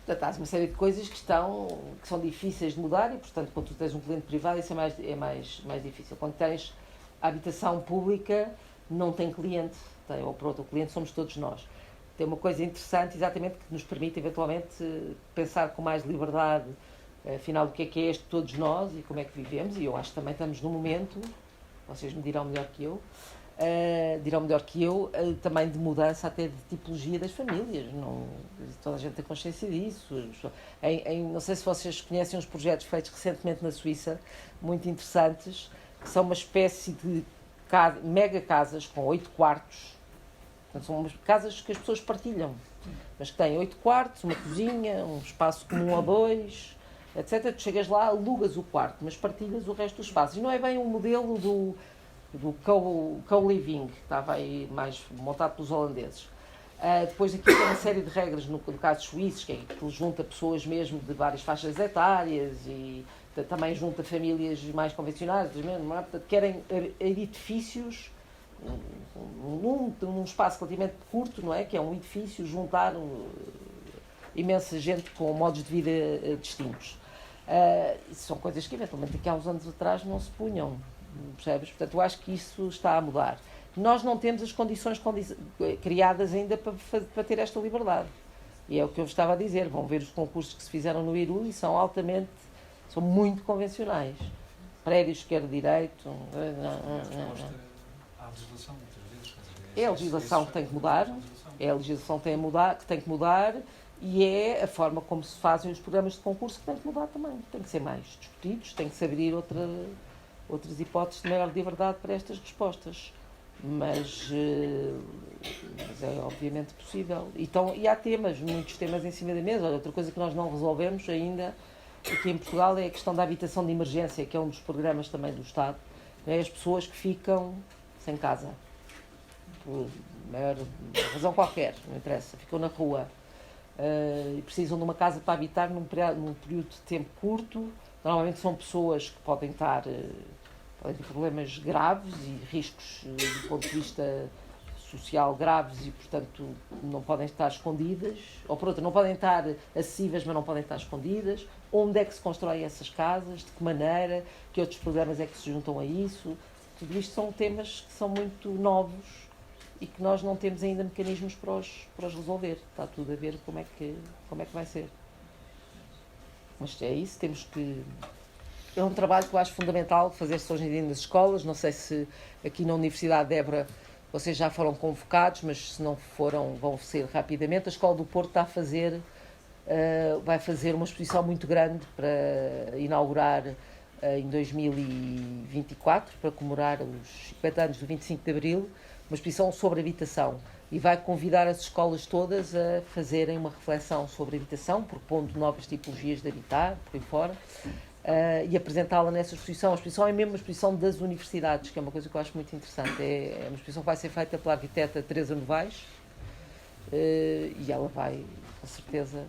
portanto, há uma série de coisas que são difíceis de mudar e, portanto, quando tu tens um cliente privado, isso é mais difícil. Quando tens a habitação pública, não tem cliente, ou pronto, o cliente somos todos nós. Tem uma coisa interessante, exatamente, que nos permite, eventualmente, pensar com mais liberdade, afinal, do que é este todos nós e como é que vivemos, e eu acho que também estamos num momento, vocês me dirão melhor que eu, também de mudança até de tipologia das famílias. Toda a gente tem consciência disso. Não sei se vocês conhecem uns projetos feitos recentemente na Suíça, muito interessantes, que são uma espécie de mega casas com 8 quartos. São umas casas que as pessoas partilham, mas que têm 8 quartos, uma cozinha, um espaço comum ou 2, etc. Tu chegas lá, alugas o quarto, mas partilhas o resto dos espaços. E não é bem um modelo do co-living, que estava aí mais montado pelos holandeses. Depois aqui tem uma série de regras, no caso suíços, que junta pessoas mesmo de várias faixas etárias e também junta famílias mais convencionais, portanto, querem edifícios num espaço relativamente curto, não é? Que é um edifício, juntar imensa gente com modos de vida distintos. São coisas que eventualmente daqui a uns anos atrás não se punham, percebes? Portanto, eu acho que isso está a mudar. Nós não temos as condições criadas ainda para ter esta liberdade. E é o que eu vos estava a dizer, vão ver os concursos que se fizeram no IRU e são muito convencionais. Prédios, esquerda, direito... À legislação, muitas vezes. É a legislação que tem que mudar, é a legislação que tem que mudar e é a forma como se fazem os programas de concurso que tem que mudar também. Tem que ser mais discutidos, tem que se abrir outras hipóteses de maior liberdade para estas respostas. Mas é obviamente possível. E há muitos temas em cima da mesa. Olha, outra coisa que nós não resolvemos ainda aqui em Portugal é a questão da habitação de emergência, que é um dos programas também do Estado. É as pessoas que ficam sem casa, por maior razão qualquer, não interessa, ficam na rua e precisam de uma casa para habitar num período de tempo curto. Normalmente são pessoas que podem ter problemas graves e riscos do ponto de vista social graves e, portanto, não podem estar escondidas, ou por outra, não podem estar acessíveis, mas não podem estar escondidas. Onde é que se constroem essas casas? De que maneira? Que outros programas é que se juntam a isso? Tudo isto são temas que são muito novos e que nós não temos ainda mecanismos para os resolver. Está tudo a ver como é que vai ser. Mas é isso, temos que... É um trabalho que eu acho fundamental fazer-se hoje em dia nas escolas. Não sei se aqui na Universidade de Évora vocês já foram convocados, mas se não foram, vão ser rapidamente. A Escola do Porto vai fazer uma exposição muito grande para inaugurar em 2024, para comemorar os 50 anos do 25 de Abril, uma exposição sobre habitação. E vai convidar as escolas todas a fazerem uma reflexão sobre habitação, propondo novas tipologias de habitar, por aí fora, e apresentá-la nessa exposição. A exposição é mesmo uma exposição das universidades, que é uma coisa que eu acho muito interessante. É uma exposição que vai ser feita pela arquiteta Teresa Novaes, e ela vai, com certeza,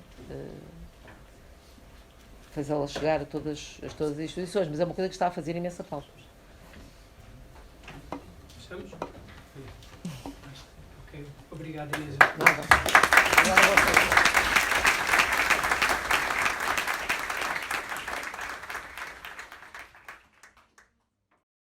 fazê-la chegar a todas as instituições, mas é uma coisa que está a fazer imensa falta. Fechamos? Ok. Obrigado, Inês. Nada. Obrigada a vocês.